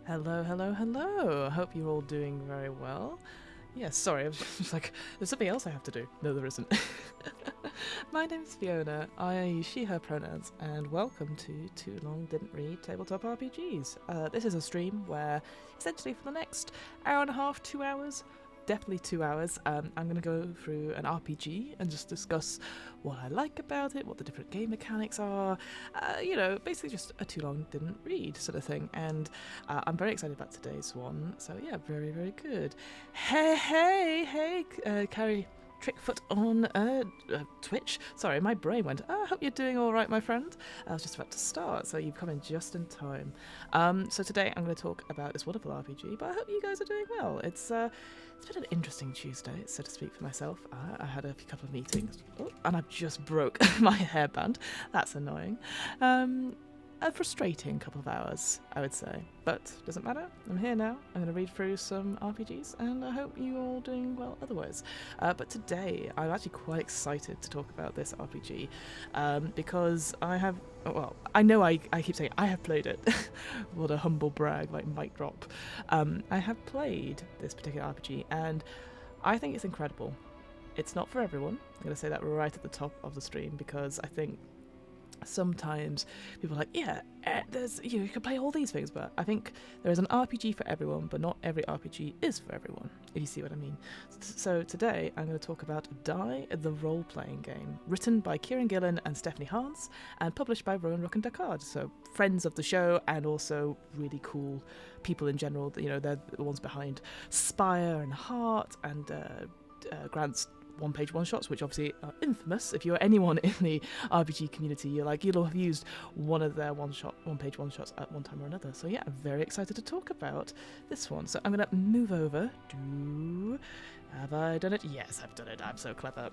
Hello, hello, hello. I hope you're all doing very well. Yeah, sorry, I was just like, there's something else I have to do. No, there isn't. My name's Fiona. I use she, her pronouns, and welcome to Too Long Didn't Read Tabletop RPGs. This is a stream where, essentially, for the next hour and a half, 2 hours, definitely 2 hours, I'm going to go through an RPG and just discuss what I like about it, what the different game mechanics are, basically just a Too Long Didn't Read sort of thing. And I'm very excited about today's one. So yeah, very, very good. Hey, Carrie Trickfoot on Twitch. Sorry, my brain went, I hope you're doing all right, my friend. I was just about to start, so you've come in just in time. So today I'm going to talk about this wonderful RPG, but I hope you guys are doing well. It's been an interesting Tuesday, so to speak, for myself. I had a couple of meetings, and I've just broke my hairband. That's annoying. A frustrating couple of hours, I would say, but doesn't matter. I'm here now. I'm going to read through some RPGs, and I hope you're all doing well otherwise. But today, I'm actually quite excited to talk about this RPG because I have. Well, I know I keep saying I have played it. What a humble brag, like mic drop. I have played this particular RPG, and I think it's incredible. It's not for everyone. I'm going to say that right at the top of the stream because I think sometimes people are like, there's you can play all these things, but I think there is an RPG for everyone, but not every RPG is for everyone, if you see what I mean. So today I'm going to talk about Die, the role-playing game, written by Kieron, Gillen and Stephanie Hans, and published by Rowan Rook and Descartes, so friends of the show and also really cool people in general. They're the ones behind Spire and Heart and Grant's one-page one-shots, which obviously are infamous. If you're anyone in the RPG community, you'll have used one of their one-page one-shots at one time or another. So yeah, I'm very excited to talk about this one. So I'm going to move over to... Have I done it? Yes, I've done it. I'm so clever.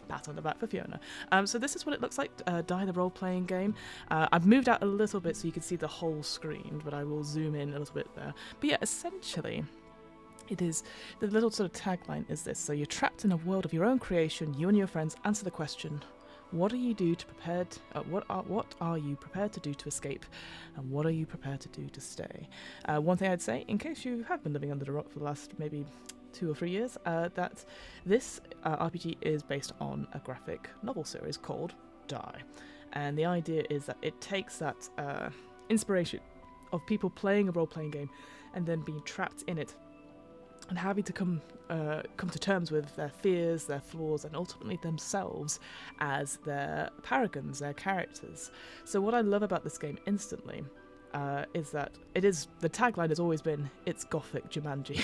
Pat on the back for Fiona. So this is what it looks like, Die the role-playing game. I've moved out a little bit so you can see the whole screen, but I will zoom in a little bit there. But yeah, essentially... it is, the little sort of tagline is this: so you're trapped in a world of your own creation. You and your friends answer the question, what are you prepared to do to escape, and what are you prepared to do to stay? One thing I'd say, in case you have been living under the rock for the last maybe 2 or 3 years, that this RPG is based on a graphic novel series called Die, and the idea is that it takes that inspiration of people playing a role-playing game and then being trapped in it and having to come to terms with their fears, their flaws, and ultimately themselves as their Paragons, their characters. So what I love about this game instantly is that the tagline has always been, it's Gothic Jumanji.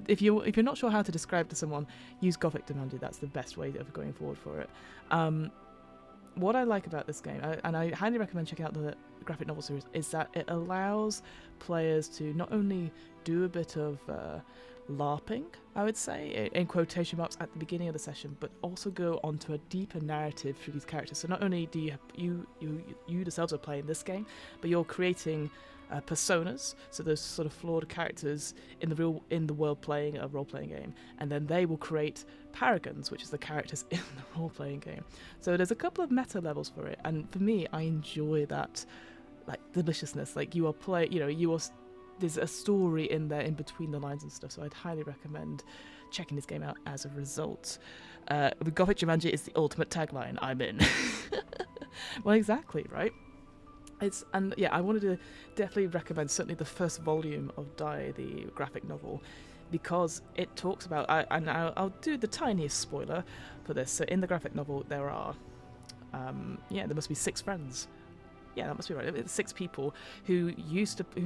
If you're not sure how to describe to someone, use Gothic Jumanji. That's the best way of going forward for it. What I like about this game, and I highly recommend checking out the graphic novel series, is that it allows players to not only do a bit of LARPing, I would say, in quotation marks, at the beginning of the session, but also go onto a deeper narrative through these characters. So not only do you yourselves are playing this game, but you're creating personas, so those sort of flawed characters in the world playing a role-playing game, and then they will create Paragons, which is the characters in the role-playing game. So there's a couple of meta levels for it, and for me, I enjoy that, like, deliciousness. Like, there's a story in there in between the lines and stuff, so I'd highly recommend checking this game out as a result. The Gothic Jumanji is the ultimate tagline. I'm in. Well, exactly, right? I wanted to definitely recommend certainly the first volume of Die, the graphic novel, because it talks about, I'll do the tiniest spoiler for this. So in the graphic novel, there are, there must be 6 friends. Yeah, that must be right. It's 6 people who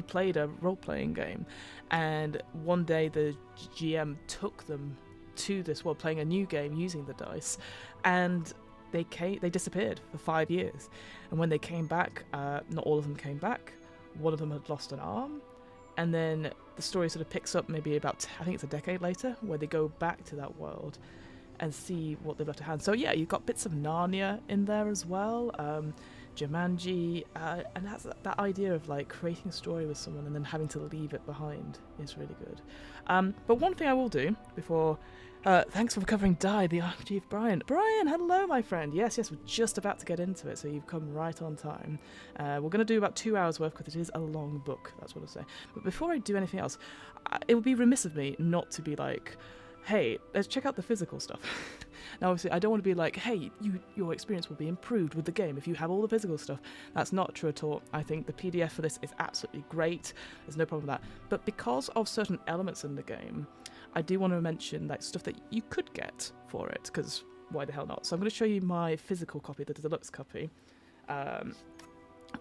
played a role-playing game, and one day the GM took them to this world playing a new game using the dice, and they disappeared for 5 years. And when they came back, not all of them came back. One of them had lost an arm, and then the story sort of picks up maybe about, I think it's a decade later, where they go back to that world and see what they've left to hand. So yeah, you've got bits of Narnia in there as well, Jumanji, and that's that idea of like creating a story with someone and then having to leave it behind is really good. But one thing I will do before Thanks for covering Die, the RPG of Brian. Brian, hello, my friend. Yes, we're just about to get into it, so you've come right on time. We're going to do about 2 hours worth because it is a long book, that's what I'll say. But before I do anything else, it would be remiss of me not to be like, hey, let's check out the physical stuff. Now, obviously, I don't want to be like, hey, your experience will be improved with the game if you have all the physical stuff. That's not true at all. I think the PDF for this is absolutely great. There's no problem with that. But because of certain elements in the game, I do want to mention like stuff that you could get for it, because why the hell not? So I'm going to show you my physical copy, the deluxe copy,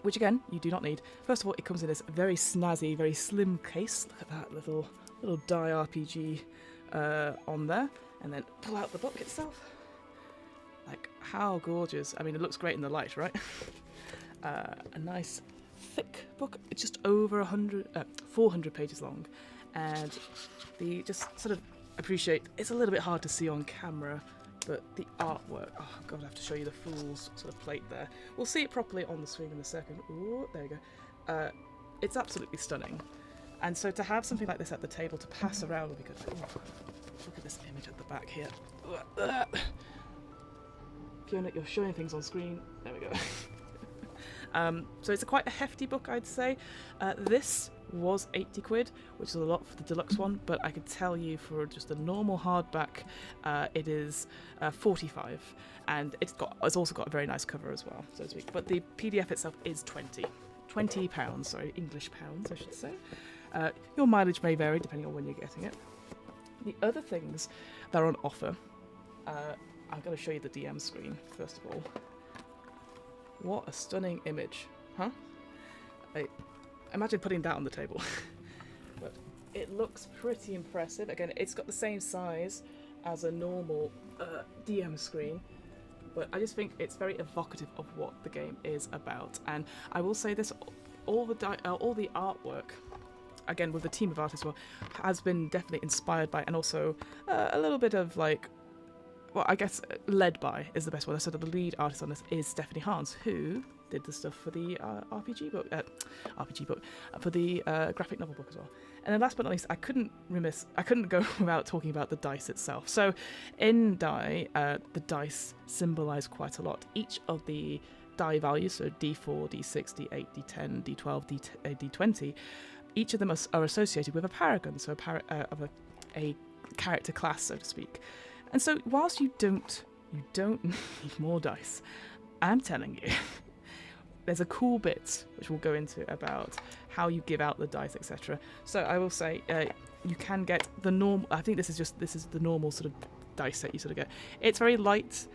which again, you do not need. First of all, it comes in this very snazzy, very slim case. Look at that little Die RPG on there. And then pull out the book itself. Like, how gorgeous. I mean, it looks great in the light, right? A nice thick book. It's just over 400 pages long. And just sort of appreciate, it's a little bit hard to see on camera, but the artwork, oh god, I have to show you the full sort of plate there. We'll see it properly on the screen in a second. Ooh, there you go. It's absolutely stunning. And so to have something like this at the table to pass around would be good. Ooh. Look at this image at the back here. Fiona, you're showing things on screen. There we go. So it's quite a hefty book, I'd say. This was 80 quid, which is a lot for the deluxe one, but I could tell you for just a normal hardback, it is 45, and it's also got a very nice cover as well, so to speak. But the PDF itself is £20, sorry, English pounds, I should say. Your mileage may vary depending on when you're getting it. The other things that are on offer, I'm going to show you the DM screen first of all. What a stunning image, huh? Imagine putting that on the table. But it looks pretty impressive. Again, it's got the same size as a normal DM screen, but I just think it's very evocative of what the game is about. And I will say this, all the artwork, again with the team of artists, well, has been definitely inspired by, and also a little bit of like, well, I guess led by is the best word. So the lead artist on this is Stephanie Hans, who did the stuff for the RPG book, for the graphic novel book as well. And then last but not least, I couldn't go without talking about the dice itself. So in Die, the dice symbolise quite a lot. Each of the die values, so D4, D6, D8, D10, D12, D20, each of them are associated with a paragon, so a character class, so to speak. And so, whilst you don't need more dice, I'm telling you, there's a cool bit which we'll go into about how you give out the dice, etc. So I will say you can get the normal. I think this is the normal sort of dice set you sort of get. It's very light.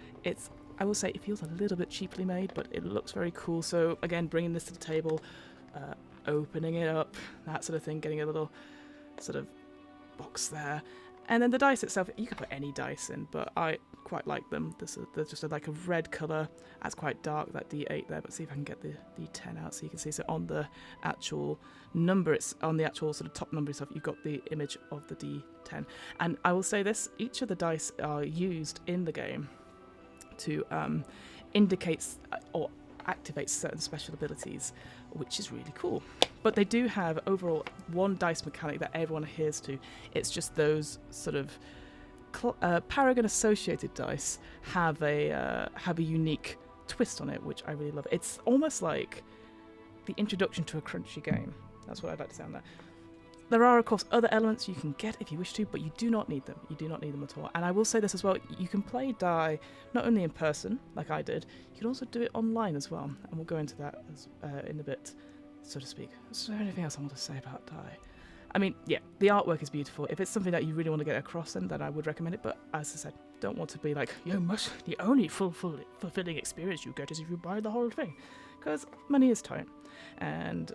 I will say it feels a little bit cheaply made, but it looks very cool. So again, bringing this to the table, opening it up, that sort of thing, getting a little sort of box there. And then the dice itself, you can put any dice in, but I quite like them. They're just like a red colour. That's quite dark, that D8 there, but see if I can get the D10 out so you can see. So on the actual number, it's on the actual sort of top number stuff, you've got the image of the D10. And I will say this, each of the dice are used in the game to indicate or activate certain special abilities, which is really cool. But they do have overall one dice mechanic that everyone adheres to. It's just those sort of Paragon associated dice have a unique twist on it, which I really love. It's almost like the introduction to a crunchy game. That's what I'd like to say on that. There are, of course, other elements you can get if you wish to, but you do not need them. You do not need them at all. And I will say this as well, you can play Die not only in person, like I did, you can also do it online as well. And we'll go into that in a bit, so to speak. Is there anything else I want to say about Die? I mean, yeah, the artwork is beautiful. If it's something that you really want to get across, then I would recommend it. But as I said, don't want to be like, the only fulfilling experience you get is if you buy the whole thing. Because money is tight. And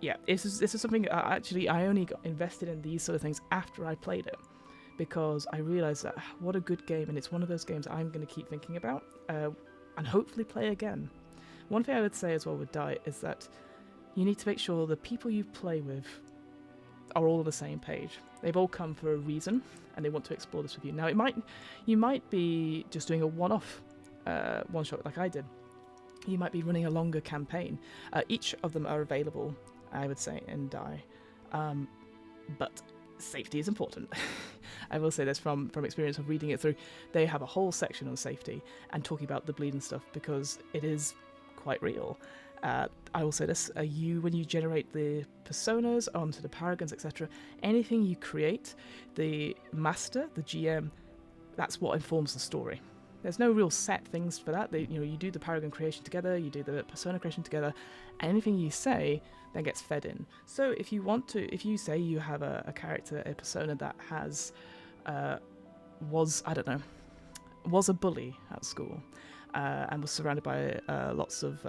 yeah, this is something I only got invested in these sort of things after I played it, because I realised that what a good game, and it's one of those games I'm going to keep thinking about and hopefully play again. One thing I would say as well with Die is that you need to make sure the people you play with are all on the same page. They've all come for a reason, and they want to explore this with you. Now, you might be just doing a one-off, one-shot like I did. You might be running a longer campaign. Each of them are available, I would say, in Die. But safety is important. I will say this from experience of reading it through. They have a whole section on safety and talking about the bleed and stuff because it is quite real. I will say this, when you generate the personas onto the Paragons, etc., anything you create, the master, the GM, that's what informs the story. There's no real set things for that. You do the Paragon creation together, you do the persona creation together, and anything you say then gets fed in. So if you say you have a character, a persona that has, was a bully at school, and was surrounded by lots of,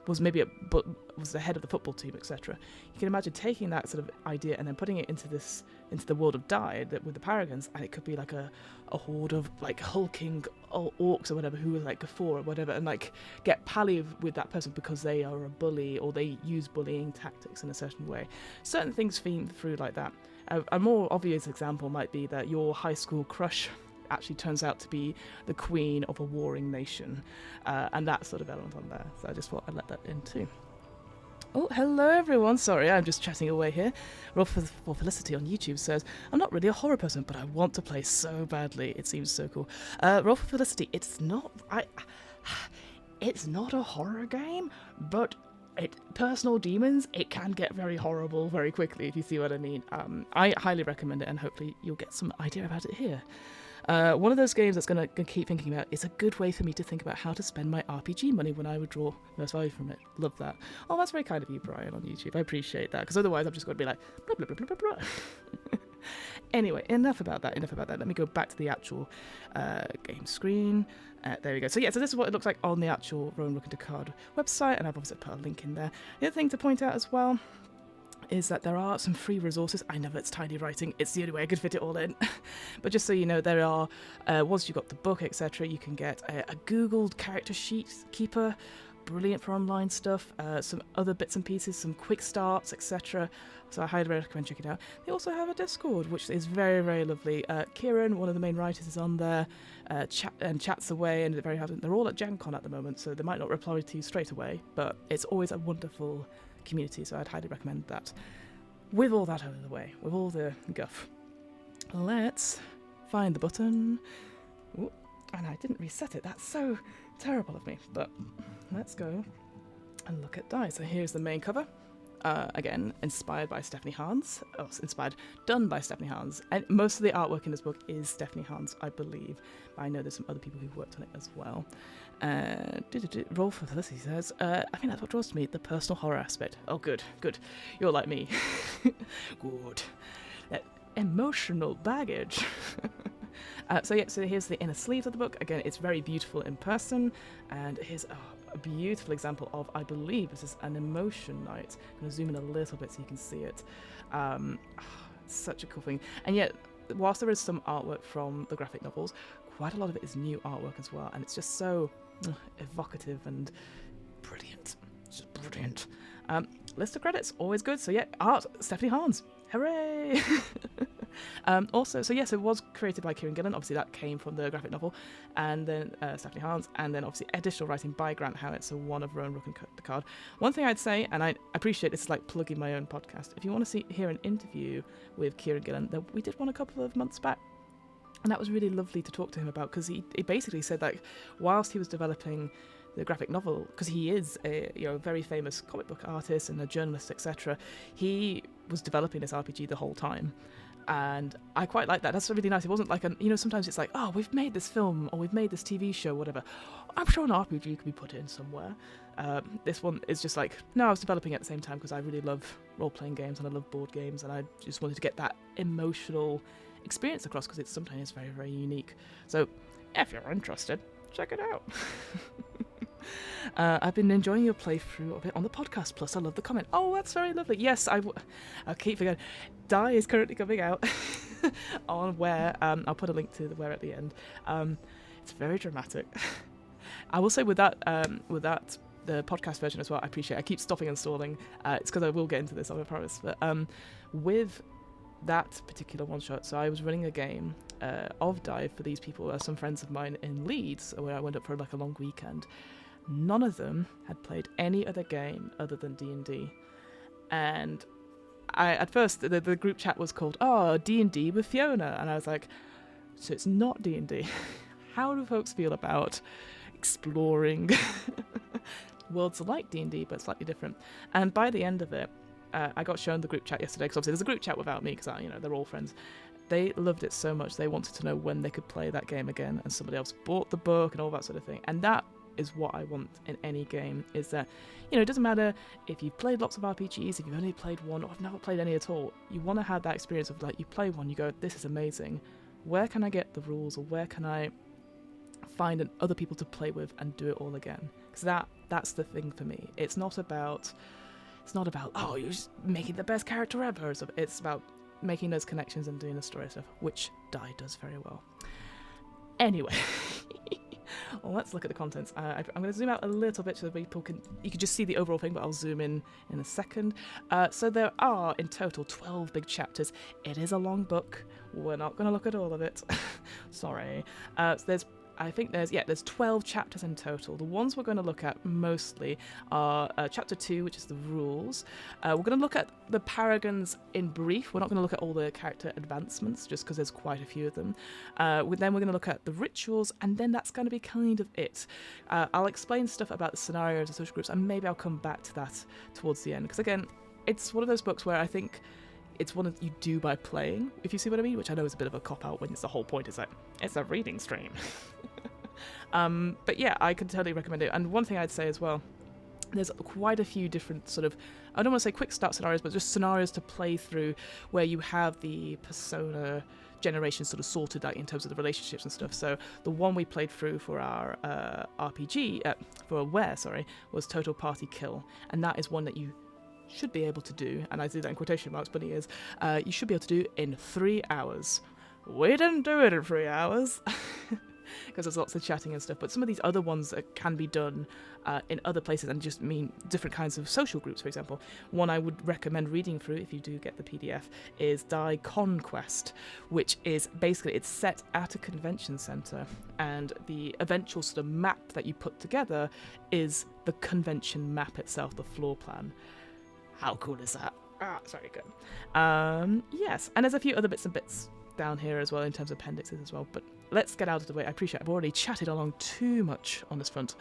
was the head of the football team, etc. You can imagine taking that sort of idea and then putting it into the world of Die with the Paragons, and it could be like a horde of like hulking orcs or whatever who are like Gafor or whatever, and like get pally with that person because they are a bully or they use bullying tactics in a certain way. Certain things feed through like that. A more obvious example might be that your high school crush actually turns out to be the queen of a warring nation, and that sort of element on there. So I just thought I'd let that in too. Oh, hello everyone. Sorry, I'm just chatting away here. Roll for Felicity on YouTube says, I'm not really a horror person, but I want to play so badly. It seems so cool. Roll for Felicity, it's not a horror game, but personal demons, it can get very horrible very quickly, if you see what I mean. I highly recommend it, and hopefully you'll get some idea about it here. One of those games that's going to keep thinking about is a good way for me to think about how to spend my RPG money when I withdraw most value from it. Love that. Oh, that's very kind of you, Brian, on YouTube. I appreciate that, because otherwise I'm just going to be like, blah, blah, blah, blah, blah, blah. Anyway, enough about that. Let me go back to the actual game screen. There we go. So this is what it looks like on the actual Rowan Looking to Card website, and I've obviously put a link in there. The other thing to point out as well is that there are some free resources. I know it's tiny writing, it's the only way I could fit it all in. But just so you know, there are, once you've got the book, etc., you can get a Googled character sheet keeper, brilliant for online stuff, some other bits and pieces, some quick starts, etc. So I highly recommend checking it out. They also have a Discord, which is very, very lovely. Kieron, one of the main writers, is on there, chats away, and they're all at Gen Con at the moment, so they might not reply to you straight away, but it's always a wonderful community, so I'd highly recommend that. With all that out of the way, with all the guff, let's find the button. Ooh, and I didn't reset it. That's so terrible of me, but let's go and look at Die. So here's the main cover. Again, inspired by Stephanie Hans. Done by Stephanie Hans. And most of the artwork in this book is Stephanie Hans, I believe. But I know there's some other people who've worked on it as well. Roll for Felicity says, I think that's what draws to me, the personal horror aspect. Oh, good. You're like me. Good. Emotional baggage. So here's the inner sleeves of the book. Again, it's very beautiful in person, and here's a beautiful example of, I believe this is an emotion night. I'm going to zoom in a little bit so you can see it. Such a cool thing. And yet, whilst there is some artwork from the graphic novels, quite a lot of it is new artwork as well, and it's just so evocative and brilliant. Just brilliant. List of credits, always good. So art, Stephanie Hans. Hooray! Also, it was created by Kieron Gillen. Obviously, that came from the graphic novel, and then Stephanie Hans, and then obviously additional writing by Grant Howitt, so one of Rowan Looking the Card. One thing I'd say, and I appreciate this is like plugging my own podcast. If you want to hear an interview with Kieron Gillen, that we did one a couple of months back, and that was really lovely to talk to him about, because he basically said that whilst he was developing the graphic novel, because he is a very famous comic book artist and a journalist, etc., he was developing this RPG the whole time. And I quite like that. That's really nice. It wasn't like sometimes it's like, oh, we've made this film or we've made this TV show, whatever. I'm sure an RPG could be put in somewhere. This one is just like, no, I was developing at the same time because I really love role-playing games and I love board games, and I just wanted to get that emotional experience across because it's sometimes very, very unique. So if you're interested, check it out. I've been enjoying your playthrough of it on the podcast, plus I love the comment. Oh, that's very lovely. Yes, I keep forgetting. Die is currently coming out on Where. I'll put a link to the Where at the end. It's very dramatic. I will say with that, the podcast version as well, I appreciate it. I keep stopping and stalling. It's because I will get into this, I promise. But with that particular one-shot, so I was running a game of Die for these people, some friends of mine in Leeds, where I went up for like a long weekend. None of them had played any other game other than D&D, and at first the group chat was called D&D with Fiona, and I was like, so it's not D&D. How do folks feel about exploring worlds like D&D but slightly different? And by the end of it, I got shown the group chat yesterday, because obviously there's a group chat without me, because they're all friends. They loved it so much they wanted to know when they could play that game again, and somebody else bought the book and all that sort of thing. And that is what I want in any game, is that, it doesn't matter if you've played lots of RPGs, if you've only played one, or have never played any at all. You want to have that experience of, like, you play one, you go, this is amazing. Where can I get the rules, or where can I find other people to play with and do it all again? Because that's the thing for me. It's not about you're just making the best character ever. It's about making those connections and doing the story stuff, which Die does very well. Anyway, well, let's look at the contents. I'm going to zoom out a little bit so that you can just see the overall thing, but I'll zoom in a second. So there are in total 12 big chapters. It is a long book. We're not going to look at all of it. Sorry. So there's 12 chapters in total. The ones we're going to look at mostly are chapter 2, which is the rules. We're going to look at the Paragons in brief. We're not going to look at all the character advancements, just because there's quite a few of them. Then we're going to look at the rituals, and then that's going to be kind of it. I'll explain stuff about the scenarios and social groups, and maybe I'll come back to that towards the end. Because again, it's one of those books where I think it's one that you do by playing, if you see what I mean, which I know is a bit of a cop-out when it's the whole point is like, it's a reading stream. But yeah, I can totally recommend it. And one thing I'd say as well, there's quite a few different sort of, I don't want to say quick start scenarios, but just scenarios to play through where you have the persona generation sort of sorted out in terms of the relationships and stuff. So the one we played through for our RPG, for Aware, was Total Party Kill. And that is one that you should be able to do, and I do that in quotation marks, but it is, you should be able to do in 3 hours. We didn't do it in 3 hours, because there's lots of chatting and stuff, but some of these other ones can be done in other places and just mean different kinds of social groups, for example. One I would recommend reading through, if you do get the PDF, is Die Conquest, which is basically, it's set at a convention centre, and the eventual sort of map that you put together is the convention map itself, the floor plan. How cool is that? It's very good. Yes, and there's a few other bits down here as well in terms of appendixes as well, but let's get out of the way. I appreciate I've already chatted along too much on this front.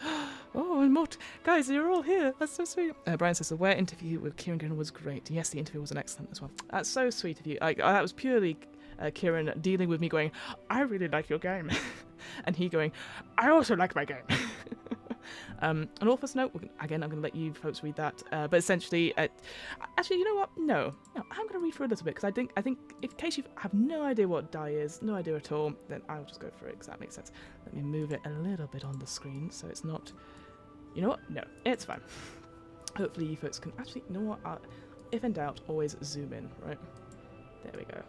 Oh, and more guys, you're all here. That's so sweet. Brian says the Ware interview with Kieron was great. Yes, the interview was an excellent as well. That's so sweet of you. That was purely Kieron dealing with me going, I really like your game. And he going, I also like my game. An author's note, again, I'm going to let you folks read that, but essentially, actually, you know what, no, I'm going to read through a little bit, because I think, in case you have no idea what Die is, no idea at all, then I'll just go through it, because that makes sense. Let me move it a little bit on the screen, so it's not, you know what, no, it's fine. Hopefully you folks can, actually, you know what, if in doubt, always zoom in, right? There we go.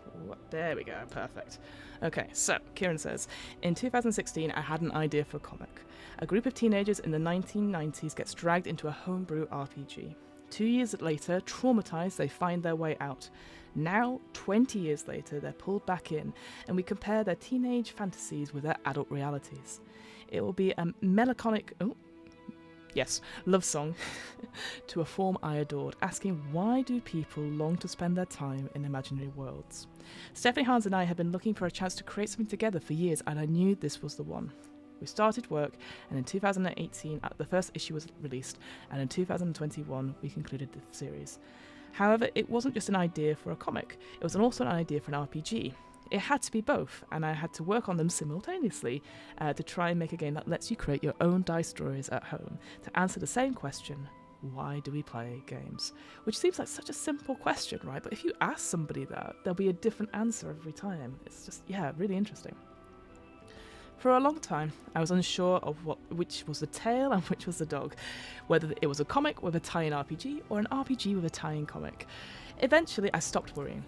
There we go. Perfect. Okay, so Kieron says, in 2016, I had an idea for a comic. A group of teenagers in the 1990s gets dragged into a homebrew RPG. 2 years later, traumatized, they find their way out. Now, 20 years later, they're pulled back in, and we compare their teenage fantasies with their adult realities. It will be a melancholic... love song to a form I adored, asking why do people long to spend their time in imaginary worlds. Stephanie Hans and I have been looking for a chance to create something together for years, and I knew this was the one. We started work, and in 2018 the first issue was released, and in 2021 we concluded the series. However, it wasn't just an idea for a comic, it was also an idea for an RPG. It had to be both, and I had to work on them simultaneously to try and make a game that lets you create your own dice stories at home to answer the same question, why do we play games? Which seems like such a simple question, right? But if you ask somebody that, there'll be a different answer every time. It's just, really interesting. For a long time, I was unsure of which was the tail and which was the dog, whether it was a comic with a tie-in RPG or an RPG with a tie-in comic. Eventually, I stopped worrying.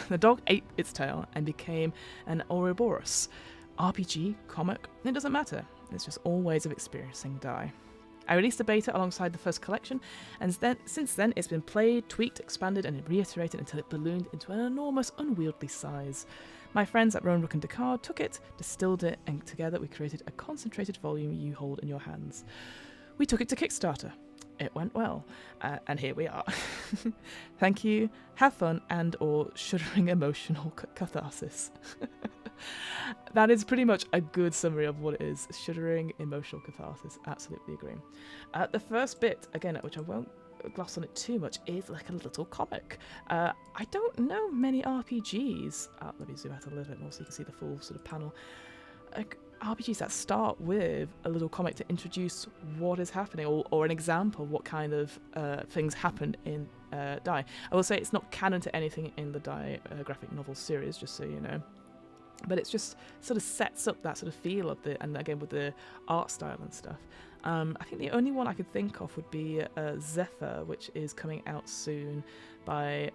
The dog ate its tail and became an Ouroboros. RPG, comic, it doesn't matter. It's just all ways of experiencing Die. I released a beta alongside the first collection, and since then it's been played, tweaked, expanded, and reiterated until it ballooned into an enormous, unwieldy size. My friends at Rowan Rook and Descartes took it, distilled it, and together we created a concentrated volume you hold in your hands. We took it to Kickstarter. It went well, and here we are. Thank you, have fun, and or shuddering emotional catharsis. That is pretty much a good summary of what it is. Shuddering emotional catharsis, absolutely agree. The first bit, again, which I won't gloss on it too much, is like a little comic. I don't know many RPGs, let me zoom out a little bit more so you can see the full sort of panel. RPGs that start with a little comic to introduce what is happening, or an example of what kind of things happen in Die. I will say it's not canon to anything in the Die graphic novel series, just so you know. But it's just sort of sets up that sort of feel of and again with the art style and stuff. I think the only one I could think of would be Zephyr, which is coming out soon by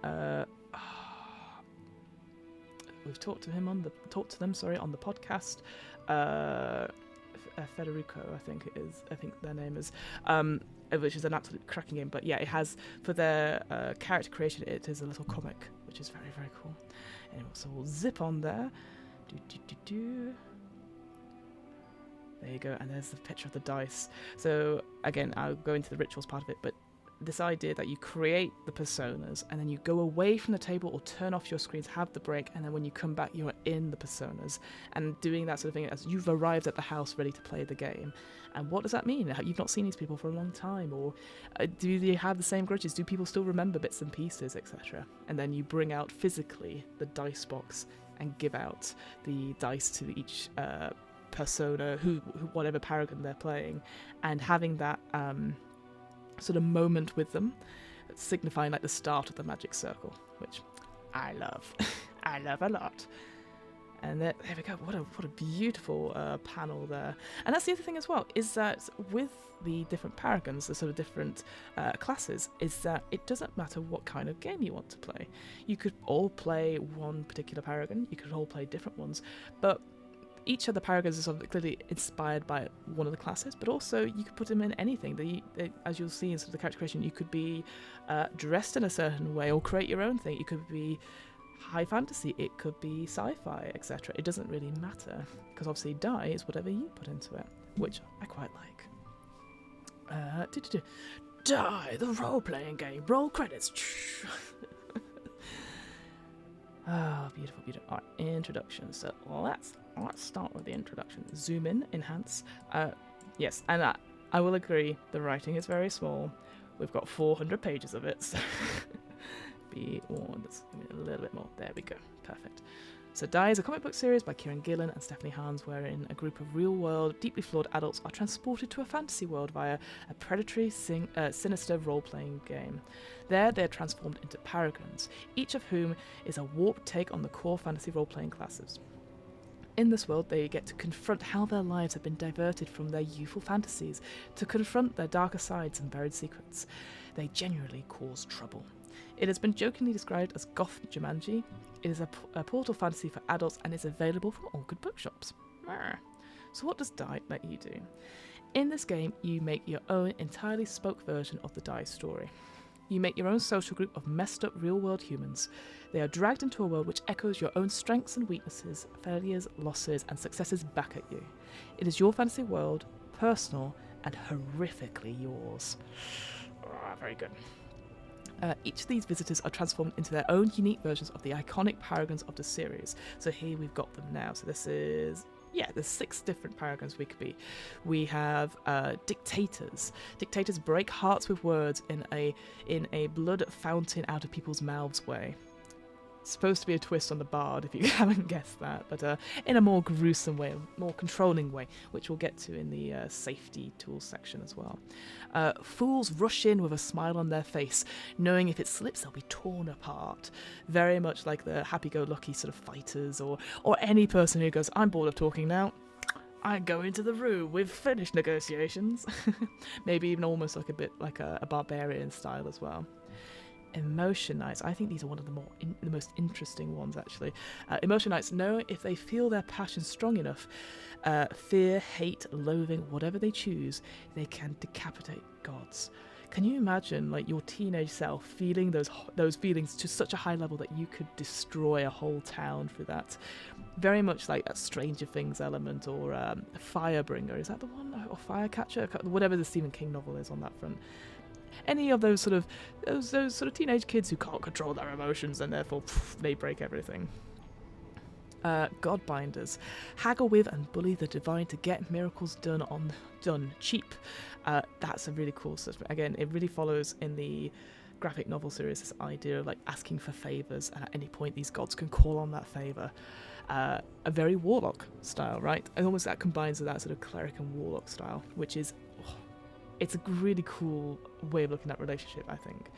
we've talked to them on the podcast. Federico, I think it is. I think their name is, which is an absolute cracking game. But yeah, it has for their character creation. It is a little comic, which is very, very cool. Anyway, so we'll zip on there. There you go, and there's the picture of the dice. So again, I'll go into the rituals part of it, but this idea that you create the personas and then you go away from the table or turn off your screens, have the break, and then when you come back you're in the personas, and doing that sort of thing as you've arrived at the house ready to play the game. And what does that mean? You've not seen these people for a long time, or do they have the same grudges? Do people still remember bits and pieces, etc.? And then you bring out physically the dice box and give out the dice to each persona, who whatever paragon they're playing, and having that sort of moment with them, signifying like the start of the magic circle, which I love. I love a lot. And there we go. What a beautiful panel there. And that's the other thing as well, is that with the different paragons, the sort of different classes, is that it doesn't matter what kind of game you want to play. You could all play one particular paragon, you could all play different ones, but each of the paragons is sort of clearly inspired by one of the classes, but also you could put them in anything. They, as you'll see in sort of the character creation, you could be dressed in a certain way or create your own thing. It could be high fantasy, it could be sci-fi, etc. It doesn't really matter, because obviously Die is whatever you put into it, which I quite like. Die, the role-playing game. Roll credits. Ah, beautiful, beautiful. All right, introduction. So let's start with the introduction. Zoom in, enhance. Yes, and I will agree, the writing is very small. We've got 400 pages of it, so be warned. Let's give it a little bit more. There we go. Perfect. So Die is a comic book series by Kieron Gillen and Stephanie Hans, wherein a group of real-world, deeply flawed adults are transported to a fantasy world via a predatory, sinister role-playing game. There, they're transformed into paragons, each of whom is a warped take on the core fantasy role-playing classes. In this world, they get to confront how their lives have been diverted from their youthful fantasies, to confront their darker sides and buried secrets. They genuinely cause trouble. It has been jokingly described as Goth Jumanji. It is a portal fantasy for adults and is available from all good bookshops. So what does Die let you do? In this game, you make your own entirely spoke version of the Die story. You make your own social group of messed up real-world humans. They are dragged into a world which echoes your own strengths and weaknesses, failures, losses, and successes back at you. It is your fantasy world, personal, and horrifically yours. Very good. Each of these visitors are transformed into their own unique versions of the iconic paragons of the series. So here we've got them now. So this is... yeah, there's 6 different paragons we could be. We have dictators. Dictators break hearts with words in a blood fountain out of people's mouths way. It's supposed to be a twist on the bard, if you haven't guessed that, but in a more gruesome way, a more controlling way, which we'll get to in the safety tools section as well. Fools rush in with a smile on their face, knowing if it slips they'll be torn apart. Very much like the happy-go-lucky sort of fighters, or any person who goes, I'm bored of talking now, I go into the room, we've finished negotiations. Maybe even almost like a bit like a barbarian style as well. Emotion Knights. I think these are one of the most interesting ones, actually. Emotion Knights know if they feel their passion strong enough, fear, hate, loathing, whatever they choose, they can decapitate gods. Can you imagine, like, your teenage self feeling those feelings to such a high level that you could destroy a whole town through that? Very much like a Stranger Things element, or Firebringer. Is that the one? Or Firecatcher? Whatever the Stephen King novel is on that front. any of those sort of teenage kids who can't control their emotions and therefore they break everything. Godbinders haggle with and bully the divine to get miracles done cheap. That's a really cool system. Again, it really follows in the graphic novel series this idea of like asking for favors, and at any point these gods can call on that favor. A very warlock style, right? And almost that combines with that sort of cleric and warlock style, which is it's a really cool way of looking at relationship, I think.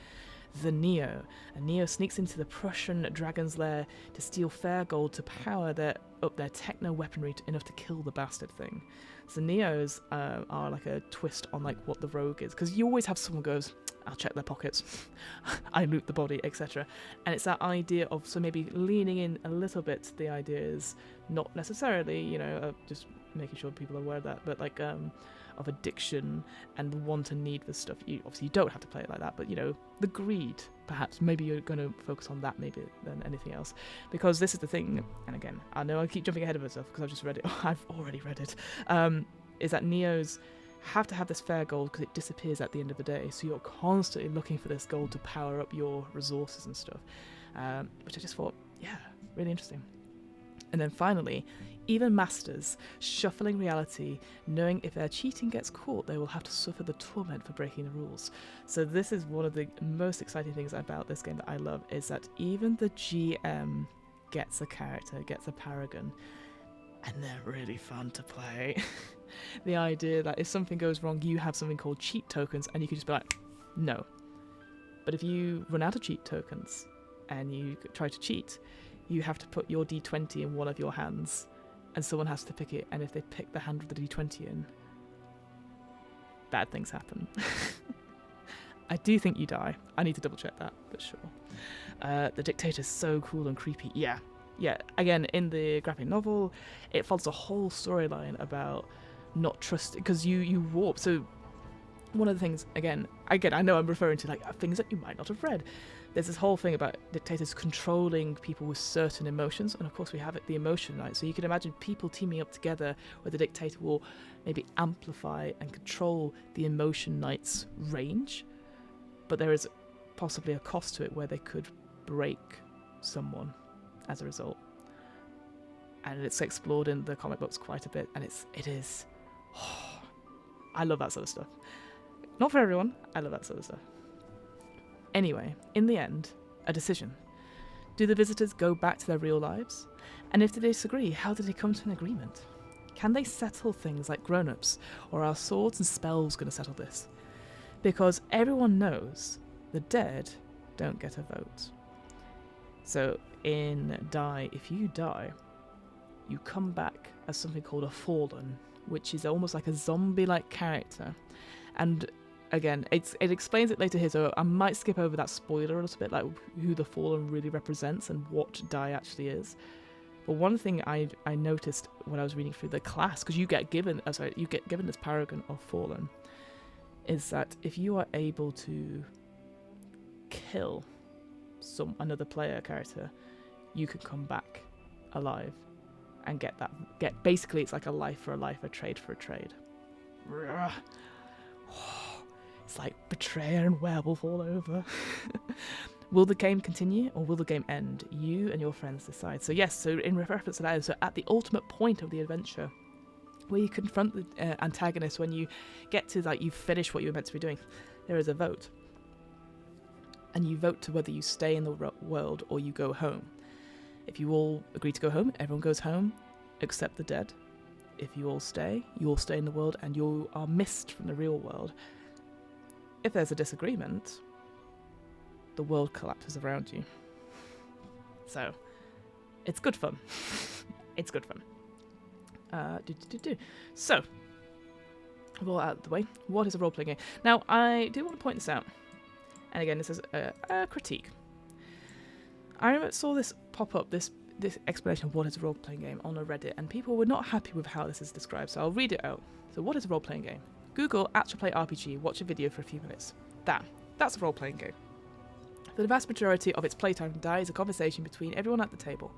The Neo. And Neo sneaks into the Prussian dragon's lair to steal fair gold to power up their techno weaponry enough to kill the bastard thing. So Neos are like a twist on like what the rogue is, because you always have someone goes, I'll check their pockets, I loot the body, etc. And it's that idea of maybe leaning in a little bit to the ideas, not necessarily, just making sure people are aware of that, but like of addiction and the want and need for stuff. You don't have to play it like that, but the greed, perhaps maybe you're going to focus on that maybe than anything else, because this is the thing. And again, I know I keep jumping ahead of myself because I've just read it. I've already read it. Is that Neos have to have this fair gold because it disappears at the end of the day, so you're constantly looking for this gold to power up your resources and stuff, which I just thought, yeah, really interesting. And then finally, even masters, shuffling reality, knowing if their cheating gets caught, they will have to suffer the torment for breaking the rules. So this is one of the most exciting things about this game that I love, is that even the GM gets a character, gets a paragon, and they're really fun to play. The idea that if something goes wrong, you have something called cheat tokens, and you can just be like, no. But if you run out of cheat tokens and you try to cheat, you have to put your D20 in one of your hands, and someone has to pick it, and if they pick the hand with the D20 in, bad things happen. I do think you die. I need to double check that, but sure. The dictator's so cool and creepy. Yeah. Again, in the graphic novel, it follows a whole storyline about not trusting, because you warp. So one of the things, again, I know I'm referring to like things that you might not have read. There's this whole thing about dictators controlling people with certain emotions, and of course we have the emotion knight. So you can imagine people teaming up together where the dictator will maybe amplify and control the emotion knight's range, but there is possibly a cost to it where they could break someone as a result. And it's explored in the comic books quite a bit, and it is I love that sort of stuff. Not for everyone, I love that sort of stuff. Anyway, in the end, a decision. Do the visitors go back to their real lives? And if they disagree, how do they come to an agreement? Can they settle things like grown-ups, or are swords and spells going to settle this? Because everyone knows the dead don't get a vote. So in Die, if you die, you come back as something called a fallen, which is almost like a zombie-like character. And again, it explains it later here, so I might skip over that spoiler a little bit, like who the fallen really represents and what Die actually is. But one thing I noticed when I was reading through the class, because you get given this paragon of fallen, is that if you are able to kill another player character, you can come back alive and get basically it's like a life for a life, a trade for a trade. It's like betrayer and werewolf all over. Will the game continue or will the game end? You and your friends decide. So yes, so in reference to that, so at the ultimate point of the adventure, where you confront the antagonist, when you get to like you finish what you were meant to be doing, there is a vote. And you vote to whether you stay in the world or you go home. If you all agree to go home, everyone goes home, except the dead. If you all stay in the world and you are missed from the real world. If there's a disagreement, the world collapses around you. So, it's good fun. It's good fun. So, all out of the way, what is a role-playing game? Now, I do want to point this out. And again, this is a critique. I saw this pop up, this explanation of what is a role-playing game on a Reddit, and people were not happy with how this is described, so I'll read it out. So what is a role-playing game? Google actual play RPG, watch a video for a few minutes. That's a role-playing game. For the vast majority of its playtime, Die is a conversation between everyone at the table.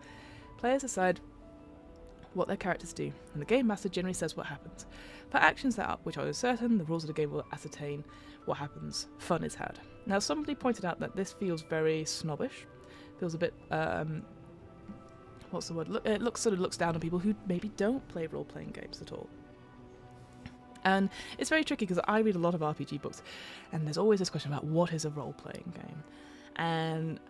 Players decide what their characters do, and the game master generally says what happens. For actions which are uncertain, the rules of the game will ascertain what happens. Fun is had. Now, somebody pointed out that this feels very snobbish. Feels a bit what's the word? It looks down on people who maybe don't play role-playing games at all. And it's very tricky because I read a lot of RPG books, and there's always this question about what is a role-playing game. And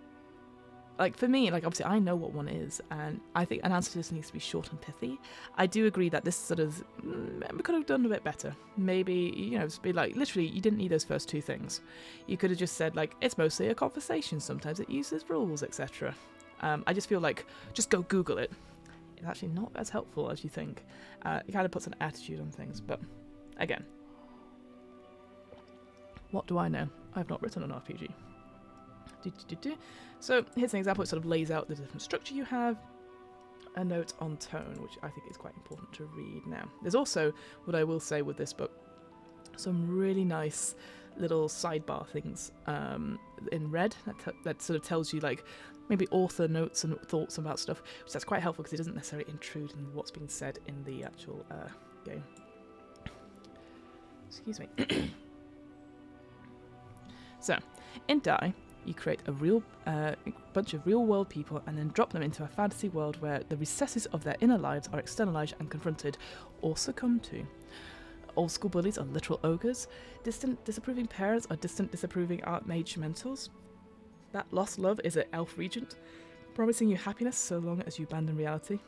like for me, like obviously I know what one is, and I think an answer to this needs to be short and pithy. I do agree that this sort of we could have done a bit better. Maybe, you know, be like literally you didn't need those first two things. You could have just said like it's mostly a conversation. Sometimes it uses rules, etc. I just feel like just go Google it. It's actually not as helpful as you think. It kind of puts an attitude on things, but again, what do I know? I've not written an RPG. So here's an example. It sort of lays out the different structure you have. A note on tone, which I think is quite important to read now. There's also, what I will say with this book, some really nice little sidebar things in red that sort of tells you like maybe author notes and thoughts about stuff, which that's quite helpful because it doesn't necessarily intrude in what's being said in the actual game. Excuse me. So, in Die, you create a bunch of real-world people and then drop them into a fantasy world where the recesses of their inner lives are externalized and confronted or succumbed to. Old-school bullies are literal ogres. Distant, disapproving parents are distant, disapproving archmage mentors. That lost love is an elf regent, promising you happiness so long as you abandon reality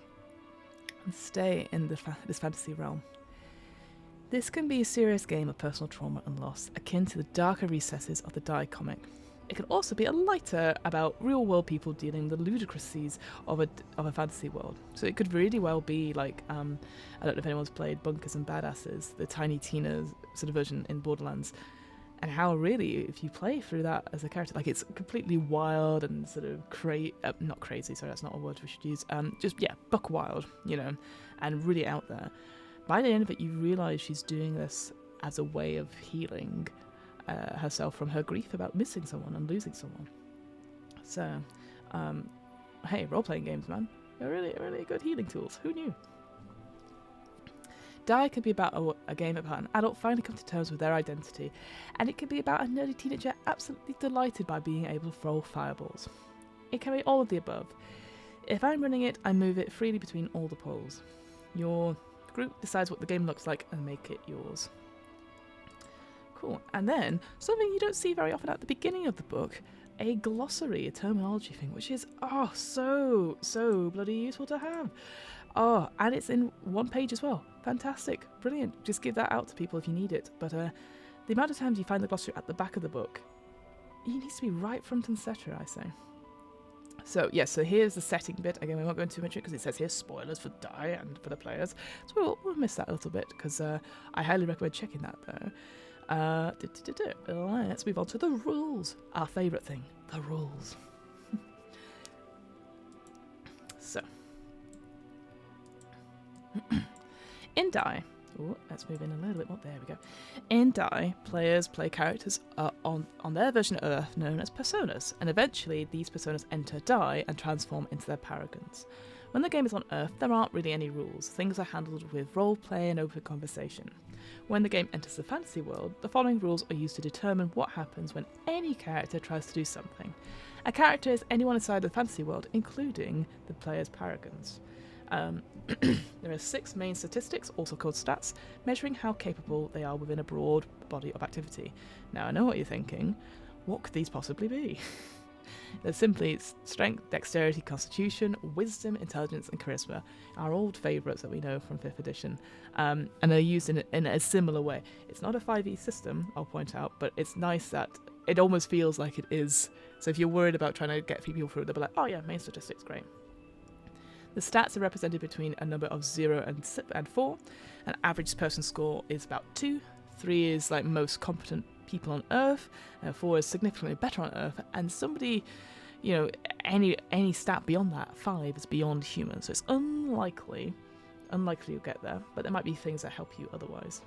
and stay in this fantasy realm. This can be a serious game of personal trauma and loss, akin to the darker recesses of the Die comic. It can also be a lighter about real-world people dealing with the ludicrosies of a fantasy world. So it could really well be like, I don't know if anyone's played Bunkers and Badasses, the Tiny Tina sort of version in Borderlands, and how really, if you play through that as a character, like it's completely wild and sort of not crazy, sorry, that's not a word we should use, buck wild, you know, and really out there. By the end of it, you realise she's doing this as a way of healing herself from her grief about missing someone and losing someone. So, hey, role-playing games, man, they're really, really good healing tools. Who knew? Die could be about a game about an adult finally come to terms with their identity, and it could be about a nerdy teenager absolutely delighted by being able to throw fireballs. It can be all of the above. If I'm running it, I move it freely between all the poles. Your group decides what the game looks like and make it yours. Cool. And then, something you don't see very often at the beginning of the book, a glossary, a terminology thing, which is, so bloody useful to have. Oh, and it's in one page as well. Fantastic. Brilliant. Just give that out to people if you need it. But the amount of times you find the glossary at the back of the book, it needs to be right front and center, I say. So, yes, so here's the setting bit. Again, we won't go into too much because it says here spoilers for Die and for the players. So we'll miss that a little bit because I highly recommend checking that, though. Let's move on to the rules. Our favourite thing, the rules. So, in Die, let's move in a little bit more. There we go. In Die, players play characters on their version of Earth known as personas, and eventually these personas enter Die and transform into their Paragons. When the game is on Earth, there aren't really any rules. Things are handled with roleplay and open conversation. When the game enters the fantasy world, the following rules are used to determine what happens when any character tries to do something. A character is anyone inside the fantasy world, including the player's Paragons. There are 6 main statistics, also called stats, measuring how capable they are within a broad body of activity. Now, I know what you're thinking. What could these possibly be? They're simply strength, dexterity, constitution, wisdom, intelligence, and charisma, our old favourites that we know from 5th edition, and they're used in a similar way. It's not a 5e system, I'll point out, but it's nice that it almost feels like it is. So if you're worried about trying to get people through, they'll be like, oh yeah, main statistics, great. The stats are represented between a number of 0 and 4. An average person score is about 2. 3 is like most competent people on Earth. 4 is significantly better on Earth. And somebody, you know, any stat beyond that, 5 is beyond human. So it's unlikely you'll get there. But there might be things that help you otherwise.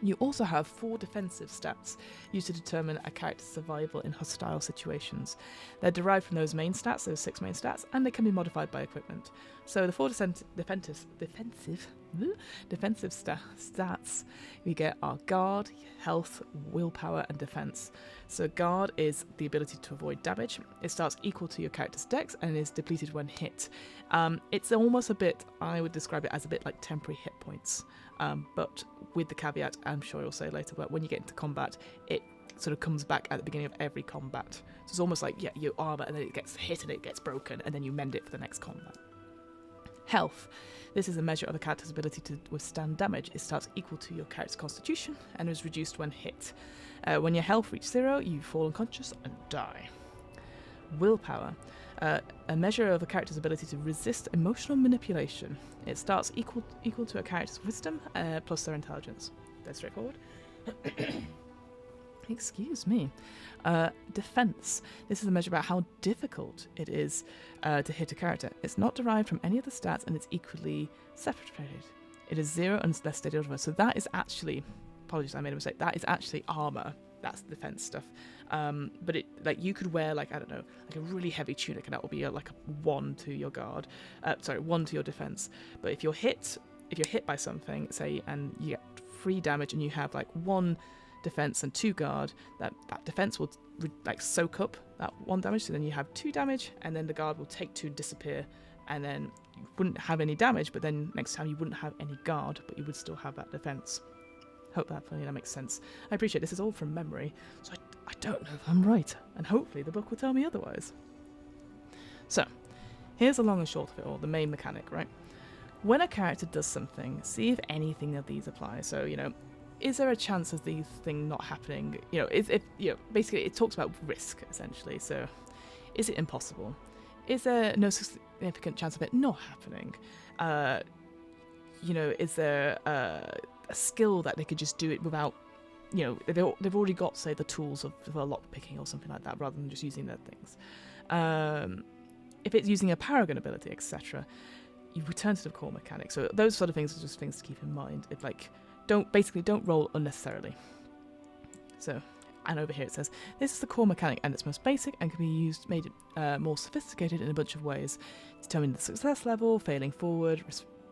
You also have 4 defensive stats used to determine a character's survival in hostile situations. They're derived from those main stats, those 6 main stats, and they can be modified by equipment. So the 4 defensive stats we get are guard, health, willpower, and defense. So guard is the ability to avoid damage. It starts equal to your character's dex and is depleted when hit. It's almost a bit, I would describe it as a bit like temporary hit points. But with the caveat, I'm sure you'll say later, but when you get into combat, it sort of comes back at the beginning of every combat. So it's almost like, yeah, you armor and then it gets hit and it gets broken and then you mend it for the next combat. Health. This is a measure of a character's ability to withstand damage. It starts equal to your character's constitution and is reduced when hit. When your health reaches 0, you fall unconscious and die. Willpower. A measure of a character's ability to resist emotional manipulation. It starts equal to a character's wisdom plus their intelligence. That's straightforward. Excuse me. Defense. This is a measure about how difficult it is to hit a character. It's not derived from any of the stats and it's equally separated. It is 0 unless stated otherwise. So that is actually, apologies, I made a mistake. That is actually armor. That's the defense stuff. But it, like, you could wear, like, I don't know, like a really heavy tunic and that will be like a 1 to your guard. 1 to your defense. But if you're hit by something, say, and you get 3 damage and you have like 1 defense and 2 guard, that defense will like soak up that 1 damage, so then you have 2 damage, and then the guard will take 2, disappear, and then you wouldn't have any damage, but then next time you wouldn't have any guard, but you would still have that defense. Hope that makes sense. I appreciate this is all from memory, so I don't know if I'm right, and hopefully the book will tell me otherwise. So, here's the long and short of it all, the main mechanic, right? When a character does something, see if anything of these apply. So, is there a chance of these things not happening? Basically it talks about risk, essentially. So, is it impossible? Is there no significant chance of it not happening? Is there a skill that they could just do it without, they've already got, say, the tools of lock picking or something like that, rather than just using their things. If it's using a Paragon ability, etc., you return to the core mechanic. So those sort of things are just things to keep in mind. It's like, don't roll unnecessarily. So, and over here it says, this is the core mechanic and it's most basic and can be made more sophisticated in a bunch of ways. Determine the success level, failing forward,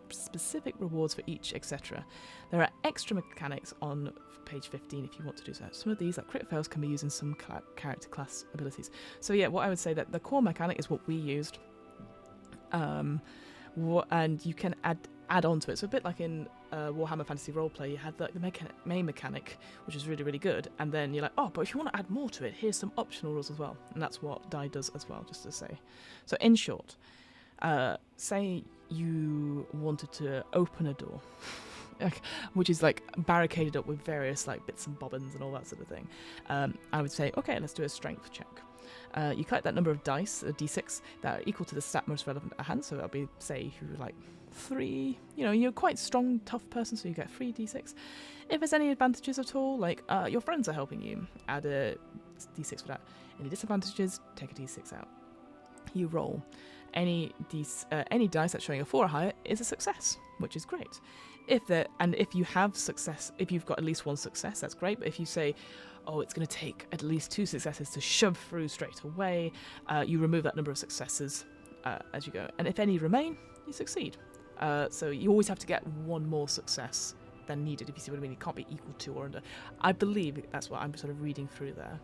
specific rewards for each, etc. There are extra mechanics on page 15 if you want to do so. Some of these, like crit fails, can be used in some character class abilities. So yeah, what I would say that the core mechanic is what we used, and you can add on to it. So a bit like in Warhammer Fantasy Roleplay, you had the main mechanic, which is really, really good, and then you're like, oh, but if you want to add more to it, here's some optional rules as well, and that's what Die does as well, just to say. So in short, say you wanted to open a door, which is like barricaded up with various like bits and bobbins and all that sort of thing. I would say, okay, let's do a strength check. You collect that number of dice, a d6, that are equal to the stat most relevant at hand. So that'll be, say, if you're like 3, you're quite strong, tough person, so you get 3 d6. If there's any advantages at all, like your friends are helping you, add a d6 for that. Any disadvantages, take a d6 out. You roll. Any dice that's showing a 4 or higher is a success, which is great. If you have success, if you've got at least 1 success, that's great. But if you say, oh, it's going to take at least 2 successes to shove through straight away, you remove that number of successes as you go. And if any remain, you succeed. So you always have to get 1 more success than needed, if you see what I mean. It can't be equal to or under. I believe that's what I'm sort of reading through there.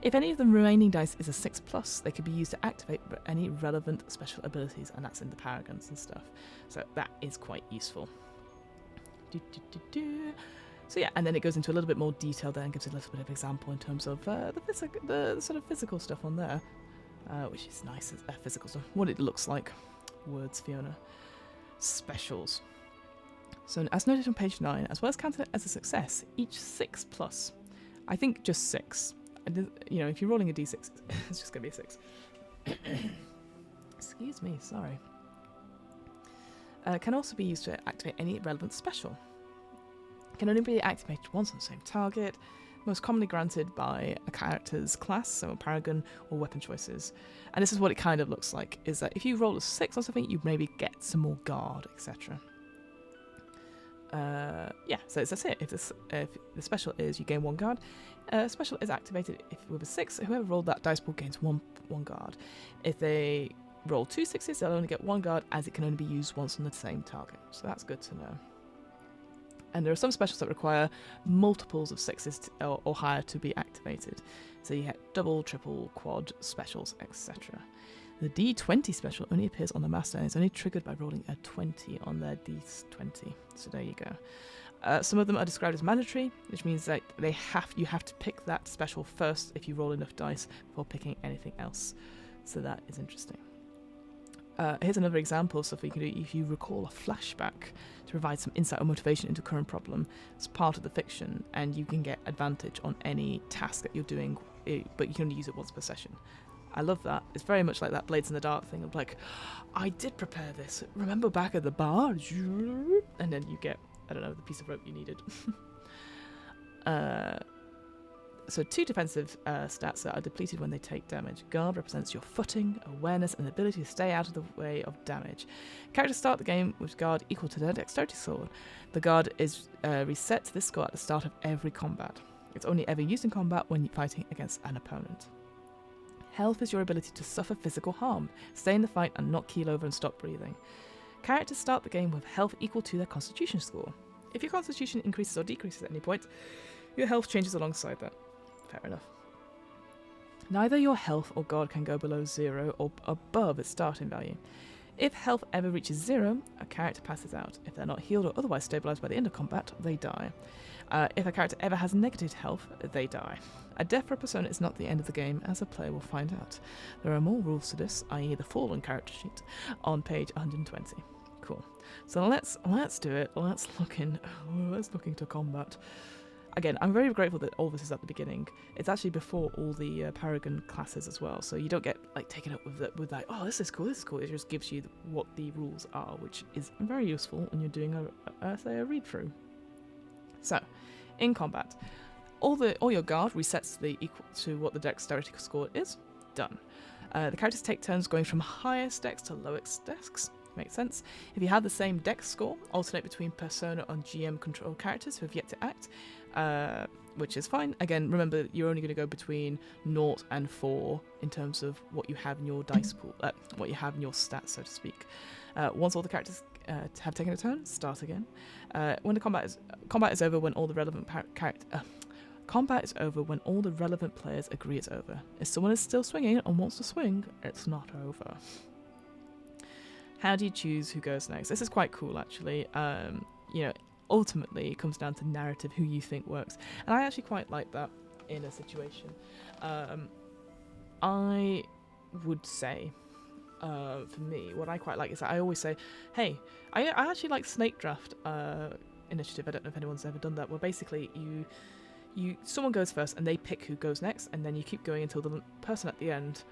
If any of the remaining dice is a 6+, they can be used to activate any relevant special abilities, and that's in the Paragons and stuff. So that is quite useful. So yeah, and then it goes into a little bit more detail there and gives a little bit of example in terms of the sort of physical stuff on there, which is nice, physical stuff, what it looks like. Words, Fiona. Specials. So as noted on page 9, as well as counted as a success, each 6+, I think just 6, if you're rolling a d6, it's just going to be a 6. Excuse me, sorry. Can also be used to activate any relevant special. Can only be activated once on the same target, most commonly granted by a character's class, so a paragon or weapon choices. And this is what it kind of looks like, is that if you roll a 6 or something, you maybe get some more guard, etc. Yeah, so that's it. If the special is you gain 1 guard, special is activated if with a 6. Whoever rolled that dice pool gains one guard. If they roll 2 6s, they'll only get 1 guard, as it can only be used once on the same target. So that's good to know. And there are some specials that require multiples of 6s or higher to be activated. So you get double, triple, quad specials, etc. The D20 special only appears on the master and is only triggered by rolling a 20 on their D20. So there you go. Some of them are described as mandatory, which means that you have to pick that special first if you roll enough dice before picking anything else. So that is interesting. Here's another example of stuff you can do if you recall a flashback to provide some insight or motivation into a current problem. It's part of the fiction, and you can get advantage on any task that you're doing, but you can only use it once per session. I love that. It's very much like that Blades in the Dark thing of like, I did prepare this. Remember back at the bar? And then you get, I don't know, the piece of rope you needed. So 2 defensive stats that are depleted when they take damage. Guard represents your footing, awareness, and ability to stay out of the way of damage. Characters start the game with guard equal to their dexterity score. The guard is reset to this score at the start of every combat. It's only ever used in combat when fighting against an opponent. Health is your ability to suffer physical harm, stay in the fight, and not keel over and stop breathing. Characters start the game with health equal to their constitution score. If your constitution increases or decreases at any point, your health changes alongside that. Fair enough. Neither your health or guard can go below 0 or above its starting value. If health ever reaches 0, a character passes out. If they're not healed or otherwise stabilised by the end of combat, they die. If a character ever has negative health, they die. A death for a persona is not the end of the game, as a player will find out. There are more rules to this, i.e. the fallen character sheet, on page 120. Cool. So let's do it. Let's look into combat. Again, I'm very grateful that all this is at the beginning. It's actually before all the Paragon classes as well, so you don't get like taken up with like, oh, this is cool. It just gives you what the rules are, which is very useful when you're doing a read through. So, in combat, all your guard resets equal to what the dexterity score is. Done. The characters take turns going from highest dex to lowest dex. Makes sense. If you have the same dex score, alternate between persona and GM control characters who have yet to act, which is fine. Again, remember, you're only going to go between 0 and 4 in terms of what you have in your dice pool, what you have in your stats, so to speak. Once all the characters have taken a turn, start again. When the combat is over, when all the relevant combat is over when all the relevant players agree it's over. If someone is still swinging and wants to swing, it's not over. How do you choose who goes next? This is quite cool, actually. Ultimately, it comes down to narrative, who you think works. And I actually quite like that in a situation. I would say, for me, what I quite like is that I always say, hey, I actually like Snake Draft initiative. I don't know if anyone's ever done that, where basically someone goes first and they pick who goes next, and then you keep going until the person at the end,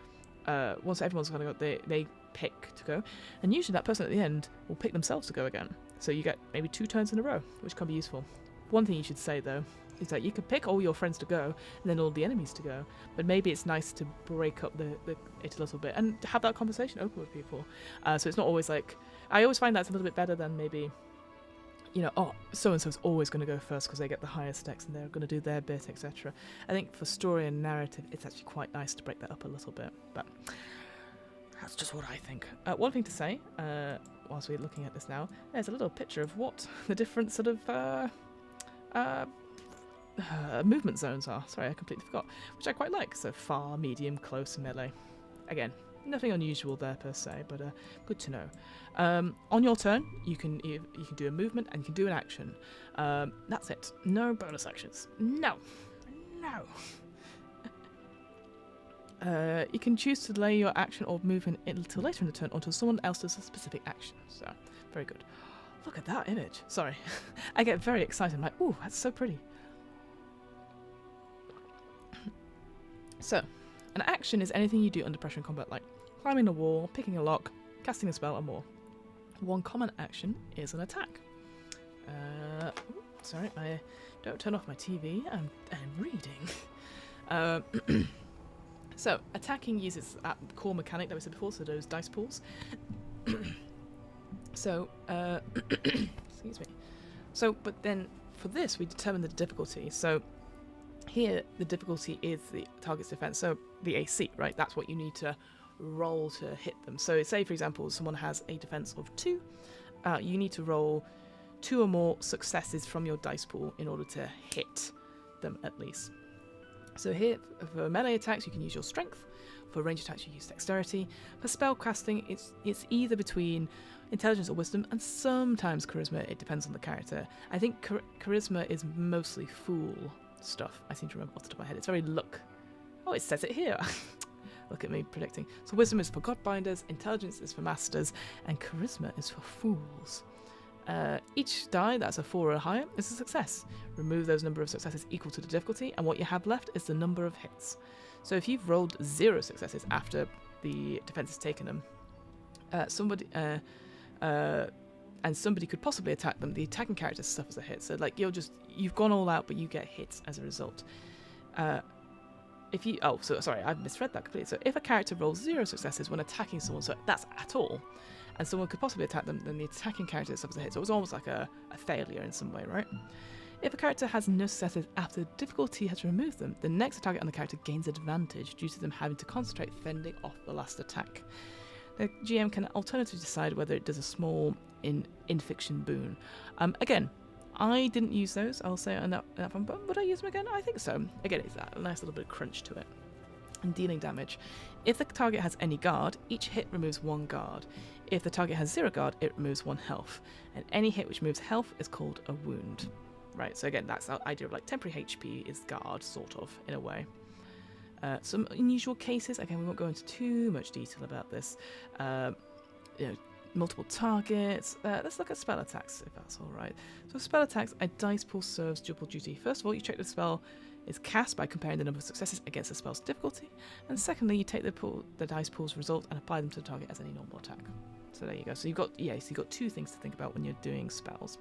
once everyone's going to go, they pick to go, and usually that person at the end will pick themselves to go again. So you get maybe 2 turns in a row, which can be useful. One thing you should say though is that you can pick all your friends to go and then all the enemies to go, but maybe it's nice to break up it a little bit and have that conversation open with people. So it's not always like, I always find that's a little bit better than maybe, oh, so-and-so's always going to go first because they get the highest dex and they're going to do their bit, etc. I think for story and narrative, it's actually quite nice to break that up a little bit, but that's just what I think. One thing to say, whilst we're looking at this now, there's a little picture of what the different sort of movement zones are. Sorry, I completely forgot, which I quite like. So far, medium, close, melee. Again, nothing unusual there per se, but good to know. On your turn, you can do a movement and you can do an action. That's it. No bonus actions. No. You can choose to delay your action or movement until later in the turn, or until someone else does a specific action. So, very good. Look at that image. Sorry. I get very excited. I'm like, ooh, that's so pretty. So, an action is anything you do under pressure in combat, like climbing a wall, picking a lock, casting a spell, and more. One common action is an attack. Sorry, I don't turn off my TV. I'm reading. So, attacking uses that core mechanic that we said before, so those dice pools. So, excuse me. So, but then for this, we determine the difficulty. So here, the difficulty is the target's defense. So the AC, right? That's what you need to roll to hit them. So say, for example, someone has a defense of 2. You need to roll 2 or more successes from your dice pool in order to hit them at least. So here, for melee attacks, you can use your strength. For range attacks, you use dexterity. For spell casting, it's either between intelligence or wisdom, and sometimes charisma. It depends on the character. I think charisma is mostly fool stuff. I seem to remember off the top of my head. It's very luck. Oh, it says it here. Look at me predicting. So wisdom is for godbinders, intelligence is for masters, and charisma is for fools. Each die that's a 4 or higher is a success. Remove those number of successes equal to the difficulty, and what you have left is the number of hits. So if you've rolled 0 successes after the defense has taken them, somebody could possibly attack them, the attacking character suffers a hit. So like you've gone all out, but you get hits as a result. Sorry, I've misread that completely. So if a character rolls 0 successes when attacking someone, so that's at all, and someone could possibly attack them, then the attacking character suffers a hit. So it was almost like a failure in some way, right? If a character has no successes after difficulty has removed them, the next target on the character gains advantage due to them having to concentrate fending off the last attack. The GM can alternatively decide whether it does a small in-fiction boon. Again, I didn't use those, I'll say on that one, but would I use them again? I think so. Again, it's that nice little bit of crunch to it. And dealing damage. If the target has any guard, each hit removes 1 guard. If the target has 0 guard, it removes 1 health. And any hit which removes health is called a wound. Right, so again, that's the idea of like temporary HP is guard, sort of, in a way. Some unusual cases, again, we won't go into too much detail about this. Multiple targets. Let's look at spell attacks, if that's all right. So spell attacks, a dice pool serves double duty. First of all, you check the spell is cast by comparing the number of successes against the spell's difficulty, and secondly, you take the dice pool's result and apply them to the target as any normal attack. So there you go. So you've got 2 things to think about when you're doing spells.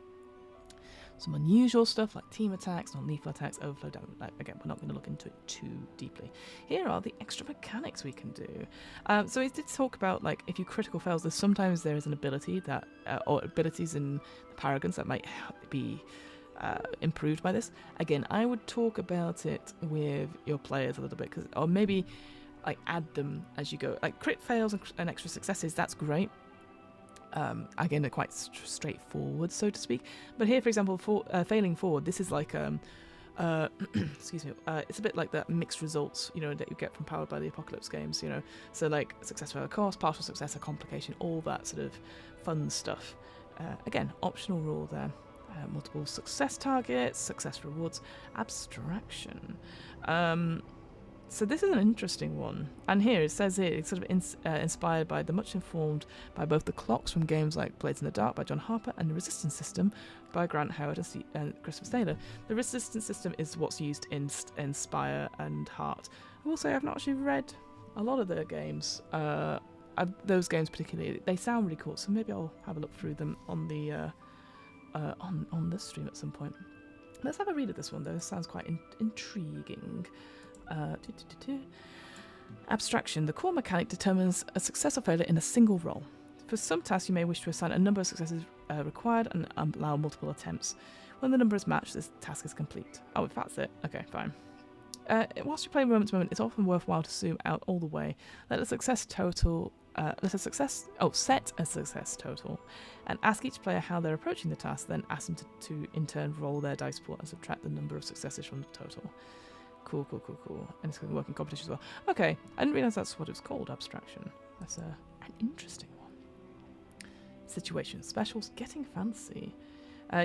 Some unusual stuff like team attacks, non-lethal attacks, overflow damage. Again, we're not going to look into it too deeply. Here are the extra mechanics we can do. So it did talk about, like, if you critical fails, sometimes there is an ability that, or abilities in the Paragons that might be improved by this. Again, I would talk about it with your players a little bit, or maybe like add them as you go. Like crit fails and extra successes, that's great. Again, they're quite straightforward, so to speak. But here, for example, for failing forward, this is like excuse me, it's a bit like that mixed results, that you get from Powered by the Apocalypse games, so like success without a cost, partial success, a complication, all that sort of fun stuff. Again, optional rule there. Multiple success targets, success rewards, abstraction. So this is an interesting one, and here it says it's sort of inspired by the much informed by both the clocks from games like Blades in the Dark by John Harper and the Resistance System by Grant Howard and Christopher Taylor. The Resistance System is what's used in Spire and Heart. I will say I've not actually read a lot of their games. Those games particularly, they sound really cool, so maybe I'll have a look through them on the on this stream at some point. Let's have a read of this one though. This sounds quite intriguing. Abstraction. The core mechanic determines a success or failure in a single roll. For some tasks, you may wish to assign a number of successes required and allow multiple attempts. When the number is matched, this task is complete. Oh, if that's it. Okay, fine. Whilst you play moment to moment, it's often worthwhile to zoom out all the way. Set a success total, and ask each player how they're approaching the task. Then ask them to in turn roll their dice pool and subtract the number of successes from the total. Cool. And it's going to work in competition as well. Okay, I didn't realise that's what it's called, abstraction. That's an interesting one. Situation. Specials. Getting fancy.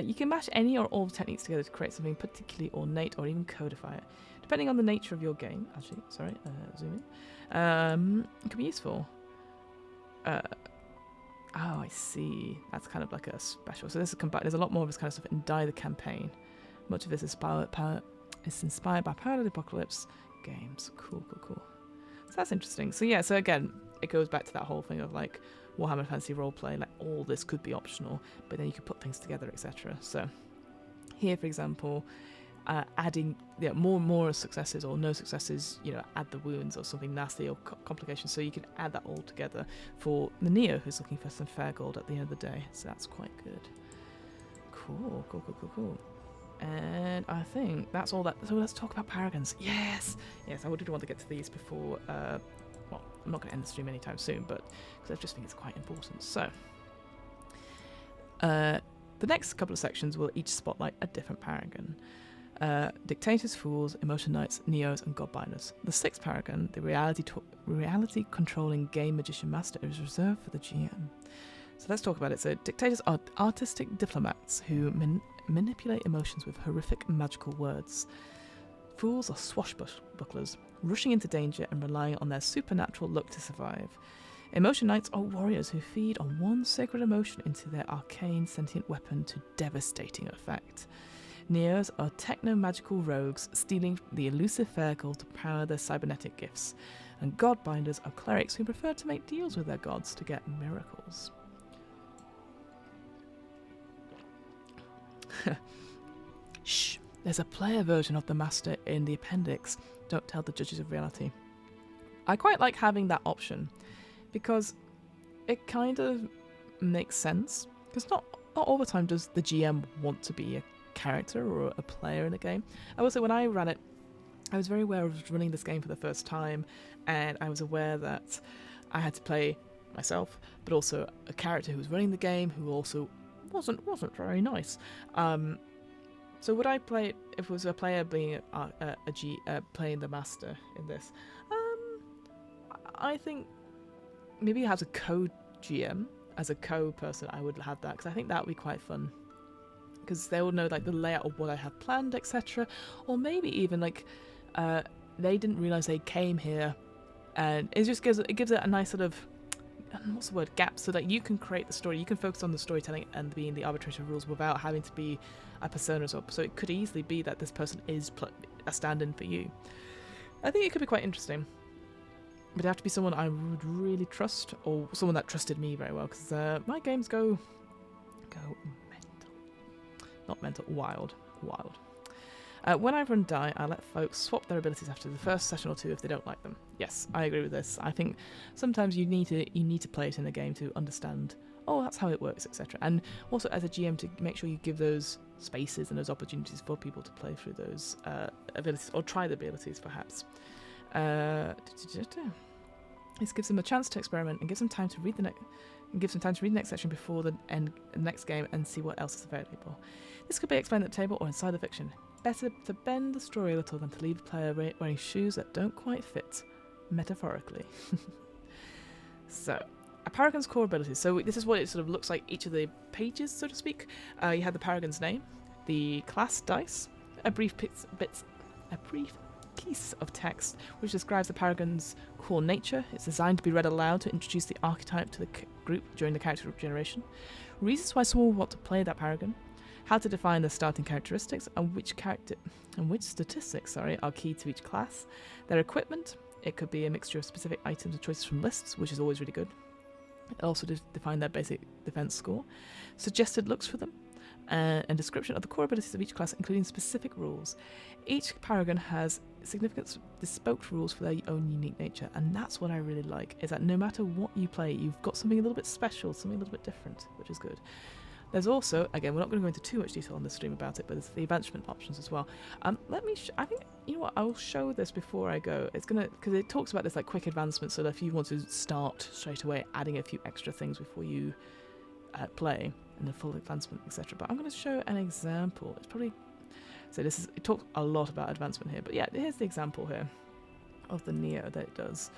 You can mash any or all techniques together to create something particularly ornate or even codify it. Depending on the nature of your game, zoom in. It can be useful. Oh, I see. That's kind of like a special. So this is there's a lot more of this kind of stuff in Die the Campaign. Much of this is it's inspired by Power of the Apocalypse games. Cool. So that's interesting. So yeah, so again, it goes back to that whole thing of like Warhammer Fantasy roleplay, like all this could be optional, but then you could put things together, etc. So here, for example, adding more successes or no successes, add the wounds or something nasty or complications, so you can add that all together for the Neo who's looking for some fair gold at the end of the day. So that's quite good. Cool. And I think that's all that. So let's talk about Paragons. Yes, I would want to get to these before. Well, I'm not going to end the stream anytime soon, but because I just think it's quite important. So, the next couple of sections will each spotlight a different Paragon. Dictators, Fools, Emotion Knights, Neos, and Godbinders. The sixth Paragon, the reality-controlling game magician master, is reserved for the GM. So let's talk about it. So dictators are artistic diplomats who manipulate emotions with horrific magical words. Fools are swashbucklers, rushing into danger and relying on their supernatural luck to survive. Emotion Knights are warriors who feed on one sacred emotion into their arcane sentient weapon to devastating effect. Neos are techno-magical rogues stealing the elusive fair gold to power their cybernetic gifts. And Godbinders are clerics who prefer to make deals with their gods to get miracles. Shh, there's a player version of the Master in the appendix. Don't tell the judges of reality. I quite like having that option because it kind of makes sense. Because not all the time does the GM want to be a character or a player in a game. I will say when I ran it, I was very aware of running this game for the first time, and I was aware that I had to play myself, but also a character who was running the game who also wasn't very nice. So would I play it if it was a player being playing the master in this? I think maybe as a co-GM, as a co-person, I would have that because I think that would be quite fun. Because they will know like the layout of what I have planned, etc. Or maybe even like they didn't realize they came here, and it just gives it a nice sort of what's the word, gap, so that you can create the story, you can focus on the storytelling and being the arbitrator of rules without having to be a persona as well. So it could easily be that this person is a stand-in for you. I think it could be quite interesting, but it'd have to be someone I would really trust, or someone that trusted me very well, because my games go mental. Not mental, wild. When I run die, I let folks swap their abilities after the first session or two if they don't like them. Yes, I agree with this. I think sometimes you need to play it in a game to understand, oh, that's how it works, etc. And also as a GM to make sure you give those spaces and those opportunities for people to play through those abilities, or try the abilities perhaps. This gives them a chance to experiment and gives them time to read the next section before the next game and see what else is available. This could be explained at the table or inside the fiction. Better to bend the story a little than to leave the player wearing shoes that don't quite fit, metaphorically. So, a Paragon's core abilities. So this is what it sort of looks like each of the pages, so to speak. You have the Paragon's name, the class dice, a brief piece of text which describes the Paragon's core nature. It's designed to be read aloud to introduce the archetype to the group during the character generation. Reasons why someone would want to play that Paragon. How to define the starting characteristics and which statistics are key to each class. Their equipment. It could be a mixture of specific items or choices from lists, which is always really good. Also define their basic defense score. Suggested looks for them. And description of the core abilities of each class, including specific rules. Each Paragon has significant bespoke rules for their own unique nature, and that's what I really like, is that no matter what you play, you've got something a little bit special, something a little bit different, which is good. There's also, again, we're not going to go into too much detail on this stream about it, but there's the advancement options as well. I think, you know what, I will show this before I go. It's going to, because it talks about this like quick advancement, so that if you want to start straight away adding a few extra things before you play, and the full advancement, etc. But I'm going to show an example. It's probably, so it talks a lot about advancement here, but yeah, here's the example here of the Neo that it does.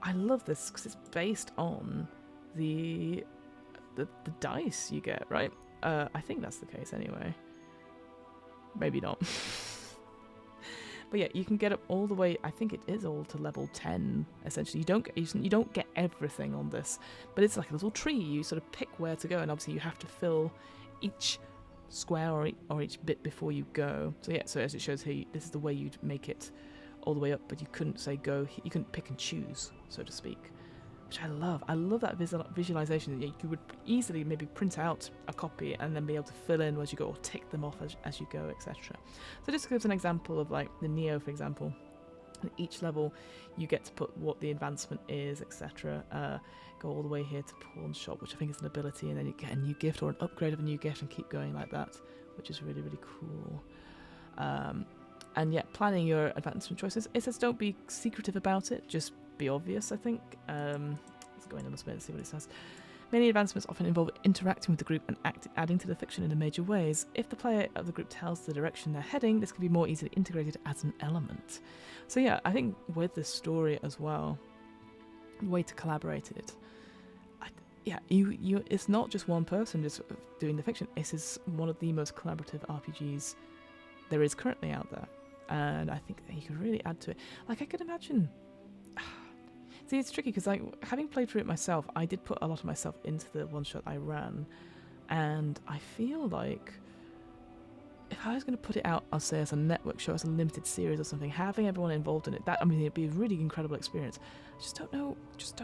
I love this because it's based on the dice you get, right? I think that's the case anyway. Maybe not. But yeah, you can get up all the way, I think it is all to level 10, essentially. You don't get everything on this, but it's like a little tree. You sort of pick where to go, and obviously you have to fill each square or each bit before you go. So yeah, so as it shows here, this is the way you'd make it all the way up, but you couldn't say go, you couldn't pick and choose, so to speak. Which I love. I love that visualization. You would easily maybe print out a copy and then be able to fill in as you go, or tick them off as you go, etc. So this gives an example of like the Neo, for example. And each level, you get to put what the advancement is, etc. Go all the way here to pawn shop, which I think is an ability, and then you get a new gift or an upgrade of a new gift, and keep going like that, which is really, really cool. And yeah, planning your advancement choices. It says don't be secretive about it, just be obvious, I think. Let's go in a little bit and see what it says. Many advancements often involve interacting with the group and adding to the fiction in major ways. If the player of the group tells the direction they're heading, this can be more easily integrated as an element. So yeah, I think with the story as well, the way to collaborate it, it's not just one person just doing the fiction. This is one of the most collaborative RPGs there is currently out there, and I think that you can really add to it. Like, I could imagine. See, it's tricky because, like, having played through it myself, I did put a lot of myself into the one shot I ran, and I feel like if I was going to put it out, I'll say as a network show, as a limited series or something, having everyone involved in it, it'd be a really incredible experience. I just don't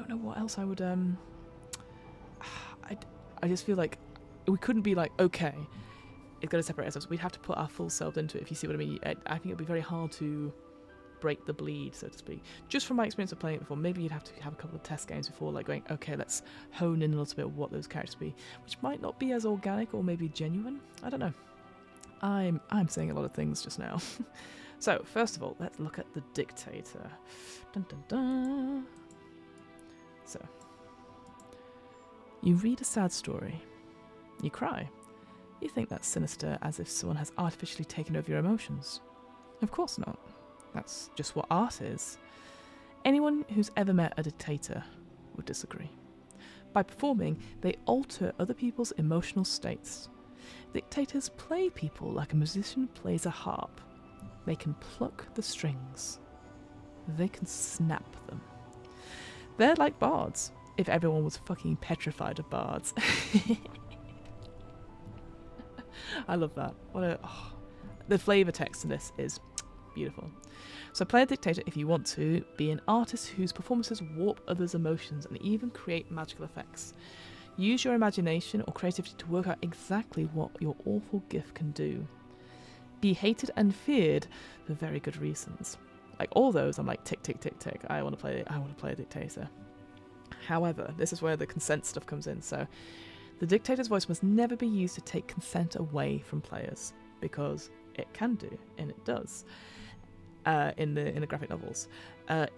know what else I would. I just feel like we couldn't be like, okay, it's got to separate ourselves. We'd have to put our full self into it, if you see what I mean. I think it'd be very hard to break the bleed, so to speak. Just from my experience of playing it before, maybe you'd have to have a couple of test games before, like going, okay, let's hone in a little bit of what those characters be, which might not be as organic or maybe genuine. I don't know. I'm saying a lot of things just now. So, first of all, let's look at the dictator. Dun, dun, dun. So, you read a sad story. You cry. You think that's sinister, as if someone has artificially taken over your emotions. Of course not. That's just what art is. Anyone who's ever met a dictator would disagree. By performing, they alter other people's emotional states. Dictators play people like a musician plays a harp. They can pluck the strings. They can snap them. They're like bards, if everyone was fucking petrified of bards. I love that. The flavour text in this is beautiful. So play a dictator if you want to. Be an artist whose performances warp others' emotions and even create magical effects. Use your imagination or creativity to work out exactly what your awful gift can do. Be hated and feared for very good reasons. Like all those, I'm like tick tick tick tick. I want to play a dictator. However, this is where the consent stuff comes in. So the dictator's voice must never be used to take consent away from players, because it can do, and it does. In the graphic novels,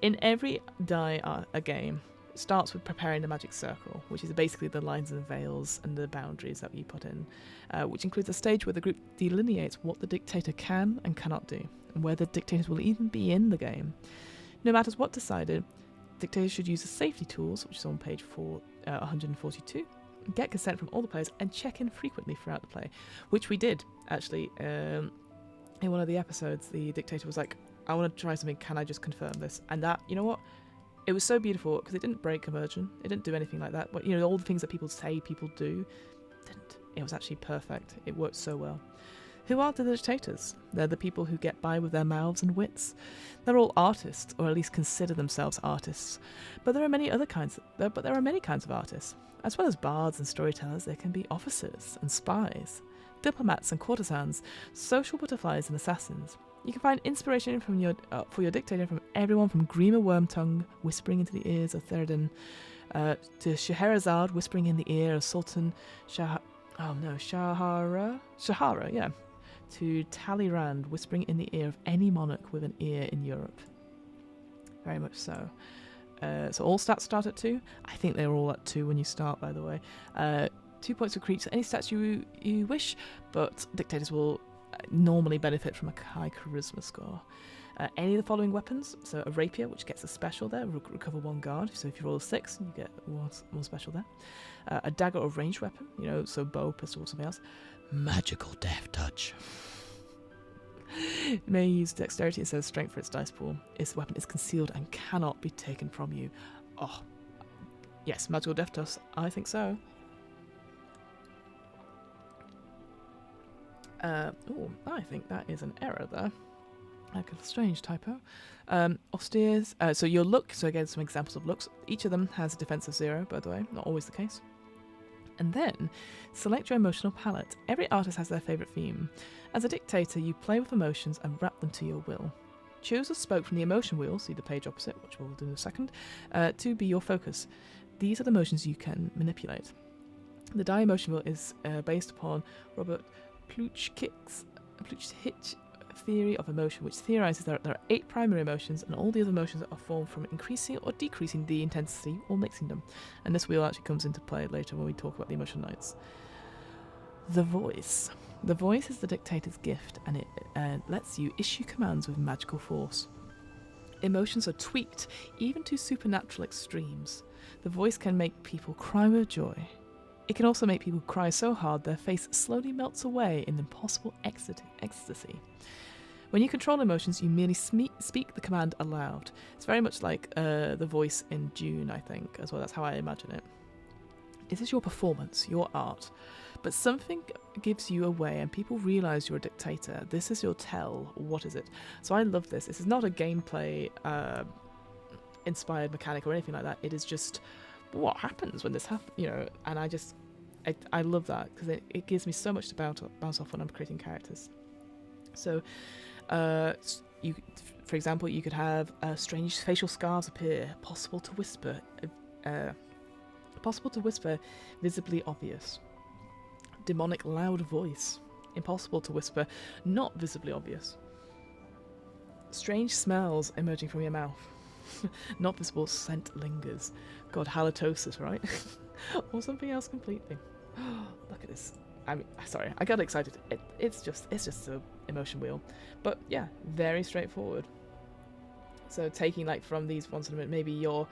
in every a game starts with preparing the magic circle, which is basically the lines and veils and the boundaries that you put in, which includes a stage where the group delineates what the dictator can and cannot do, and where the dictators will even be in the game. No matter what decided, dictators should use the safety tools, which is on page 142, get consent from all the players, and check in frequently throughout the play, which we did actually. In one of the episodes, the dictator was like, I want to try something, can I just confirm this? And that, you know what? It was so beautiful, because it didn't break immersion. It didn't do anything like that. But, you know, all the things that people say people do, didn't. It was actually perfect. It worked so well. Who are the dictators? They're the people who get by with their mouths and wits. They're all artists, or at least consider themselves artists. But there are many kinds of artists. As well as bards and storytellers, there can be officers and spies, diplomats and courtesans, social butterflies and assassins. You can find inspiration from for your dictator from everyone from Grima Wormtongue whispering into the ears of Theoden, to Scheherazade whispering in the ear of Sultan Shahara, to Talleyrand whispering in the ear of any monarch with an ear in Europe. Very much so. So all stats start at 2. I think they're all at 2 when you start, by the way. 2 points for creatures, any stats you wish, but dictators will normally benefit from a high charisma score. Any of the following weapons, so a rapier, which gets a special there, recover 1 guard, so if you roll a 6, you get one special there. A dagger or ranged weapon, you know, so bow, pistol, or something else. Magical death touch. You may use dexterity instead of strength for its dice pool. Its weapon is concealed and cannot be taken from you. Oh, yes, magical death touch, I think so. I think that is an error there. Like a strange typo. Austere. So your look. So again, some examples of looks. Each of them has a defense of 0, by the way. Not always the case. And then, select your emotional palette. Every artist has their favourite theme. As a dictator, you play with emotions and wrap them to your will. choose a spoke from the emotion wheel, see the page opposite, which we'll do in a second, to be your focus. These are the emotions you can manipulate. The die emotion wheel is based upon Robert Plutchik's theory of emotion, which theorizes that there are 8 primary emotions, and all the other emotions are formed from increasing or decreasing the intensity or mixing them. And this wheel actually comes into play later when we talk about the emotion nights. The voice. The voice is the dictator's gift, and it lets you issue commands with magical force. Emotions are tweaked even to supernatural extremes. The voice can make people cry with joy. It can also make people cry so hard their face slowly melts away in impossible ecstasy. When you control emotions, you merely speak the command aloud. It's very much like the voice in Dune, I think, as well. That's how I imagine it. It is your performance, your art. But something gives you away and people realise you're a dictator. This is your tell. What is it? So I love this. This is not a gameplay inspired mechanic or anything like that. It is just what happens when this happens, you know, and I love that because it gives me so much to bounce off when I'm creating characters. So you, for example, you could have strange facial scars appear, possible to whisper, visibly obvious. Demonic loud voice, impossible to whisper, not visibly obvious. Strange smells emerging from your mouth, not visible, scent lingers. God, halitosis, right? Or something else completely. Look at this. I mean, sorry, I got excited. It's just an emotion wheel, but yeah, very straightforward. So taking like from these ones in a minute, maybe your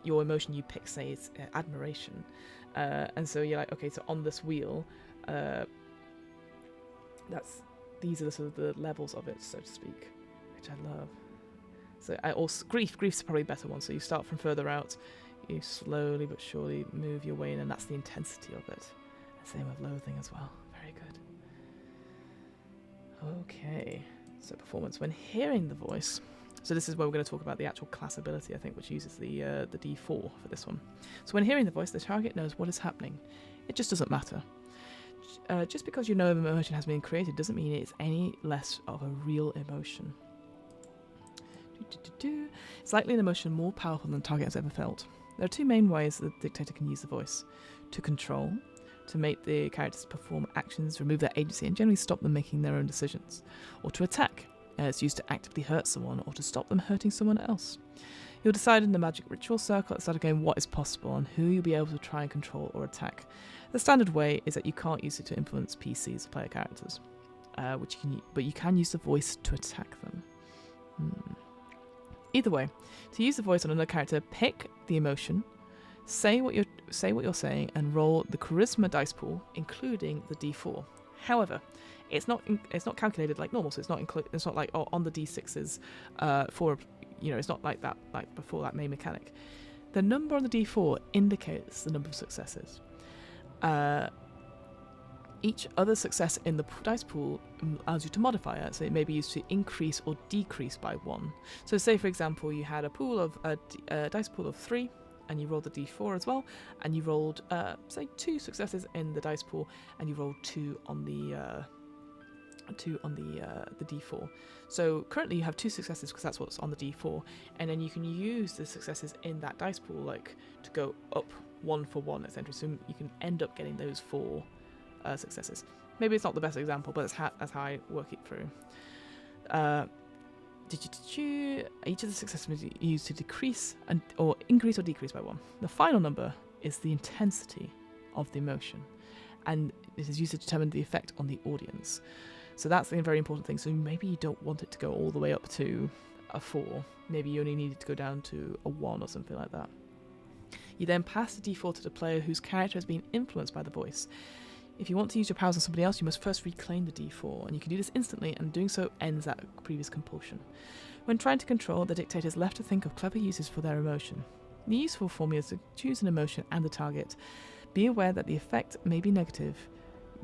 emotion you pick, say, is admiration, and so you're like, okay, so on this wheel, these are the sort of the levels of it, so to speak, which I love. So grief's probably a better one. So you start from further out, you slowly but surely move your way in, and that's the intensity of it. Same with loathing as well. Very good. Okay, so performance. When hearing the voice, so this is where we're going to talk about the actual class ability, I think, which uses the D4 for this one. So when hearing the voice, the target knows what is happening. It just doesn't matter. Just because you know an emotion has been created doesn't mean it's any less of a real emotion. It's likely an emotion more powerful than the target has ever felt. There are 2 main ways the dictator can use the voice: to control, to make the characters perform actions, remove their agency, and generally stop them making their own decisions, or to attack. It's used to actively hurt someone or to stop them hurting someone else. You'll decide in the magic ritual circle at the start of the game what is possible and who you'll be able to try and control or attack. The standard way is that you can't use it to influence PCs or player characters, but you can use the voice to attack them. Either way, to use the voice on another character, pick the emotion, say what you're saying, and roll the charisma dice pool, including the D4. However, it's not calculated like normal, so it's not like on the D6s for, you know, it's not like that, like before that main mechanic. The number on the D4 indicates the number of successes. Each other success in the dice pool allows you to modify it, so it may be used to increase or decrease by 1. So say, for example, you had a dice pool of 3, and you rolled the D4 as well, and you rolled, say, 2 successes in the dice pool, and you rolled 2 on the D4. So currently you have 2 successes because that's what's on the D4, and then you can use the successes in that dice pool like to go up 1 for 1, etc. So you can end up getting those 4 successes. Maybe it's not the best example, but that's how I work it through. Each of the successes is used to decrease or increase or decrease by 1. The final number is the intensity of the emotion, and it is used to determine the effect on the audience. So that's a very important thing. So maybe you don't want it to go all the way up to a 4. Maybe you only need it to go down to a 1 or something like that. You then pass the D4 to the player whose character has been influenced by the voice. If you want to use your powers on somebody else, you must first reclaim the D4, and you can do this instantly, and doing so ends that previous compulsion. When trying to control, the dictator is left to think of clever uses for their emotion. The useful formula is to choose an emotion and the target. Be aware that the effect may be negative.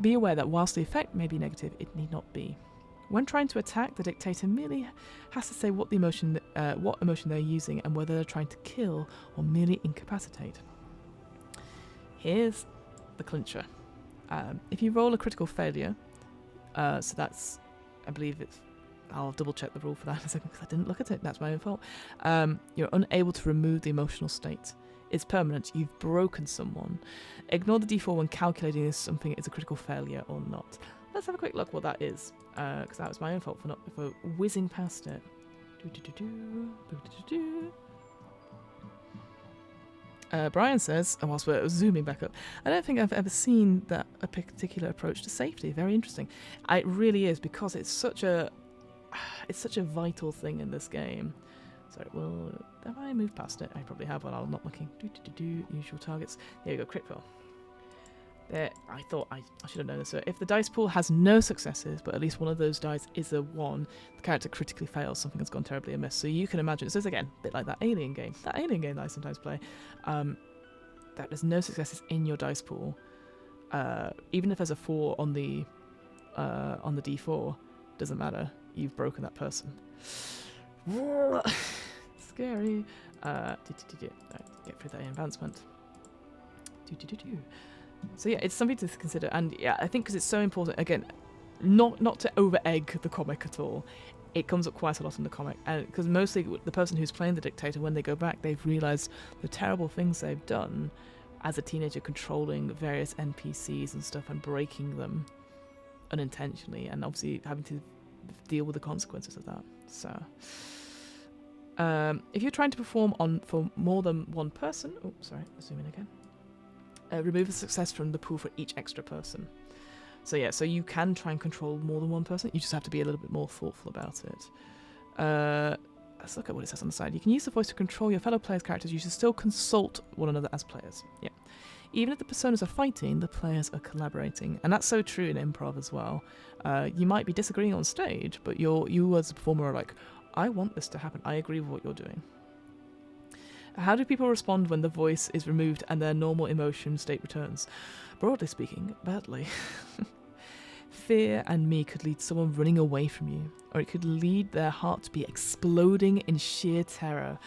Be aware that whilst the effect may be negative, it need not be. When trying to attack, the dictator merely has to say what emotion they're using and whether they're trying to kill or merely incapacitate. Here's the clincher. If you roll a critical failure, so that's, I believe it's I'll double check the rule for that in a second because I didn't look at it. That's my own fault. You're unable to remove the emotional state. It's permanent. You've broken someone. Ignore the d4 when calculating if something is a critical failure or not. Let's have a quick look what that is, because that was my own fault for whizzing past it. Brian says, and whilst we're zooming back up, I don't think I've ever seen that a particular approach to safety. Very interesting. It really is, because it's such a vital thing in this game. Sorry, well, have I moved past it? I probably have while I'm not looking. Usual targets. There you go, crit fail. There, I thought I should have known this. So if the dice pool has no successes, but at least one of those dice is a 1, the character critically fails. Something has gone terribly amiss. So you can imagine, so it's again a bit like that Alien game. That Alien game that I sometimes play. That there's no successes in your dice pool. Even if there's a 4 on the d4, doesn't matter. You've broken that person. Scary. Get through that advancement. So yeah, it's something to consider, and yeah, I think because it's so important. Again, not to over egg the comic at all. It comes up quite a lot in the comic, and because mostly the person who's playing the dictator, when they go back, they've realised the terrible things they've done as a teenager, controlling various NPCs and stuff and breaking them unintentionally, and obviously having to deal with the consequences of that. So if you're trying to perform for more than one person, oh sorry, zoom in again. Remove a success from the pool for each extra person. So yeah, so you can try and control more than one person. You just have to be a little bit more thoughtful about it. Let's look at what it says on the side. You can use the voice to control your fellow players' characters. You should still consult one another as players. Yeah. Even if the personas are fighting, the players are collaborating. And that's so true in improv as well. You might be disagreeing on stage, but you as a performer are like, I want this to happen. I agree with what you're doing. How do people respond when the voice is removed and their normal emotion state returns? Broadly speaking, badly. Fear and me could lead someone running away from you, or it could lead their heart to be exploding in sheer terror.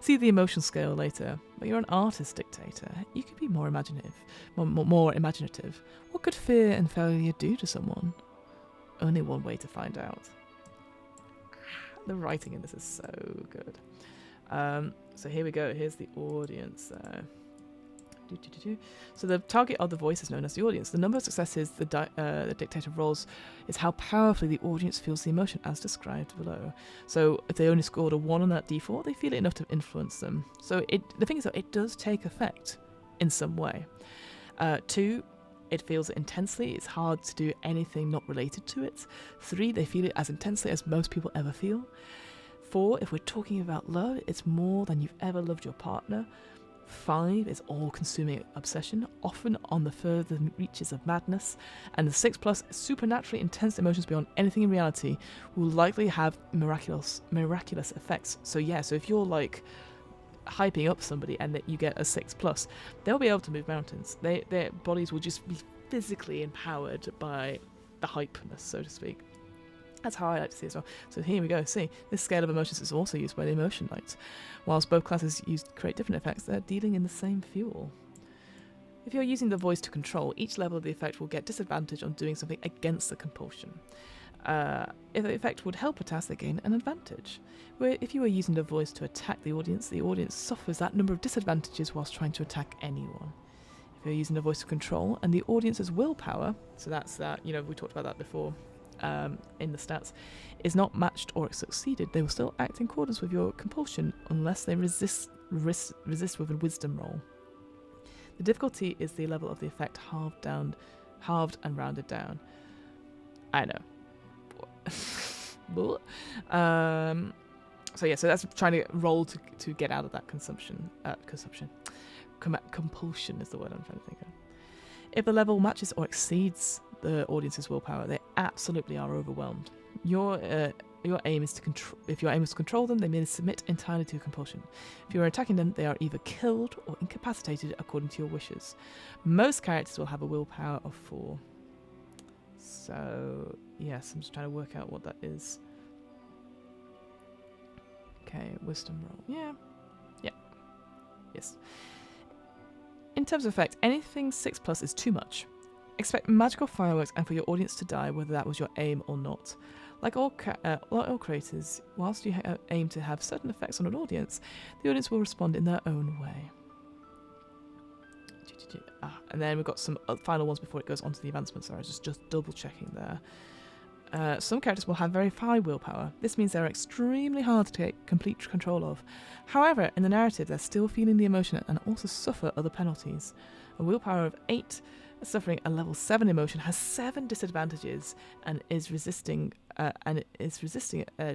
See the emotion scale later. But you're an artist dictator. You could be more imaginative. More imaginative. What could fear and failure do to someone? Only one way to find out. The writing in this is so good. So here we go. Here's the audience. So the target of the voice is known as the audience. The number of successes the dictator rolls is how powerfully the audience feels the emotion, as described below. So if they only scored a 1 on that d4, they feel it enough to influence them. So the thing is that it does take effect in some way. 2, it feels it intensely. It's hard to do anything not related to it. 3, they feel it as intensely as most people ever feel. 4, if we're talking about love, it's more than you've ever loved your partner. 5 is all-consuming obsession, often on the further reaches of madness. And the 6+, supernaturally intense emotions beyond anything in reality, will likely have miraculous effects. So yeah, so if you're like hyping up somebody and that you get a 6+, they'll be able to move mountains. Their bodies will just be physically empowered by the hypeness, so to speak. That's how I like to see it as well. So here we go. See, this scale of emotions is also used by the emotion lights. Whilst both classes create different effects, they're dealing in the same fuel. If you're using the voice to control, each level of the effect will get disadvantage on doing something against the compulsion. If the effect would help a task, they gain an advantage. Where if you are using the voice to attack the audience suffers that number of disadvantages whilst trying to attack anyone. If you're using the voice to control and the audience's willpower, so that's that, we talked about that before, in the stats, is not matched or succeeded, they will still act in accordance with your compulsion unless they resist with a wisdom roll. The difficulty is the level of the effect halved and rounded down. I know. So yeah, so that's trying to roll to get out of that compulsion is the word I'm trying to think of. If the level matches or exceeds the audience's willpower, they absolutely are overwhelmed. Your aim is to control them, they may submit entirely to your compulsion. If you are attacking them, they are either killed or incapacitated according to your wishes. Most characters will have a willpower of 4. So yes, I'm just trying to work out what that is. Okay, wisdom roll. Yeah. Yes. In terms of effect, anything 6+ is too much. Expect magical fireworks and for your audience to die, whether that was your aim or not. Like all creators, whilst you aim to have certain effects on an audience, the audience will respond in their own way. And then we've got some final ones before it goes on to the advancement. Sorry, I was just double checking there. Some characters will have very high willpower. This means they're extremely hard to take complete control of. However, in the narrative, they're still feeling the emotion and also suffer other penalties. A willpower of 8, suffering a level 7 emotion, has 7 disadvantages and is resisting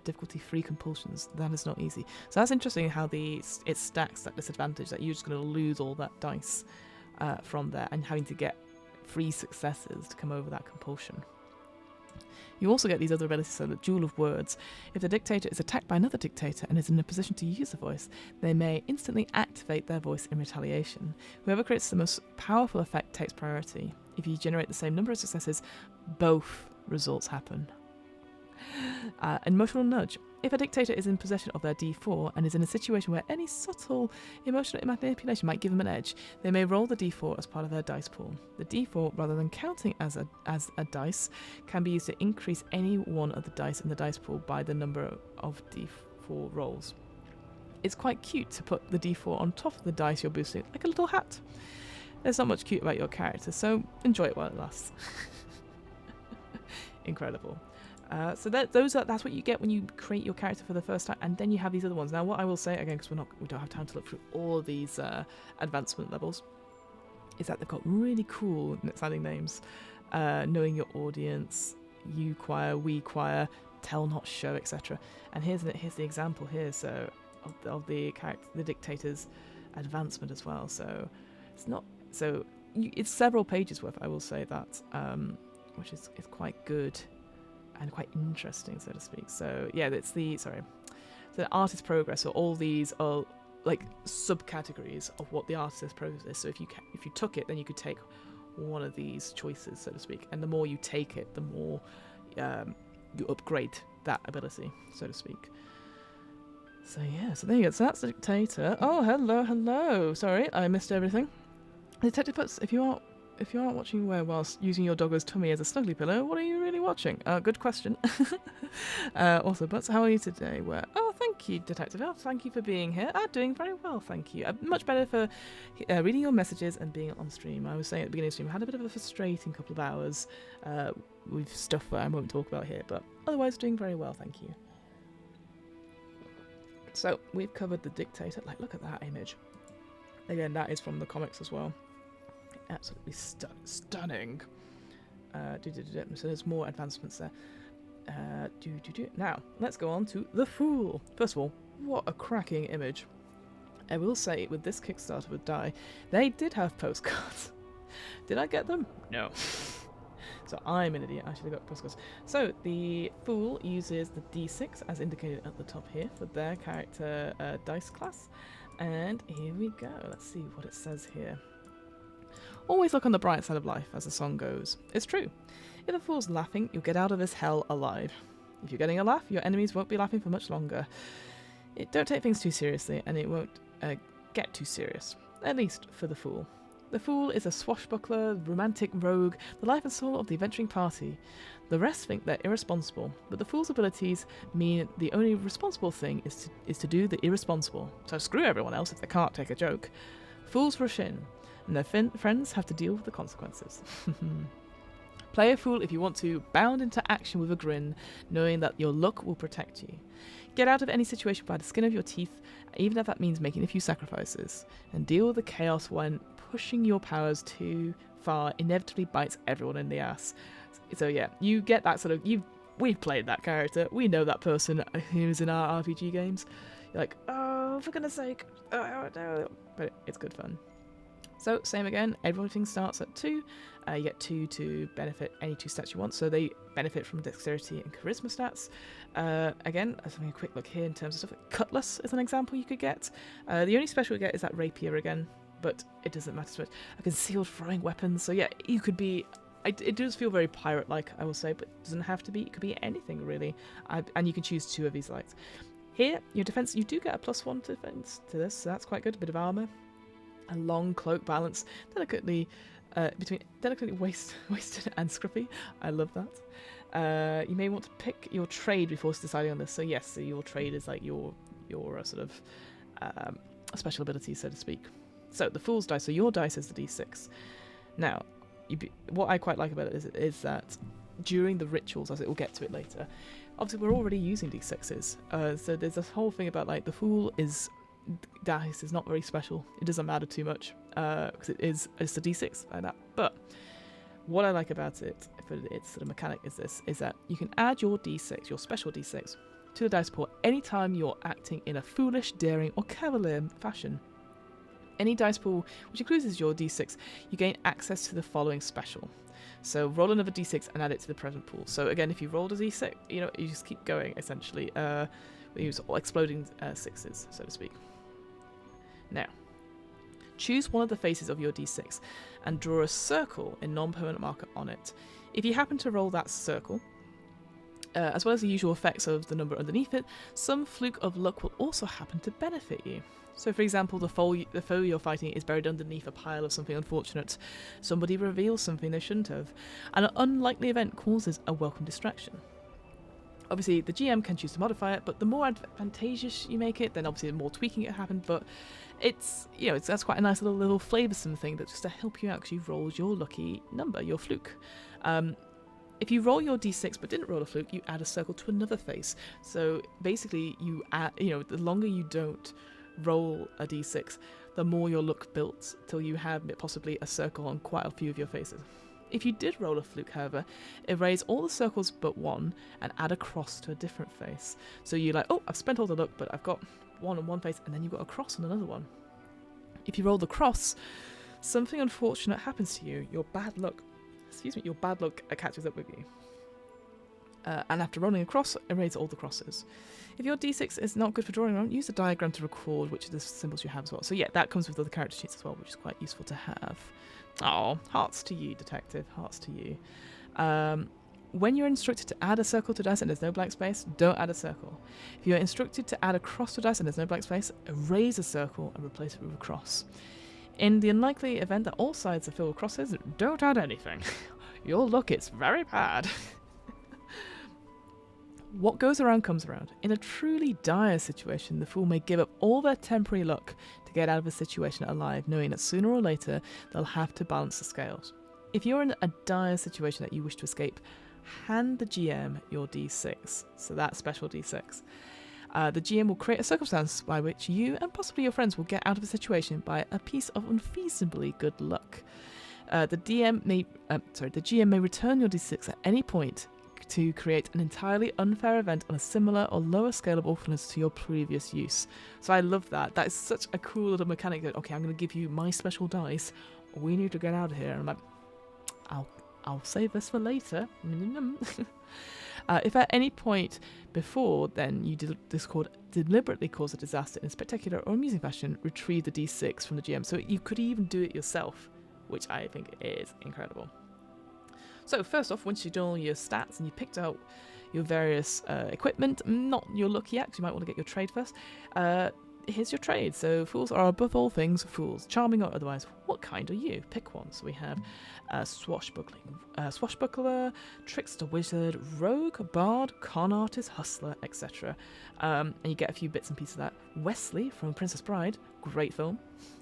difficulty-free compulsions. That is not easy. So that's interesting how it stacks that disadvantage, that you're just going to lose all that dice from there and having to get 3 successes to come over that compulsion. You also get these other abilities, so the Duel of Words. If the dictator is attacked by another dictator and is in a position to use a voice, they may instantly activate their voice in retaliation. Whoever creates the most powerful effect takes priority. If you generate the same number of successes, both results happen. Emotional Nudge. If a dictator is in possession of their D4 and is in a situation where any subtle emotional manipulation might give them an edge, they may roll the D4 as part of their dice pool. The D4, rather than counting as a dice, can be used to increase any one of the dice in the dice pool by the number of D4 rolls. It's quite cute to put the D4 on top of the dice you're boosting, like a little hat. There's not much cute about your character, so enjoy it while it lasts. Incredible. So that's what you get when you create your character for the first time, and then you have these other ones. Now, what I will say again, because we don't have time to look through all of these advancement levels, is that they've got really cool sounding names. Knowing your audience, you choir, we choir, tell not show, etc. And here's the example here. So of the character, the dictator's advancement as well. So it's not it's several pages worth. I will say that, which is quite good. And quite interesting, so to speak. So yeah, so the artist progress. So all these are like subcategories of what the artist's progress is. So if you took it, then you could take one of these choices, so to speak. And the more you take it, the more you upgrade that ability, so to speak. So yeah, so there you go. So that's the dictator. Oh, hello. Sorry, I missed everything. The detective puts, if you aren't watching Where whilst using your doggo's tummy as a snuggly pillow, what are you really watching? Good question. Also, Butts, how are you today? Where? Oh, thank you, Detective. Oh, thank you for being here. Doing very well, thank you. Much better for reading your messages and being on stream. I was saying at the beginning of the stream, I had a bit of a frustrating couple of hours with stuff that I won't talk about here, but otherwise doing very well, thank you. So, we've covered the dictator. Like, look at that image. Again, that is from the comics as well. Absolutely stunning. So there's more advancements there. Now, let's go on to the Fool. First of all, what a cracking image. I will say, with this Kickstarter with Die, they did have postcards. Did I get them? No. So I'm an idiot. I should have got postcards. So the Fool uses the D6, as indicated at the top here, for their character dice class. And here we go. Let's see what it says here. Always look on the bright side of life, as the song goes. It's true. If a fool's laughing, you'll get out of this hell alive. If you're getting a laugh, your enemies won't be laughing for much longer. Don't take things too seriously, and it won't get too serious. At least for the Fool. The Fool is a swashbuckler, romantic rogue, the life and soul of the adventuring party. The rest think they're irresponsible, but the Fool's abilities mean the only responsible thing is to do the irresponsible. So screw everyone else if they can't take a joke. Fools rush in, and their friends have to deal with the consequences. Play a Fool if you want to bound into action with a grin, knowing that your luck will protect you. Get out of any situation by the skin of your teeth, even if that means making a few sacrifices, and deal with the chaos when pushing your powers too far inevitably bites everyone in the ass. So yeah, you get that sort of... We've played that character. We know that person who's in our RPG games. You're like, oh, for goodness sake. Oh, no. But it's good fun. So, same again, everything starts at 2. You get 2 to benefit any 2 stats you want, so they benefit from dexterity and charisma stats. Again, let's have a quick look here in terms of stuff. Cutlass is an example you could get. The only special you get is that rapier again, but it doesn't matter so much. A concealed throwing weapons, so yeah, you could be... It does feel very pirate-like, I will say, but it doesn't have to be. It could be anything, really. And you can choose 2 of these lights. Here, your defense, you do get a +1 defense to this, so that's quite good. A bit of armor. A long cloak balance, delicately wasted and scruffy. I love that. You may want to pick your trade before deciding on this. So yes, so your trade is like your sort of special ability, so to speak. So the Fool's dice. So your dice is the D6. Now, what I quite like about it is that during the rituals, as it will get to it later, obviously we're already using D6s. So there's this whole thing about like the Fool dice is not very special. It doesn't matter too much because it's a D6 like that. But what I like about it, for its sort of mechanic, is that you can add your D6, your special D6, to the dice pool anytime you're acting in a foolish, daring, or cavalier fashion. Any dice pool which includes your D6, you gain access to the following special. So roll another D6 and add it to the present pool. So again, if you rolled a D6, you just keep going essentially. We use exploding sixes, so to speak. Now, choose one of the faces of your D6 and draw a circle in non-permanent marker on it. If you happen to roll that circle, as well as the usual effects of the number underneath it, some fluke of luck will also happen to benefit you. So for example, the foe you're fighting is buried underneath a pile of something unfortunate. Somebody reveals something they shouldn't have. And an unlikely event causes a welcome distraction. Obviously, the GM can choose to modify it, but the more advantageous you make it, then obviously the more tweaking it happens. But that's quite a nice little flavoursome thing that's just to help you out because you've rolled your lucky number, your fluke. If you roll your D6 but didn't roll a fluke, you add a circle to another face. So basically, you add, the longer you don't roll a D6, the more your luck builds till you have possibly a circle on quite a few of your faces. If you did roll a fluke, however, erase all the circles but one and add a cross to a different face. So you're like, oh, I've spent all the luck, but I've got one on one face, and then you've got a cross on another one. If you roll the cross, something unfortunate happens to you. Your bad luck catches up with you. And after rolling a cross, erase all the crosses. If your D6 is not good for drawing around, use a diagram to record which of the symbols you have as well. So yeah, that comes with other character sheets as well, which is quite useful to have. Oh, hearts to you, detective. Hearts to you. When you're instructed to add a circle to dice and there's no blank space, don't add a circle. If you're instructed to add a cross to dice and there's no blank space, erase a circle and replace it with a cross. In the unlikely event that all sides are filled with crosses, don't add anything. Your luck is very bad. What goes around comes around. In a truly dire situation, the Fool may give up all their temporary luck to get out of a situation alive, knowing that sooner or later they'll have to balance the scales. If you're in a dire situation that you wish to escape, hand the GM your D6, so that special D6. The GM will create a circumstance by which you and possibly your friends will get out of a situation by a piece of unfeasibly good luck. The GM may return your D6 at any point to create an entirely unfair event on a similar or lower scale of awfulness to your previous use. So I love that. That is such a cool little mechanic that, okay, I'm going to give you my special dice. We need to get out of here. And I'm like, I'll save this for later. If at any point before then you deliberately cause a disaster in a spectacular or amusing fashion, retrieve the D6 from the GM. So you could even do it yourself, which I think is incredible. So first off, once you've done all your stats and you picked out your various equipment, not your luck yet, because you might want to get your trade first, here's your trade. So fools are above all things fools, charming or otherwise. What kind are you? Pick one. So we have swashbuckler, trickster, wizard, rogue, bard, con artist, hustler, etc. And you get a few bits and pieces of that. Wesley from Princess Bride, great film,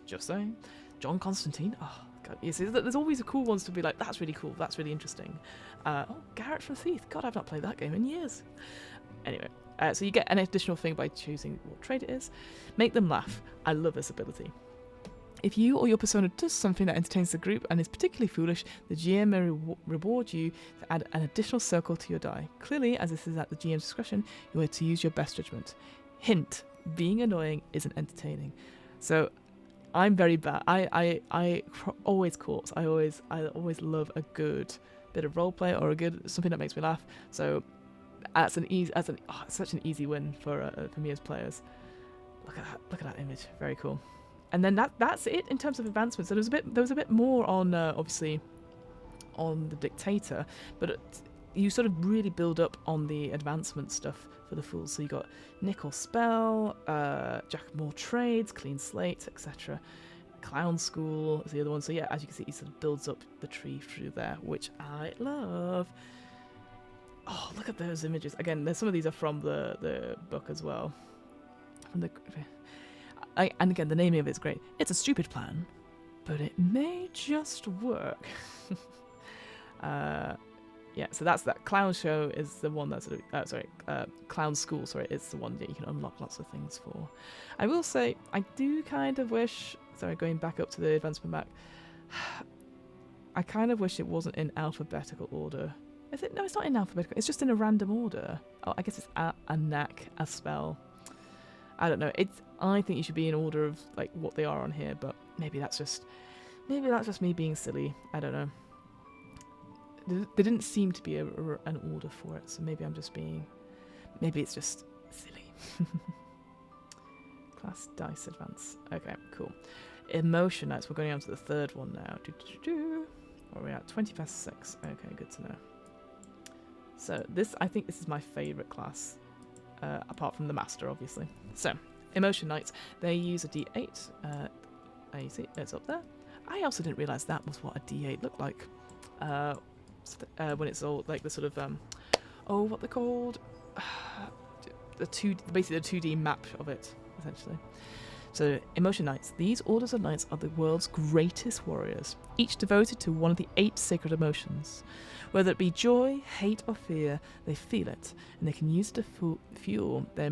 just saying. John Constantine, oh god, you see, there's always the cool ones to be like, that's really cool, that's really interesting. Garrett from Thief, god, I've not played that game in years. Anyway, so you get an additional thing by choosing what trade it is. Make them laugh. I love this ability. If you or your persona does something that entertains the group and is particularly foolish, the GM may reward you to add an additional circle to your die. Clearly, as this is at the GM's discretion, you are to use your best judgment. Hint, being annoying isn't entertaining. So I'm very bad. I always court. I always love a good bit of roleplay or something that makes me laugh. So that's such an easy win for me as players. Look at that image. Very cool. And then that's it in terms of advancement. So there was a bit more on obviously on the dictator, but you sort of really build up on the advancement stuff for the fools. So you got nickel spell, jack of more trades, clean slate, etc. Clown school is the other one. So yeah, as you can see, he sort of builds up the tree through there, which I love. Oh, look at those images. Again, some of these are from the book as well. From and again, the naming of it's great. It's a stupid plan, but it may just work. Yeah, so that's that. Clown Show is the one that's Clown School. Sorry, it's the one that you can unlock lots of things for. I will say, I do kind of wish. Sorry, going back up to the advancement map. I kind of wish it wasn't in alphabetical order. Is it? No, it's not in alphabetical. It's just in a random order. Oh, I guess it's a knack, a spell. I don't know. I think you should be in order of like what they are on here, but maybe that's just me being silly. I don't know. There didn't seem to be an order for it, so maybe I'm just being. Maybe it's just silly. Class dice advance. Okay, cool. Emotion nights. We're going on to the third one now. Where are we at? 6:20. Okay, good to know. So I think this is my favourite class, apart from the master, obviously. So, emotion knights. They use a D8. You see, it's up there. I also didn't realise that was what a D8 looked like. When it's all like the sort of what they're called, basically the 2D map of it, essentially. So, emotion knights. These orders of knights are the world's greatest warriors, each devoted to one of the 8 sacred emotions. Whether it be joy, hate, or fear, they feel it, and they can use it to fuel their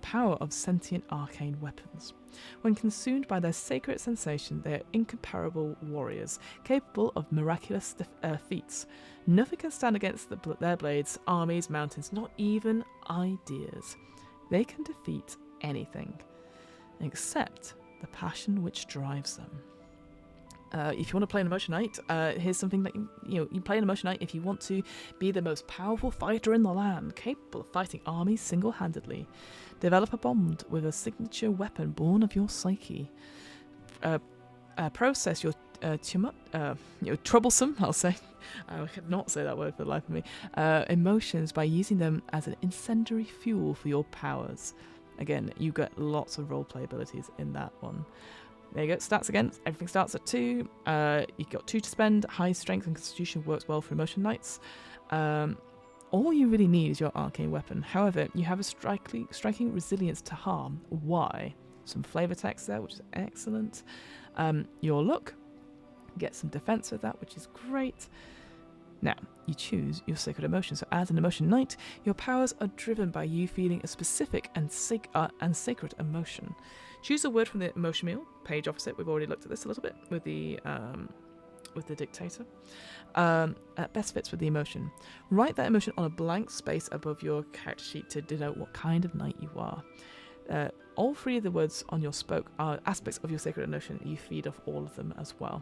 power of sentient arcane weapons. When consumed by their sacred sensation, they are incomparable warriors, capable of miraculous feats. Nothing can stand against their blades, armies, mountains, not even ideas. They can defeat anything, except the passion which drives them. If you want to play an emotion knight, here's something that you play an emotion knight if you want to be the most powerful fighter in the land, capable of fighting armies single-handedly. Develop a bond with a signature weapon born of your psyche. Process your troublesome, I'll say, I could not say that word for the life of me, emotions by using them as an incendiary fuel for your powers. Again, you get lots of roleplay abilities in that one. There you go, stats again, everything starts at 2. You've got 2 to spend. High strength and constitution works well for emotion knights. All you really need is your arcane weapon. However, you have a striking resilience to harm. Why? Some flavor text there, which is excellent. Your look, get some defense with that, which is great. Now, you choose your sacred emotion. So as an emotion knight, your powers are driven by you feeling a specific and sacred emotion. Choose a word from the emotion wheel, page opposite. We've already looked at this a little bit with the dictator. Best fits with the emotion. Write that emotion on a blank space above your character sheet to denote what kind of knight you are. All 3 of the words on your spoke are aspects of your sacred emotion. You feed off all of them as well.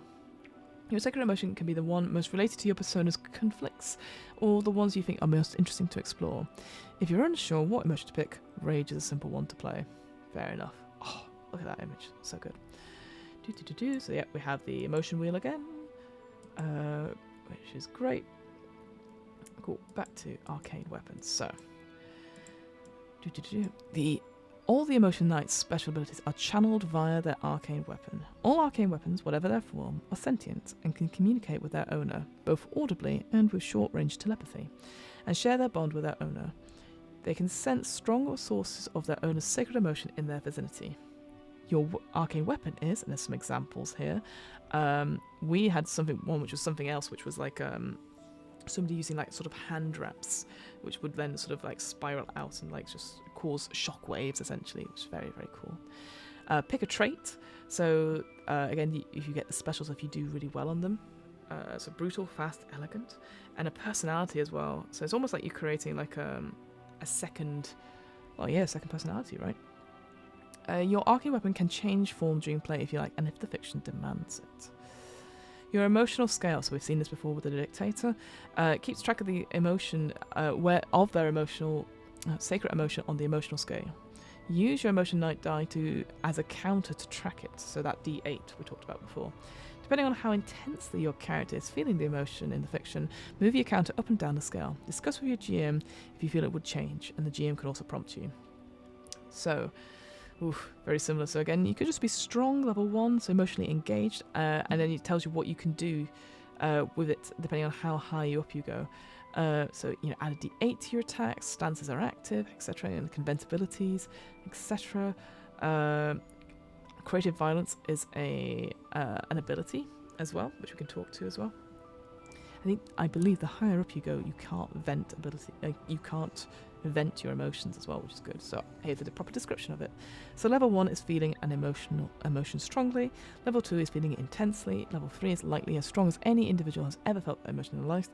Your sacred emotion can be the one most related to your persona's conflicts, or the ones you think are most interesting to explore. If you're unsure what emotion to pick, rage is a simple one to play. Fair enough. Oh, look at that image, so good. So yeah, we have the emotion wheel again, which is great. Cool. Back to arcane weapons. So, all the emotion knight's special abilities are channeled via their arcane weapon. All arcane weapons, whatever their form, are sentient and can communicate with their owner, both audibly and with short-range telepathy, and share their bond with their owner. They can sense stronger sources of their owner's sacred emotion in their vicinity. Your arcane weapon is, and there's some examples here. We had one which was something else, which was like somebody using like sort of hand wraps, which would then sort of like spiral out and like just cause shock waves essentially, which is very, very cool. Pick a trait. So again, if you get the specials, if you do really well on them. So brutal, fast, elegant, and a personality as well. So it's almost like you're creating like a second personality, right? Your arcane weapon can change form during play if you like, and if the fiction demands it. Your emotional scale, so we've seen this before with the dictator, keeps track of the emotion, of their emotional, sacred emotion on the emotional scale. Use your emotion knight die as a counter to track it, so that D8 we talked about before. Depending on how intensely your character is feeling the emotion in the fiction, move your counter up and down the scale. Discuss with your GM if you feel it would change, and the GM can also prompt you. So, very similar. So again, you could just be strong, level 1, so emotionally engaged, and then it tells you what you can do with it, depending on how high up you go. So, you know, add a d8 to your attacks, stances are active, etc., and can vent abilities, etc. Creative violence is an ability as well, which we can talk to as well. I believe the higher up you go, you can't vent ability. You can't vent your emotions as well, which is good. So here's the proper description of it. So level 1 is feeling an emotion strongly. Level 2 is feeling it intensely. Level 3 is likely as strong as any individual has ever felt that emotion in their life.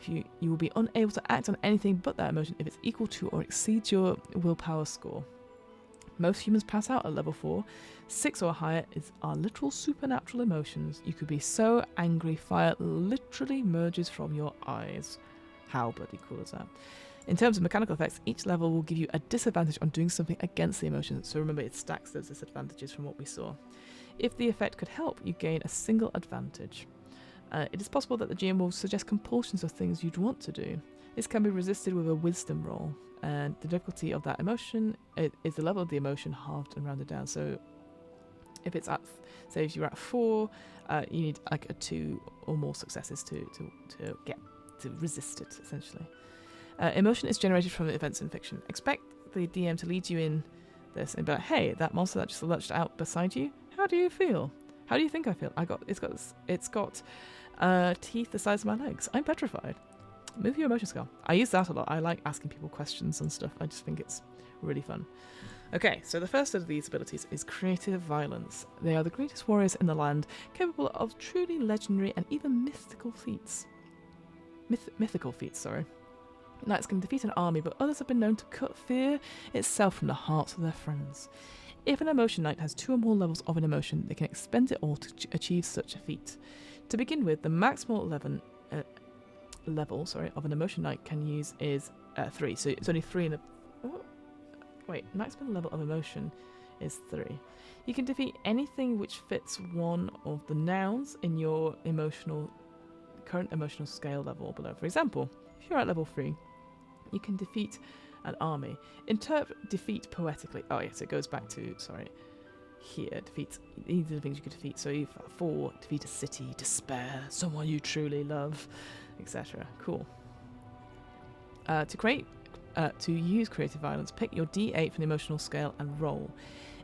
You will be unable to act on anything but that emotion if it's equal to or exceeds your willpower score. Most humans pass out at level 4. 6 or higher are literal supernatural emotions. You could be so angry, fire literally emerges from your eyes. How bloody cool is that? In terms of mechanical effects, each level will give you a disadvantage on doing something against the emotion. So remember, it stacks those disadvantages from what we saw. If the effect could help, you gain a single advantage. It is possible that the GM will suggest compulsions of things you'd want to do. This can be resisted with a wisdom roll, and the difficulty of that emotion is the level of the emotion halved and rounded down. So if it's at, say if you're at 4, you need like a 2 or more successes to resist it, essentially. Emotion is generated from events in fiction. Expect the DM to lead you in this and be like, hey, that monster that just lurched out beside you, how do you feel? How do you think I feel? It's got teeth the size of my legs. I'm petrified. Move your emotion scale. I use that a lot. I like asking people questions and stuff. I just think it's really fun. Okay, so the first of these abilities is creative violence. They are the greatest warriors in the land, capable of truly legendary and even mythical feats. Mythical feats, sorry. Knights can defeat an army, but others have been known to cut fear itself from the hearts of their friends. If an emotion knight has 2 or more levels of an emotion, they can expend it all to achieve such a feat. To begin with, the maximal level of an emotion knight can use is 3. So it's only 3 in a... Oh, wait, maximum level of emotion is 3. You can defeat anything which fits one of the nouns in your current emotional scale level or below. For example, if you're at level 3, you can defeat an army. Interpret defeat poetically. Oh yes, it goes back to, here, defeat, these are the things you could defeat. So you've 4, defeat a city, despair, someone you truly love, etc. Cool. To use creative violence, pick your D8 from the emotional scale and roll.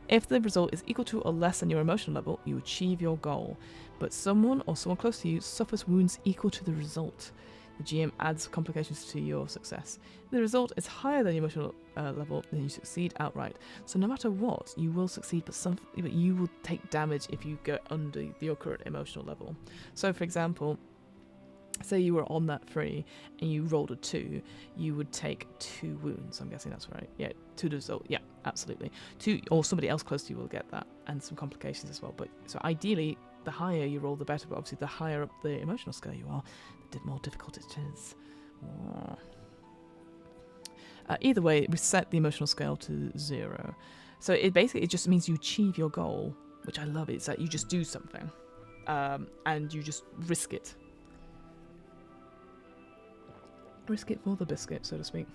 If the result is equal to or less than your emotional level, you achieve your goal. But someone or someone close to you suffers wounds equal to the result. The GM adds complications to your success. If the result is higher than your emotional level, then you succeed outright. So no matter what, you will succeed, but you will take damage if you go under your current emotional level. So for example, say you were on that 3 and you rolled a 2, you would take 2 wounds. I'm guessing that's right. Yeah, 2 to result. Yeah, absolutely. 2, or somebody else close to you will get that, and some complications as well. But so ideally, the higher you roll, the better. But obviously, the higher up the emotional scale you are, the more difficult it is. Either way, reset the emotional scale to 0. So it just means you achieve your goal, which I love. It's that you just do something, and you just risk it. Risk it for the biscuit, so to speak.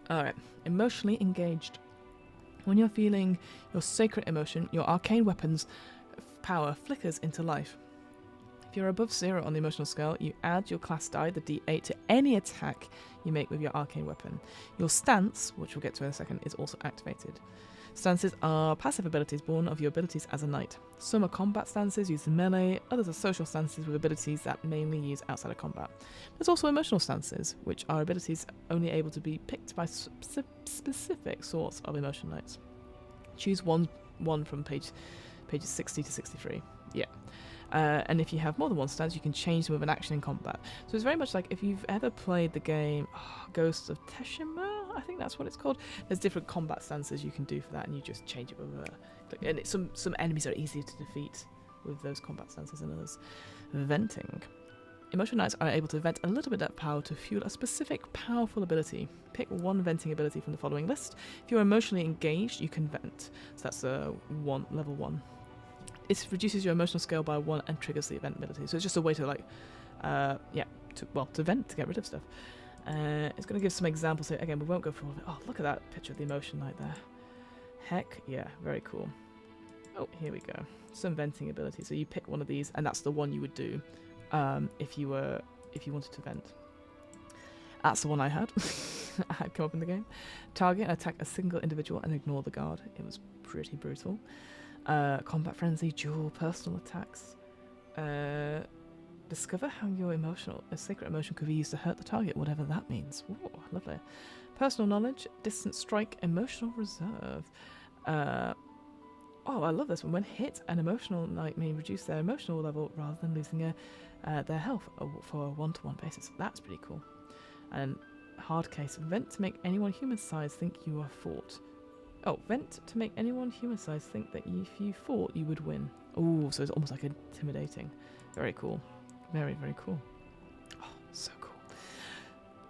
Alright, emotionally engaged. When you're feeling your sacred emotion, your arcane weapon's power flickers into life. If you're above 0 on the emotional scale, you add your class die, the D8, to any attack you make with your arcane weapon. Your stance, which we'll get to in a second, is also activated. Stances are passive abilities born of your abilities as a knight. Some are combat stances used in melee, others are social stances with abilities that mainly use outside of combat. There's also emotional stances, which are abilities only able to be picked by specific sorts of emotion knights. Choose one from pages 60 to 63. Yeah. And if you have more than one stance, you can change them with an action in combat. So it's very much like if you've ever played the game Ghosts of Teshima, I think that's what it's called. There's different combat stances you can do for that, and you just change it with and some enemies are easier to defeat with those combat stances than others. Venting. Emotional knights are able to vent a little bit of power to fuel a specific powerful ability. Pick one venting ability from the following list. If you're emotionally engaged, you can vent. So that's level 1. It reduces your emotional scale by 1 and triggers the event ability. So it's just a way to to vent, to get rid of stuff. It's going to give some examples here. Again, we won't go through all of it. Oh, look at that picture of the emotion knight there. Heck yeah, very cool. Oh, here we go. Some venting ability. So you pick one of these, and that's the one you would do if you wanted to vent. That's the one I had. I had come up in the game. Target and attack a single individual and ignore the guard. It was pretty brutal. Combat frenzy, dual personal attacks. Discover how your a sacred emotion could be used to hurt the target, whatever that means. Ooh, lovely. Personal knowledge, distant strike, emotional reserve. Oh, I love this one. When hit, an emotional knight may reduce their emotional level rather than losing their health for a one-to-one basis. That's pretty cool. And hard case, vent to make anyone human-sized think you are fought. Oh, vent to make anyone human-sized think that if you fought, you would win. Oh, so it's almost like intimidating. Very cool. Very, very cool. Oh, so cool.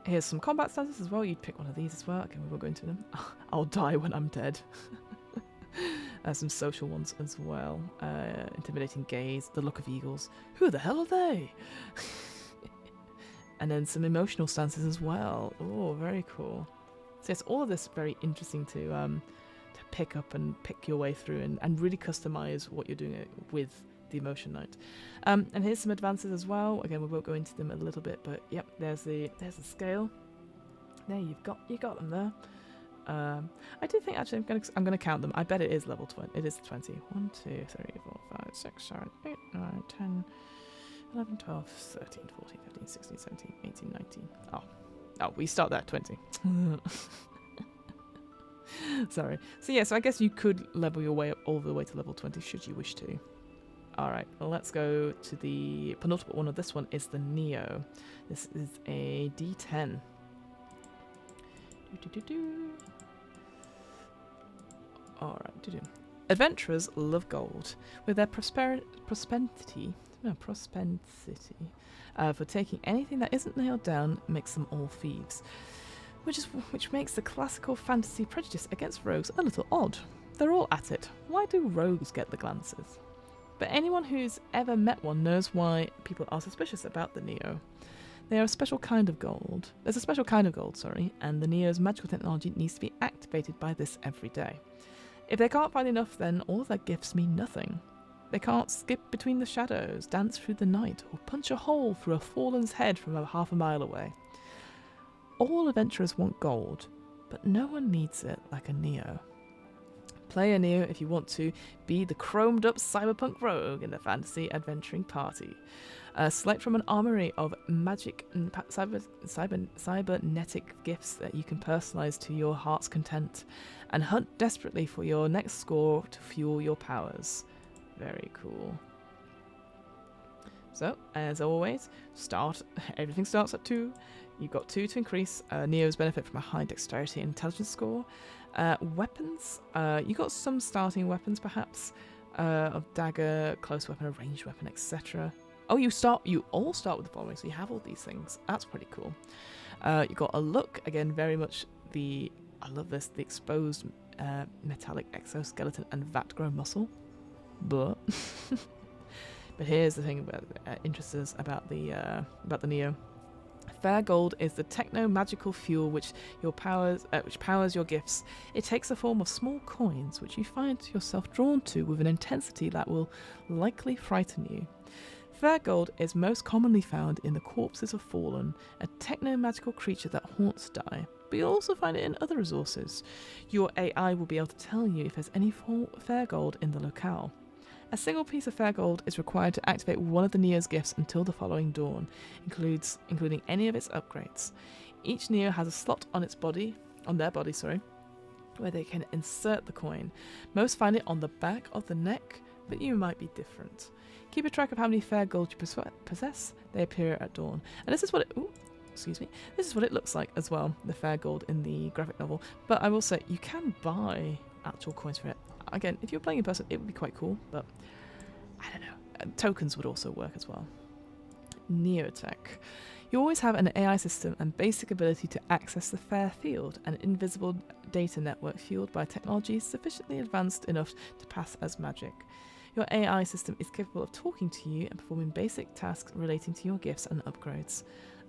Here's some combat stances as well. You'd pick one of these as well. Okay, we won't go into them. I'll die when I'm dead. Some social ones as well. Intimidating gaze, the look of eagles. Who the hell are they? And then some emotional stances as well. Oh, very cool. So yes, all of this very interesting to pick up and pick your way through and really customize what you're doing with the emotion knight. And here's some advances as well. Again, we won't go into them a little bit, but yep, there's the scale. There you got them there. I do think actually I'm gonna count them. I bet it is level 20. It is 20. 1, 2, 3, 4, 5, 6, 7, 8, 9, 10, 11, 12, 13, 14, 15, 16, 17, 18, 19. Oh, we start there at 20. Sorry. So yeah, so I guess you could level your way up all the way to level 20 should you wish to. Alright, well, let's go to the penultimate one of this one is the Neo. This is a D10. Alright, adventurers love gold, with their propensity for taking anything that isn't nailed down makes them all thieves, which makes the classical fantasy prejudice against rogues a little odd. They're all at it. Why do rogues get the glances? But anyone who's ever met one knows why people are suspicious about the Neo. They are a special kind of gold. There's a special kind of gold, sorry, and the Neo's magical technology needs to be activated by this every day. If they can't find enough, then all of their gifts mean nothing. They can't skip between the shadows, dance through the night, or punch a hole through a fallen's head from half a mile away. All adventurers want gold, but no one needs it like a Neo. Play a Neo if you want to be the chromed up cyberpunk rogue in the fantasy adventuring party. Select from an armory of magic and cybernetic gifts that you can personalize to your heart's content, and hunt desperately for your next score to fuel your powers. Very cool. So, as always, everything starts at 2. You've got 2 to increase. Neos benefit from a high dexterity and intelligence score. Weapons, you got some starting weapons perhaps, of dagger, close weapon, a ranged weapon, etc. Oh, you all start with the following, so you have all these things. That's pretty cool. You got a look, again, very much I love this, the exposed metallic exoskeleton and vat-grown muscle. But but here's the thing about interests us about the Neo. Fair gold is the techno-magical fuel which powers your gifts. It takes the form of small coins, which you find yourself drawn to with an intensity that will likely frighten you. Fair gold is most commonly found in the corpses of fallen, a techno-magical creature that haunts die, but you'll also find it in other resources. Your AI will be able to tell you if there's any fair gold in the locale. A single piece of fair gold is required to activate one of the Neo's gifts until the following dawn, including any of its upgrades. Each Neo has a slot on their body, where they can insert the coin. Most find it on the back of the neck, but you might be different. Keep a track of how many fair gold you possess. They appear at dawn, and this is what it looks like as well. The fair gold in the graphic novel, but I will say you can buy actual coins for it. Again, if you're playing in person, it would be quite cool, but I don't know. Tokens would also work as well. Neotech. You always have an AI system and basic ability to access the fair field, an invisible data network fueled by technology sufficiently advanced enough to pass as magic. Your AI system is capable of talking to you and performing basic tasks relating to your gifts and upgrades.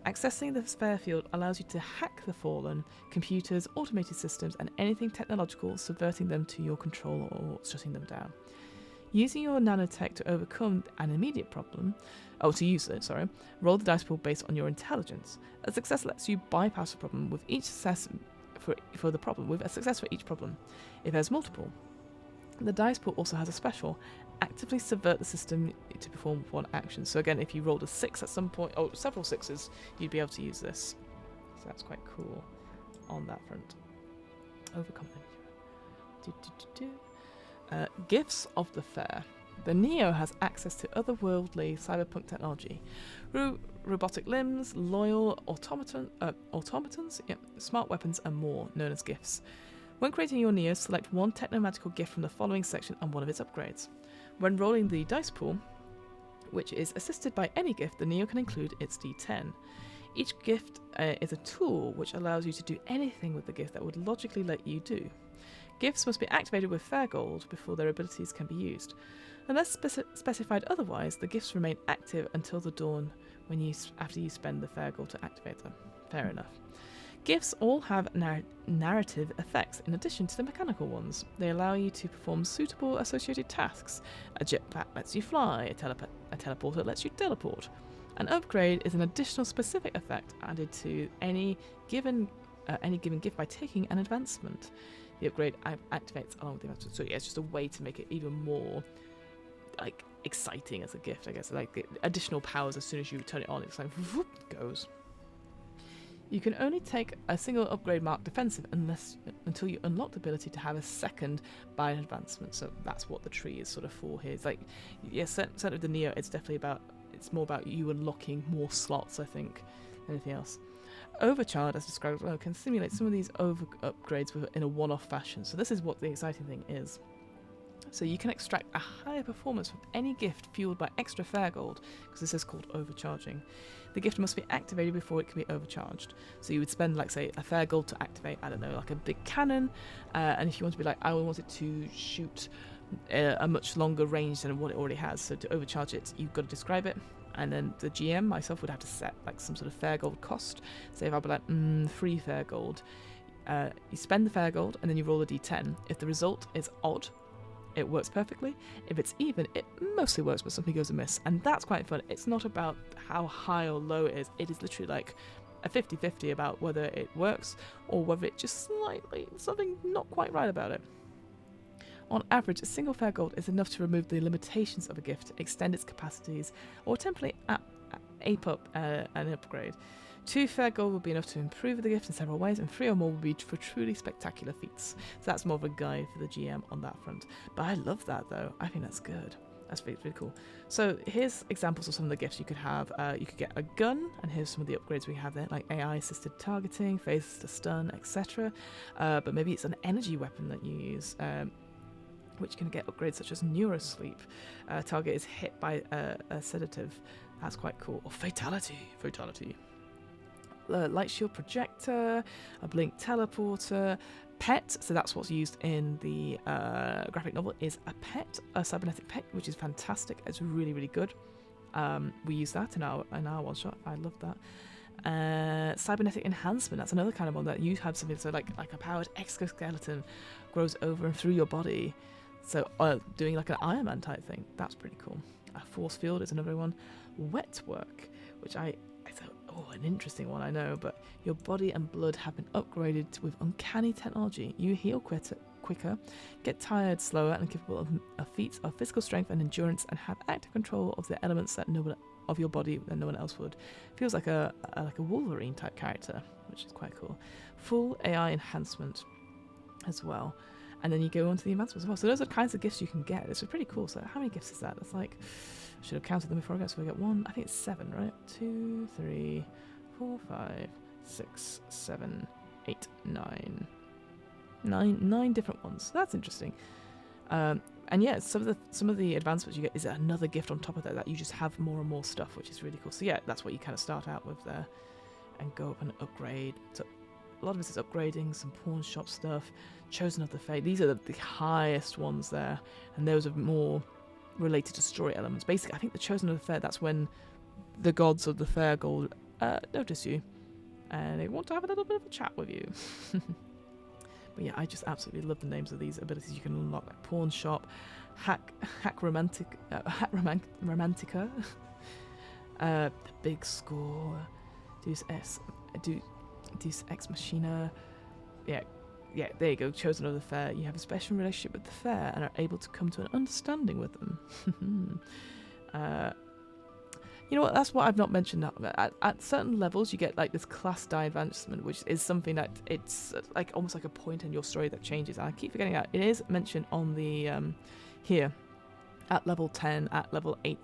Accessing the fair field allows you to hack the fallen, computers, automated systems, and anything technological, subverting them to your control or shutting them down. Using your nanotech to overcome an immediate problem, to use it, sorry, roll the dice pool based on your intelligence. A success lets you bypass a problem with each success for the problem, with a success for each problem. If there's multiple, the dice pool also has a special, actively subvert the system to perform one action. So again, if you rolled a 6 at some point, or several 6s, you'd be able to use this. So that's quite cool on that front. Overcome. Gifts of the Fair. The Neo has access to otherworldly cyberpunk technology. Robotic limbs, loyal automatons, smart weapons, and more, known as gifts. When creating your Neo, select one technomagical gift from the following section and one of its upgrades. When rolling the dice pool, which is assisted by any gift, the Neo can include its D10. Each gift is a tool which allows you to do anything with the gift that would logically let you do. Gifts must be activated with fair gold before their abilities can be used. Unless specified otherwise, the gifts remain active until the dawn after you spend the fair gold to activate them. Fair enough. Gifts all have narrative effects in addition to the mechanical ones. They allow you to perform suitable associated tasks. A jetpack lets you fly, a teleporter lets you teleport. An upgrade is an additional specific effect added to any given gift by taking an advancement. The upgrade activates along with the advancement. So yeah, it's just a way to make it even more exciting as a gift, I guess. Like additional powers as soon as you turn it on, it's like whoop, goes. You can only take a single upgrade marked defensive until you unlock the ability to have a second by an advancement. So that's what the tree is sort of for here. It's like, yes, certainly with the Neo, it's more about you unlocking more slots, I think, than anything else. Overcharge, as described below, can simulate some of these upgrades in a one-off fashion. So this is what the exciting thing is. So you can extract a higher performance from any gift fueled by extra fair gold, because this is called overcharging. The gift must be activated before it can be overcharged. So you would spend, like, say, a fair gold to activate, I don't know, like a big cannon, and if you want to be like, I want it to shoot a much longer range than what it already has, so to overcharge it, you've got to describe it. And then the GM, myself, would have to set like some sort of fair gold cost. Say if I'd be like, 3 fair gold. You spend the fair gold, and then you roll a d10. If the result is odd, it works perfectly. If it's even, it mostly works, but something goes amiss. And that's quite fun. It's not about how high or low it is. It is literally like a 50-50 about whether it works or whether it's just slightly something not quite right about it. On average, a single fair gold is enough to remove the limitations of a gift, extend its capacities, or temporarily ape up an upgrade. 2 fair gold will be enough to improve the gift in several ways, and 3 or more will be for truly spectacular feats. So that's more of a guide for the GM on that front. But I love that, though. I think that's good. That's really cool. So here's examples of some of the gifts you could have. You could get a gun, and here's some of the upgrades we have there, like AI-assisted targeting, phases to stun, etc. But maybe it's an energy weapon that you use, which can get upgrades such as neurosleep. Target is hit by a sedative. That's quite cool. Or fatality. Light shield projector, a blink teleporter, pet. So that's what's used in the graphic novel, is a pet, a cybernetic pet, which is fantastic. It's really, really good. We use that in our one shot. I love that. Cybernetic enhancement. That's another kind of one that you have something. So like a powered exoskeleton grows over and through your body. So doing like an Iron Man type thing. That's pretty cool. A force field is another one. Wet work, which an interesting one, I know, but your body and blood have been upgraded with uncanny technology. You heal quicker, get tired slower, and capable of feats of physical strength and endurance, and have active control of the elements of your body that no one else would. Feels like a Wolverine type character, which is quite cool. Full AI enhancement as well. And then you go on to the advancements as well. So those are the kinds of gifts you can get. It's pretty cool. So how many gifts is that? That's like, I should have counted them before I got. So we get 1, I think it's 7, right? 2, 3, 4, 5, 6, 7, 8, 9. 9 different ones. That's interesting. And yeah, some of the advancements you get is another gift on top of that you just have more and more stuff, which is really cool. So yeah, that's what you kind of start out with there, and go up and upgrade. So a lot of this is upgrading, some pawn shop stuff, Chosen of the Fate. These are the highest ones there, and those are more related to story elements. Basically, I think the Chosen of the Fair, that's when the gods of the fair gold notice you, and they want to have a little bit of a chat with you. But yeah, I just absolutely love the names of these abilities you can unlock, like Pawn Shop, Hack Romantica, the Big Score, Deus Ex Machina. Yeah, there you go. Chosen of the fair. You have a special relationship with the fair and are able to come to an understanding with them. You know what? That's what I've not mentioned. At certain levels, you get like this class die advancement, which is something that it's like almost like a point in your story that changes. I keep forgetting that it is mentioned on the here at level 10, at level 8,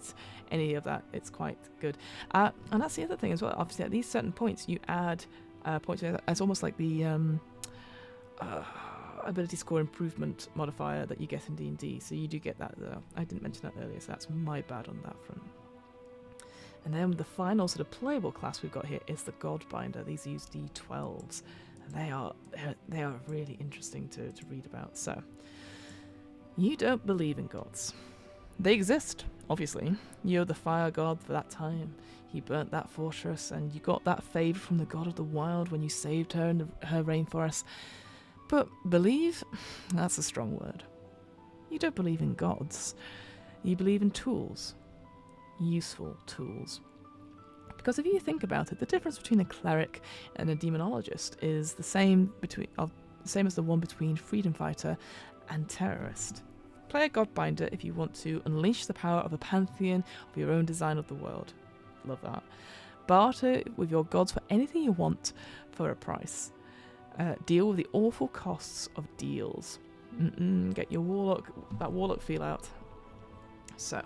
any of that. It's quite good. And that's the other thing as well. Obviously, at these certain points, you add points. It's almost like the ability score improvement modifier that you get in D&D. So you do get that. I didn't mention that earlier, so that's my bad on that front. And then the final sort of playable class we've got here is the Godbinder. These use D12s, and they are really interesting to read about. So, you don't believe in gods. They exist, obviously. You're the fire god for that time. He burnt that fortress, and you got that favour from the god of the wild when you saved her in her rainforest. But believe? That's a strong word. You don't believe in gods. You believe in tools. Useful tools. Because if you think about it, the difference between a cleric and a demonologist is the same as the one between freedom fighter and terrorist. Play a Godbinder if you want to unleash the power of a pantheon of your own design of the world. Love that. Barter with your gods for anything you want for a price. Deal with the awful costs of deals. Get your warlock feel out. So,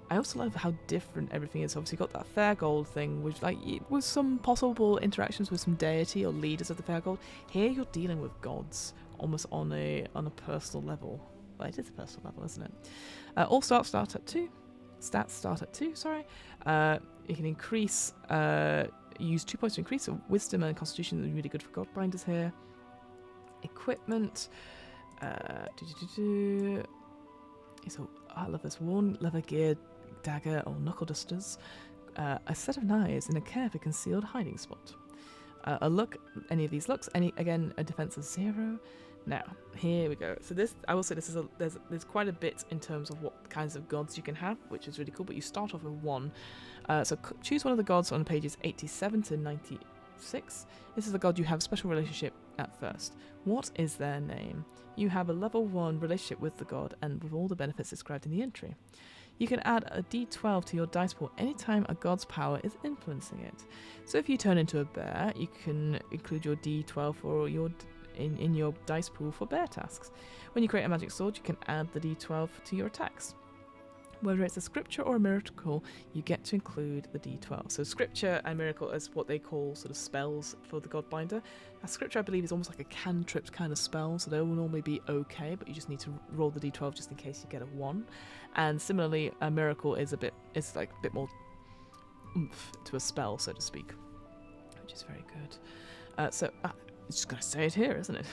I also love how different everything is. Obviously, got that fair gold thing, which with some possible interactions with some deity or leaders of the fair gold. Here, you're dealing with gods almost on a personal level. Well, it is a personal level, isn't it? All stats start at 2. Stats start at 2. Sorry. You can increase. Use 2 points to increase. So wisdom and constitution are really good for Godbinders here. Equipment. So I love this. Worn leather gear, dagger or knuckle dusters, a set of knives in a carefully concealed hiding spot. A look, any of these looks, again a defense of 0. Now here we go. So this, I will say, this is there's quite a bit in terms of what kinds of gods you can have, which is really cool. But you start off with 1. So choose one of the gods on pages 87 to 96. This is the god you have a special relationship at first. What is their name? You have a level 1 relationship with the god and with all the benefits described in the entry. You can add a d12 to your dice pool anytime a god's power is influencing it. So if you turn into a bear, you can include your d12 for in your dice pool for bear tasks. When you create a magic sword, you can add the d12 to your attacks. Whether it's a scripture or a miracle, you get to include the d12. So scripture and miracle is what they call sort of spells for the Godbinder. A scripture, I believe, is almost like a cantrip kind of spell, so they will normally be okay, but you just need to roll the d12 just in case you get a 1. And similarly, a miracle is like a bit more oomph to a spell, so to speak, which is very good. I'm just going to say it here, isn't it?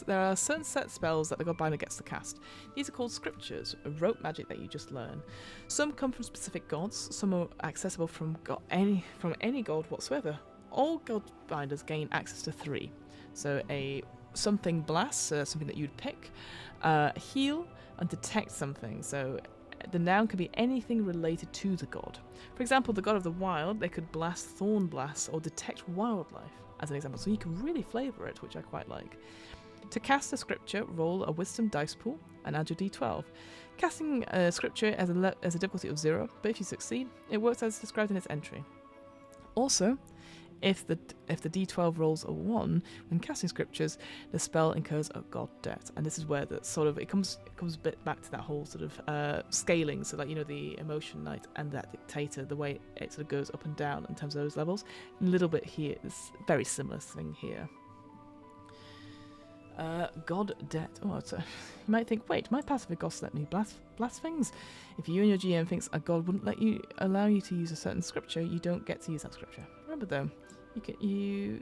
There are certain set spells that the Godbinder gets to cast. These are called scriptures, a rote magic that you just learn. Some come from specific gods, some are accessible from any god whatsoever. All Godbinders gain access to 3. So a something blast, something that you'd pick, heal, and detect something. So the noun could be anything related to the god. For example, the god of the wild, they could blast thorn blasts or detect wildlife, as an example. So you can really flavour it, which I quite like. To cast a scripture, roll a wisdom dice pool and add your d12. Casting a scripture has a difficulty of 0, but if you succeed, it works as described in its entry. Also, if the d12 rolls a 1 when casting scriptures, the spell incurs a god debt, and this is where the sort of it comes a bit back to that whole sort of scaling. So, like, you know, the emotion knight and that dictator, the way it sort of goes up and down in terms of those levels. A little bit here is very similar thing here. God debt. Oh, you might think, wait, my passive gods let me blast things. If you and your GM thinks a god wouldn't allow you to use a certain scripture, you don't get to use that scripture. Remember though, you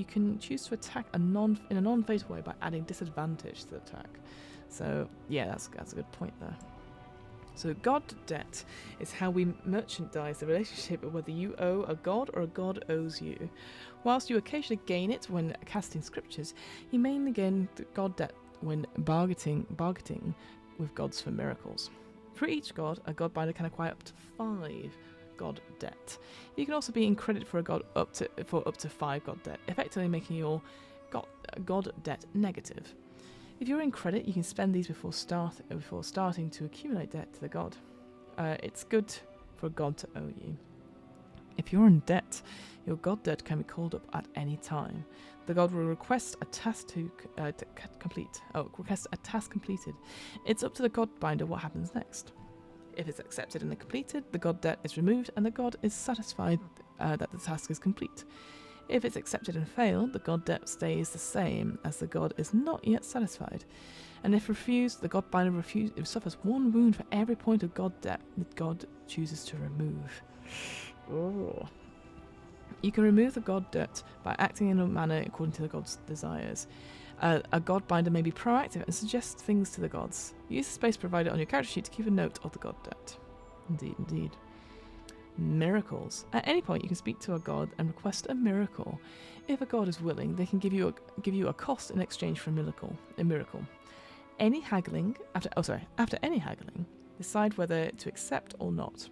can choose to attack in a non-fatal way by adding disadvantage to the attack. So yeah, that's a good point there. So god debt is how we merchandise the relationship of whether you owe a god or a god owes you. Whilst you occasionally gain it when casting scriptures, you mainly gain the god debt when bargaining with gods for miracles. For each god, a god binder can acquire up to 5 god debt. You can also be in credit for a god up to 5 god debt, effectively making your god debt negative. If you're in credit, you can spend these before starting to accumulate debt to the god. It's good for a god to owe you. If you're in debt, your god debt can be called up at any time. The god will request a task completed. It's up to the god binder what happens next. If it's accepted and completed, the god debt is removed and the god is satisfied that the task is complete. If it's accepted and failed, the god debt stays the same as the god is not yet satisfied. And if refused, the god binder suffers 1 wound for every point of god debt the god chooses to remove. Oh. You can remove the god debt by acting in a manner according to the god's desires. A god binder may be proactive and suggest things to the gods. Use the space provided on your character sheet to keep a note of the god debt. Indeed, indeed. Miracles. At any point, you can speak to a god and request a miracle. If a god is willing, they can give you a cost in exchange for a miracle. After any haggling, decide whether to accept or not.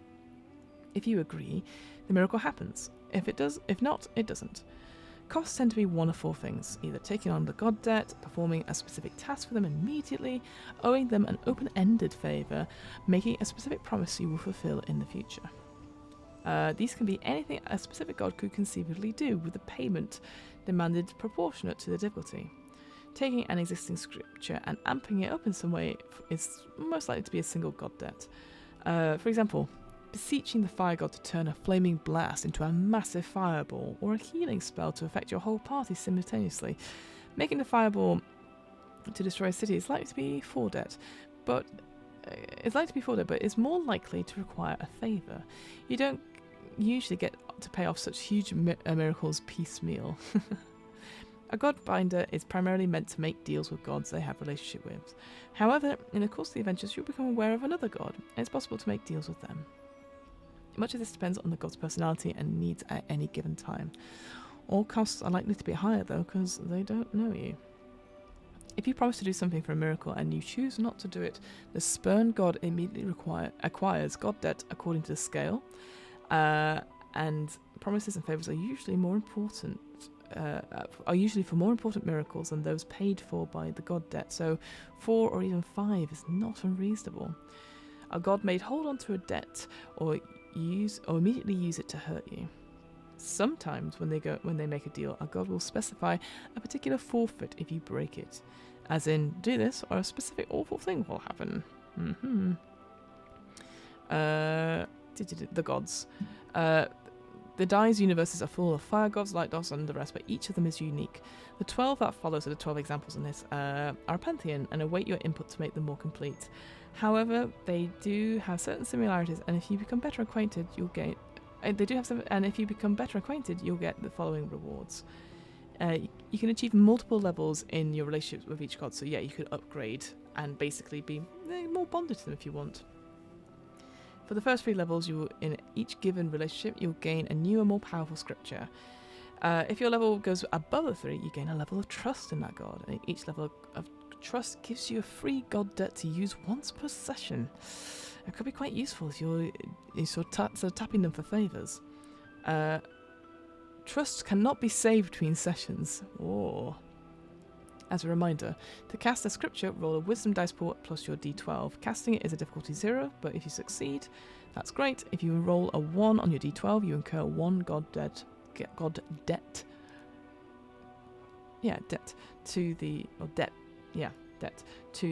If you agree, the miracle happens. If not, it doesn't. Costs tend to be one of 4 things: either taking on the god debt, performing a specific task for them immediately, owing them an open-ended favour, making a specific promise you will fulfill in the future. These can be anything a specific god could conceivably do, with the payment demanded proportionate to the difficulty. Taking an existing scripture and amping it up in some way is most likely to be a single god debt. For example, beseeching the fire god to turn a flaming blast into a massive fireball, or a healing spell to affect your whole party simultaneously. Making the fireball to destroy a city is likely to be 4 debt, but it's more likely to require a favour. You don't usually get to pay off such huge miracles piecemeal. A god binder is primarily meant to make deals with gods they have relationship with. However, in the course of the adventures, you'll become aware of another god, and it's possible to make deals with them. Much of this depends on the god's personality and needs at any given time. All costs are likely to be higher though, because they don't know you. If you promise to do something for a miracle and you choose not to do it, the spurned god immediately acquires god debt according to the scale, and promises and favours are usually for more important miracles than those paid for by the god debt, so 4 or even 5 is not unreasonable. A god may hold on to a debt or immediately use it to hurt you. Sometimes when they make a deal, a god will specify a particular forfeit if you break it, as in, do this or a specific awful thing will happen. The gods. The Dai's universes are full of fire gods, light gods, and the rest, but each of them is unique. The 12 that follow, so the 12 examples in this, are a pantheon and await your input to make them more complete. However, they do have certain similarities, and if you become better acquainted, you'll get. If you become better acquainted, you'll get the following rewards. You can achieve multiple levels in your relationships with each god, so yeah, you could upgrade and basically be more bonded to them if you want. For the first 3 levels, in each given relationship, you'll gain a new and more powerful scripture. If your level goes above a 3, you gain a level of trust in that god, and each level of trust gives you a free god debt to use once per session. It could be quite useful if you're sort of tapping them for favours. Trust cannot be saved between sessions. Oh. As a reminder, to cast a scripture, roll a wisdom dice pool plus your d12. Casting it is a difficulty 0, but if you succeed, that's great. If you roll a 1 on your d12, you incur 1 god debt. Debt to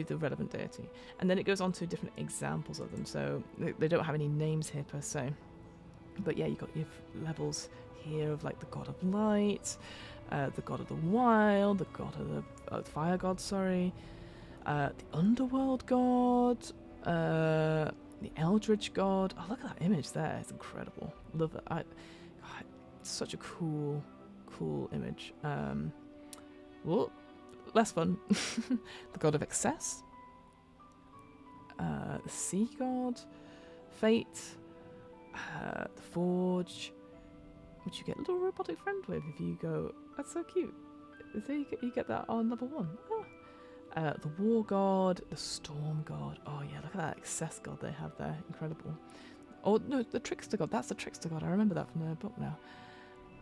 the relevant deity. And then it goes on to different examples of them, so they don't have any names here per se. But yeah, you got your levels here of like the god of light, the god of the wild, the god of the fire god, the underworld god, the eldritch god. Oh, look at that image there. It's incredible. Love it. It's such a cool image. Less fun. The god of excess, the Sea God, Fate, the Forge, which you get a little robotic friend with if you go. That's so cute. So you get that on level 1. Oh. The War God, the Storm God. Oh yeah, look at that Excess God they have there. Incredible. Oh no, the Trickster God. That's the Trickster God. I remember that from the book now.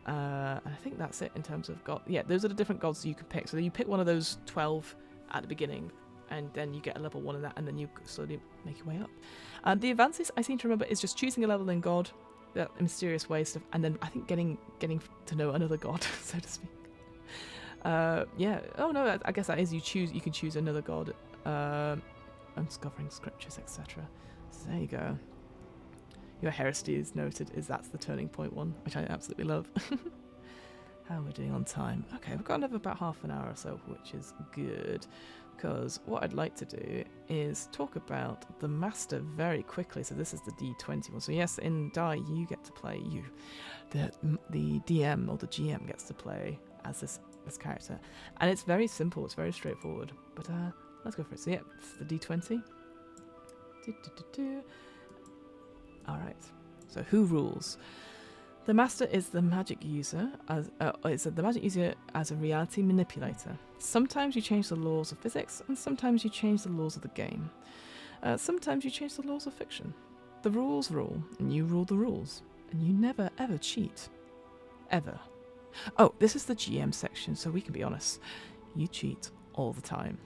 And I think that's it in terms of God. Yeah, those are the different gods you can pick. So you pick one of those 12 at the beginning, and then you get a level 1 in that, and then you slowly make your way up. And the advances I seem to remember is just choosing a level in God, that mysterious way stuff, and then I think getting to know another god, so to speak. Yeah. Oh no, I guess that is you can choose another god, uncovering scriptures, etc. So there you go. Your heresy is noted. That's the turning point one, which I absolutely love. How are we doing on time? Okay, we've got another about half an hour or so, which is good. Because what I'd like to do is talk about the master very quickly. So this is the D20 one. So yes, in Die you get to play the DM or the GM gets to play as this character, and it's very simple. It's very straightforward. But let's go for it. So yeah, it's the D20. All right. So who rules? The master is the magic user as a reality manipulator. Sometimes you change the laws of physics, and sometimes you change the laws of the game. Sometimes you change the laws of fiction. The rules rule, and you rule the rules, and you never ever cheat, ever. Oh, this is the GM section, so we can be honest. You cheat all the time.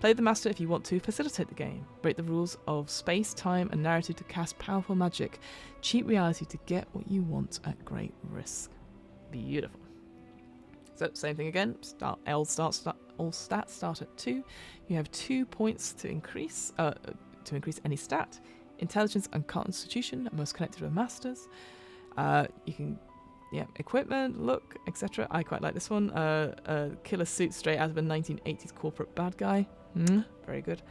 Play the master if you want to facilitate the game. Break the rules of space, time, and narrative to cast powerful magic. Cheat reality to get what you want at great risk. Beautiful. So, same thing again. All stats start at 2. You have 2 points to increase any stat. Intelligence and constitution are most connected with masters. You can... Yeah, equipment, look, etc. I quite like this one. Killer suit straight out of a 1980s corporate bad guy. Very good.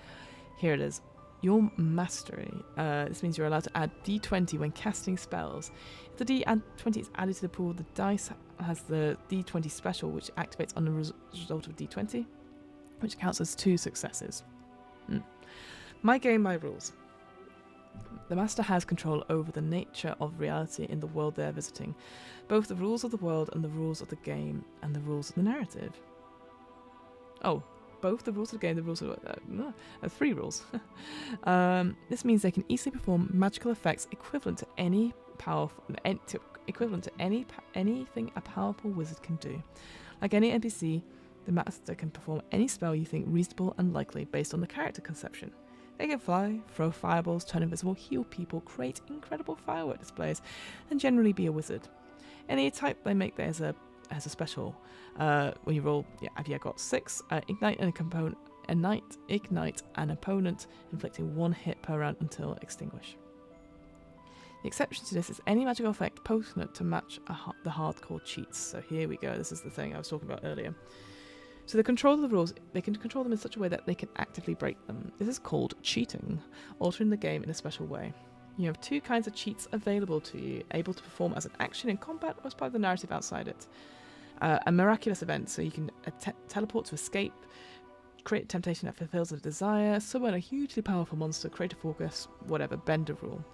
Here it is. Your mastery. This means you're allowed to add D20 when casting spells. If the D20 is added to the pool, the dice has the D20 special, which activates on the result of D20, which counts as 2 successes. My game, my rules. The master has control over the nature of reality in the world they're visiting, both the rules of the world and the rules of the game and the rules of the narrative. Oh, both the rules of the game, the rules of 3 rules. This means they can easily perform magical effects equivalent to anything a powerful wizard can do. Like any NPC, the master can perform any spell you think reasonable and likely based on the character conception. They can fly, throw fireballs, turn invisible, heal people, create incredible firework displays, and generally be a wizard. Any type they make there as a special. When you roll, have you got 6? Ignite an opponent, inflicting 1 hit per round until extinguish. The exception to this is any magical effect potent to match the hardcore cheats. So here we go. This is the thing I was talking about earlier. So the control of the rules, they can control them in such a way that they can actively break them. This is called cheating, altering the game in a special way. You have 2 kinds of cheats available to you, able to perform as an action in combat or as part of the narrative outside it. A miraculous event, so you can teleport to escape, create temptation that fulfills a desire, summon a hugely powerful monster, create a focus, whatever, bend a rule,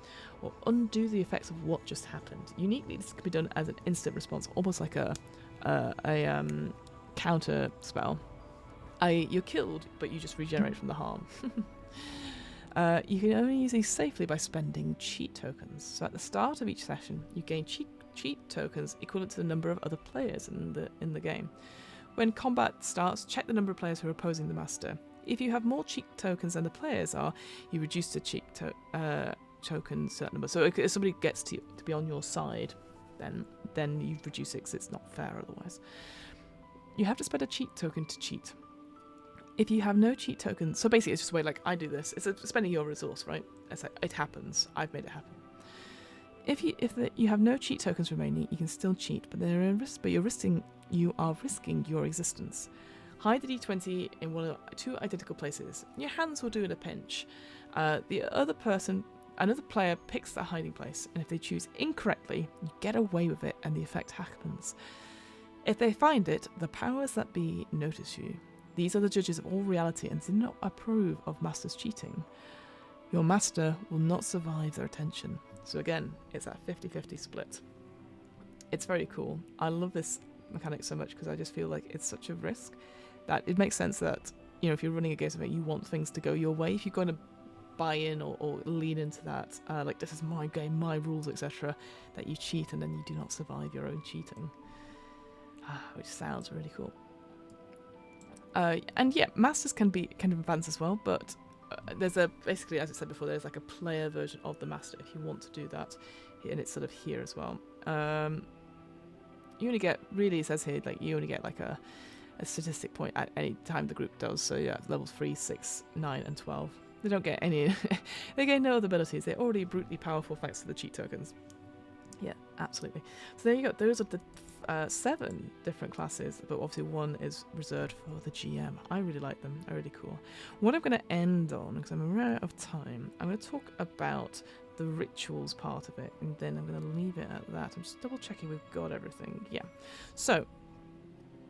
or undo the effects of what just happened. Uniquely, this can be done as an instant response, almost like a counter spell. You're killed, but you just regenerate from the harm. You can only use these safely by spending cheat tokens. So at the start of each session, you gain cheat tokens equivalent to the number of other players in the game. When combat starts, check the number of players who are opposing the master. If you have more cheat tokens than the players are, you reduce the cheat tokens to that number. So if somebody gets to be on your side, then you reduce it because it's not fair otherwise. You have to spend a cheat token to cheat. If you have no cheat tokens, so basically it's just a way like I do this. It's spending your resource, right? It's like it happens. I've made it happen. If you have no cheat tokens remaining, you can still cheat, but there are risks. But you are risking your existence. Hide the D20 in one or 2 identical places. Your hands will do in a pinch. Another player picks that hiding place, and if they choose incorrectly, you get away with it, and the effect happens. If they find it, the powers that be notice you. These are the judges of all reality and do not approve of masters cheating. Your master will not survive their attention. So again, it's that 50-50 split. It's very cool. I love this mechanic so much because I just feel like it's such a risk that it makes sense that, you know, if you're running a game of it, you want things to go your way. If you're going to buy in or lean into that, like this is my game, my rules, etc., that you cheat and then you do not survive your own cheating, which sounds really cool. And yeah, masters can advance as well, but there's basically, as I said before, there's like a player version of the master if you want to do that, and it's sort of here as well. You only get, really, it says here, like you only get like a statistic point at any time the group does. So yeah, levels 3, 6, 9, and 12. They don't get any. They get no other abilities. They're already brutally powerful thanks to the cheat tokens. Yeah, absolutely. So there you go. Those are the 7 different classes, but obviously one is reserved for the GM. I really like them. They're really cool. What I'm going to end on, because I'm out of time, I'm going to talk about the rituals part of it, and then I'm going to leave it at that. I'm just double checking we've got everything. Yeah. So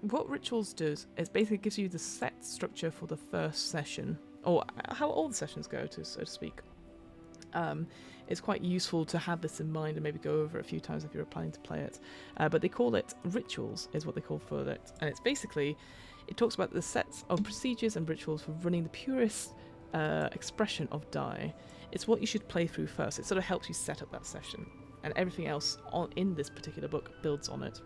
what rituals does is basically gives you the set structure for the first session, or how all the sessions go, so to speak. It's quite useful to have this in mind and maybe go over it a few times if you're planning to play it. But they call it rituals, is what they call for it. And it's basically, it talks about the sets of procedures and rituals for running the purest expression of die. It's what you should play through first. It sort of helps you set up that session. And everything else in this particular book builds on it.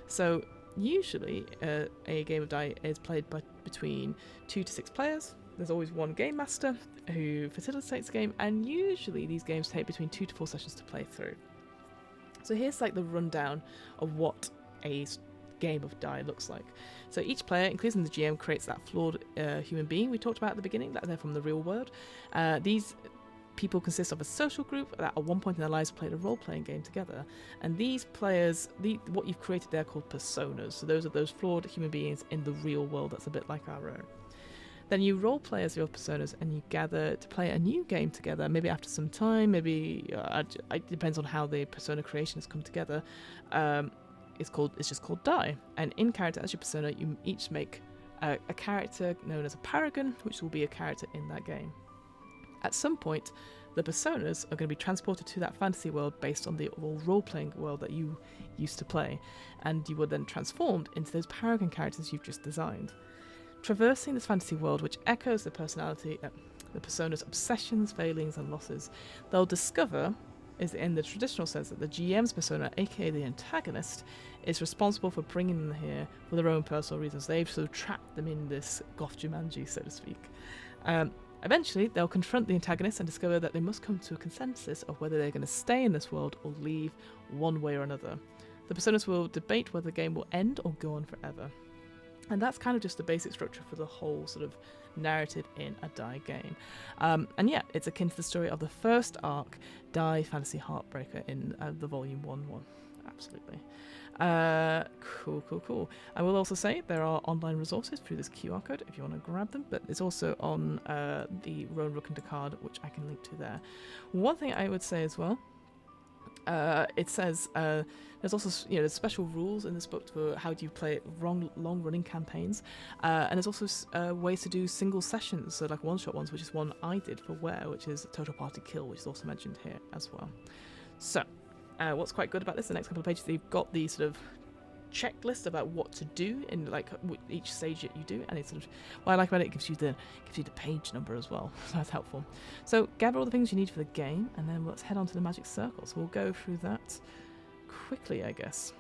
So usually a game of die is played by between 2 to 6 players. There's always one game master who facilitates the game, and usually these games take between 2 to 4 sessions to play through. So here's like the rundown of what a game of die looks like. So each player, including the GM, creates that flawed human being we talked about at the beginning, that they're from the real world. These people consist of a social group that at one point in their lives played a role-playing game together, and these players, what you've created there, are called personas. So those are those flawed human beings in the real world that's a bit like our own. Then you role-play as your personas and you gather to play a new game together, maybe after some time, maybe it depends on how the persona creation has come together. It's just called die, and in character as your persona you each make a character known as a paragon, which will be a character in that game. At some point, the personas are going to be transported to that fantasy world based on the role-playing world that you used to play, and you were then transformed into those paragon characters you've just designed. Traversing this fantasy world, which echoes the persona's obsessions, failings, and losses, they'll discover, is in the traditional sense, that the GM's persona, aka the antagonist, is responsible for bringing them here for their own personal reasons. They've sort of trapped them in this goth Jumanji, so to speak. Eventually, they'll confront the antagonist and discover that they must come to a consensus of whether they're going to stay in this world or leave one way or another. The personas will debate whether the game will end or go on forever. And that's kind of just the basic structure for the whole sort of narrative in a die game. And yeah, it's akin to the story of the first arc, Die Fantasy Heartbreaker, in the Volume 1-1. Absolutely. Cool. I will also say there are online resources through this QR code if you want to grab them, but it's also on the Roan Rook and Descartes, which I can link to there. One thing I would say as well, it says there's also there's special rules in this book for how do you play long-running campaigns, and there's also ways to do single sessions, so like one-shot ones, which is one I did for Where, which is total party kill, which is also mentioned here as well. So what's quite good about this, the next couple of pages, they've got the sort of checklist about what to do in like each stage that you do, and it's sort of what I like about it, gives you the page number as well, so that's helpful. So gather all the things you need for the game, and then let's head on to the magic circle. So we'll go through that quickly, I guess.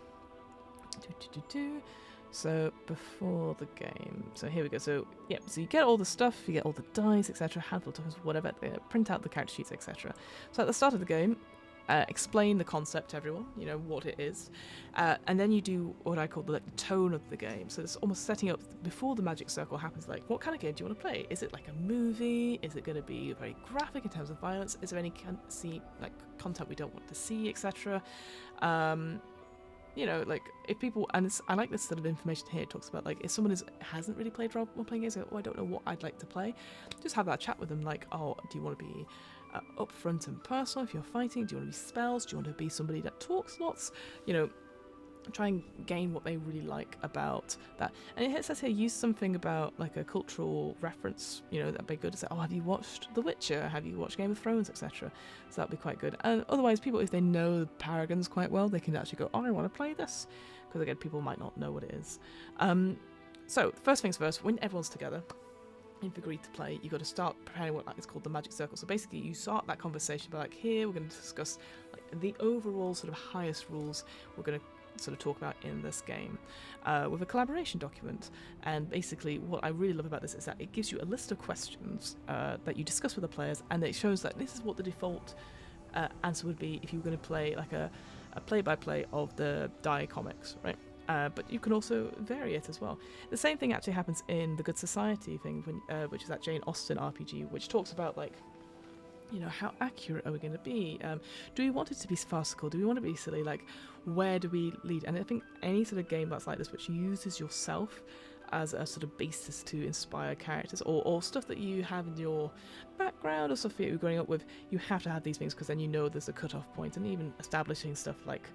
So before the game, so here we go. So yeah, so you get all the stuff, you get all the dice, etc., handful of tokens, whatever, print out the character sheets, etc. So at the start of the game, explain the concept to everyone, what it is, and then you do what I call the tone of the game. So it's almost setting up before the magic circle happens, like what kind of game do you want to play? Is it like a movie? Is it going to be very graphic in terms of violence? Is there any content we don't want to see, etc.? Like if people, and I like this sort of information here. It talks about like if someone hasn't really played role-playing games, I don't know what I'd like to play. Just have that chat with them, like, oh, do you want to be upfront and personal if you're fighting? Do you want to be spells? Do you want to be somebody that talks lots? try and gain what they really like about that. And it says here, use something about like a cultural reference, that'd be good to say, oh, have you watched The Witcher? Have you watched Game of Thrones, etc.? So that'd be quite good. And otherwise, people, if they know Paragons quite well, they can actually go, oh, I want to play this. Because again, people might not know what it is. So first things first, when everyone's together, if you agreed to play, you've got to start preparing what is called the magic circle. So basically, you start that conversation by like, here we're going to discuss like the overall sort of highest rules we're going to sort of talk about in this game with a collaboration document. And basically what I really love about this is that it gives you a list of questions that you discuss with the players, and it shows that this is what the default answer would be if you were going to play like a play-by-play of the Die comics, right? But you can also vary it as well. The same thing actually happens in the Good Society thing, which is that Jane Austen RPG, which talks about like, how accurate are we going to be? Do we want it to be farcical? Do we want to be silly? Like, where do we lead? And I think any sort of game that's like this, which uses yourself as a sort of basis to inspire characters, or stuff that you have in your background or stuff that you're growing up with, you have to have these things because then there's a cut-off point, and even establishing stuff like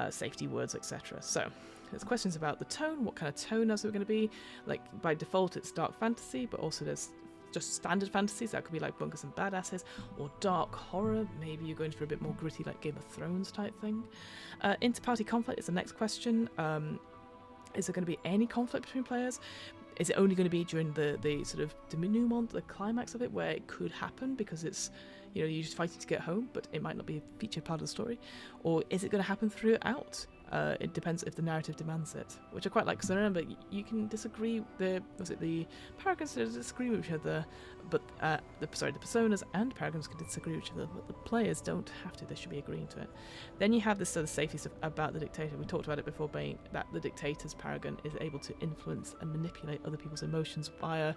safety words, etc. So there's questions about the tone, what kind of tone is it going to be? Like by default it's dark fantasy, but also there's just standard fantasies that could be like bunkers and badasses, or dark horror. Maybe you're going for a bit more gritty, like Game of Thrones type thing. Inter-party conflict is the next question. Is there going to be any conflict between players? Is it only going to be during the sort of denouement, the climax of it, where it could happen because it's you're just fighting to get home, but it might not be a featured part of the story? Or is it going to happen throughout? It depends if the narrative demands it, which I quite like, because I remember you can disagree. The Paragons disagree with each other, but the Personas and Paragons can disagree with each other, but the players don't have to. They should be agreeing to it. Then you have this sort of safety stuff about the dictator. We talked about it before, being that the dictator's Paragon is able to influence and manipulate other people's emotions via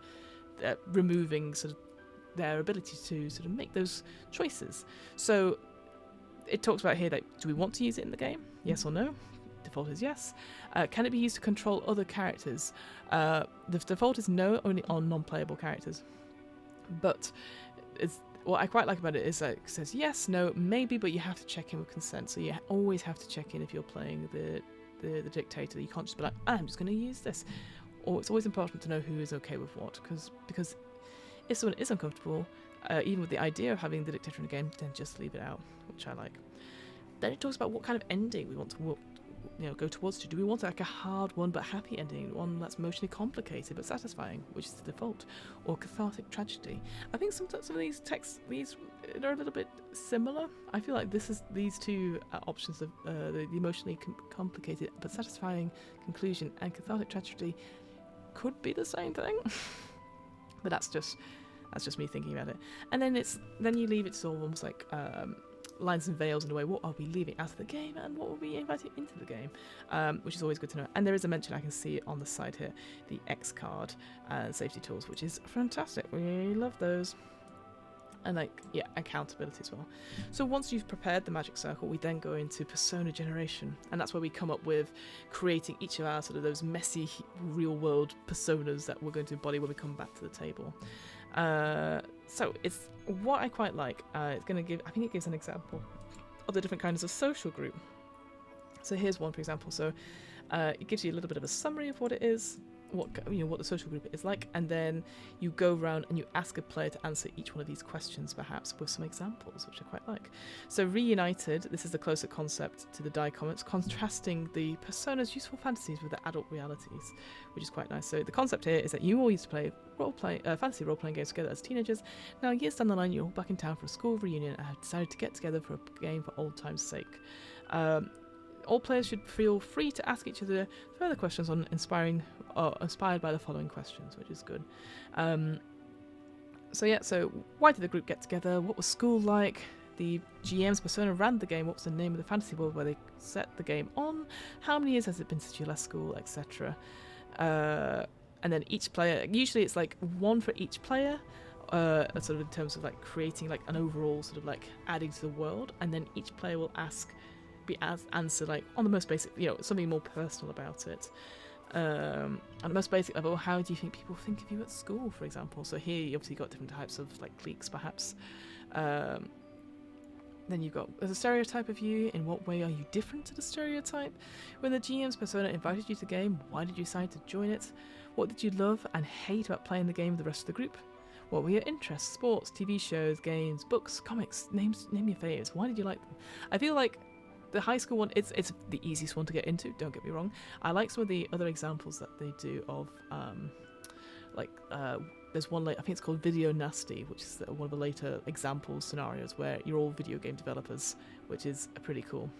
removing sort of their ability to sort of make those choices. So it talks about here that, do we want to use it in the game? Yes or no? Default is yes. Can it be used to control other characters? The default is no, only on non-playable characters. But what I quite like about it is that it says yes, no, maybe, but you have to check in with consent. So you always have to check in if you're playing the dictator. You can't just be like, I'm just going to use this. Or it's always important to know who is okay with what, because if someone is uncomfortable, even with the idea of having the dictator in the game, then just leave it out, which I like. Then it talks about what kind of ending we want to go towards. Do we want like a hard one but happy ending, one that's emotionally complicated but satisfying, which is the default, or cathartic tragedy? I think some of these texts, they're a little bit similar. I feel like these two options of the emotionally complicated but satisfying conclusion and cathartic tragedy could be the same thing. But that's just me thinking about it. And then you leave it to almost like lines and veils in a way. What are we leaving out of the game, and what will we inviting into the game? Which is always good to know. And there is a mention, I can see it on the side here, the X card and safety tools, which is fantastic. We love those. And accountability as well. So once you've prepared the magic circle, we then go into persona generation, and that's where we come up with creating each of our sort of those messy real world personas that we're going to embody when we come back to the table. So it's what I quite like. It's going to give, I think it gives an example of the different kinds of social group. So here's one, for example. So it gives you a little bit of a summary of what it is, what the social group is like, and then you go around and you ask a player to answer each one of these questions, perhaps with some examples, which I quite like. So Reunited, this is the closer concept to the Die comics, contrasting the personas' useful fantasies with the adult realities, which is quite nice. So the concept here is that you all used to play fantasy role-playing games together as teenagers. Now years down the line, you're all back in town for a school reunion and have decided to get together for a game for old time's sake. All players should feel free to ask each other further questions inspired by the following questions, which is good. So why did the group get together? What was school like? The GM's persona ran the game. What was the name of the fantasy world where they set the game on? How many years has it been since you left school, etc. And then each player, usually it's like one for each player, sort of in terms of like creating like an overall sort of like adding to the world, and then each player will answer like on the most basic, something more personal about it. On the most basic level, how do you think people think of you at school, for example? So here you obviously got different types of like cliques, perhaps. Then you've got as a stereotype of you. In what way are you different to the stereotype? When the GM's persona invited you to the game, why did you decide to join it? What did you love and hate about playing the game with the rest of the group? What were your interests? Sports, TV shows, games, books, comics? Name your faves. Why did you like them? I feel like the high school one, it's the easiest one to get into, don't get me wrong. I like some of the other examples that they do of, there's one, I think it's called Video Nasty, which is one of the later example scenarios where you're all video game developers, which is pretty cool.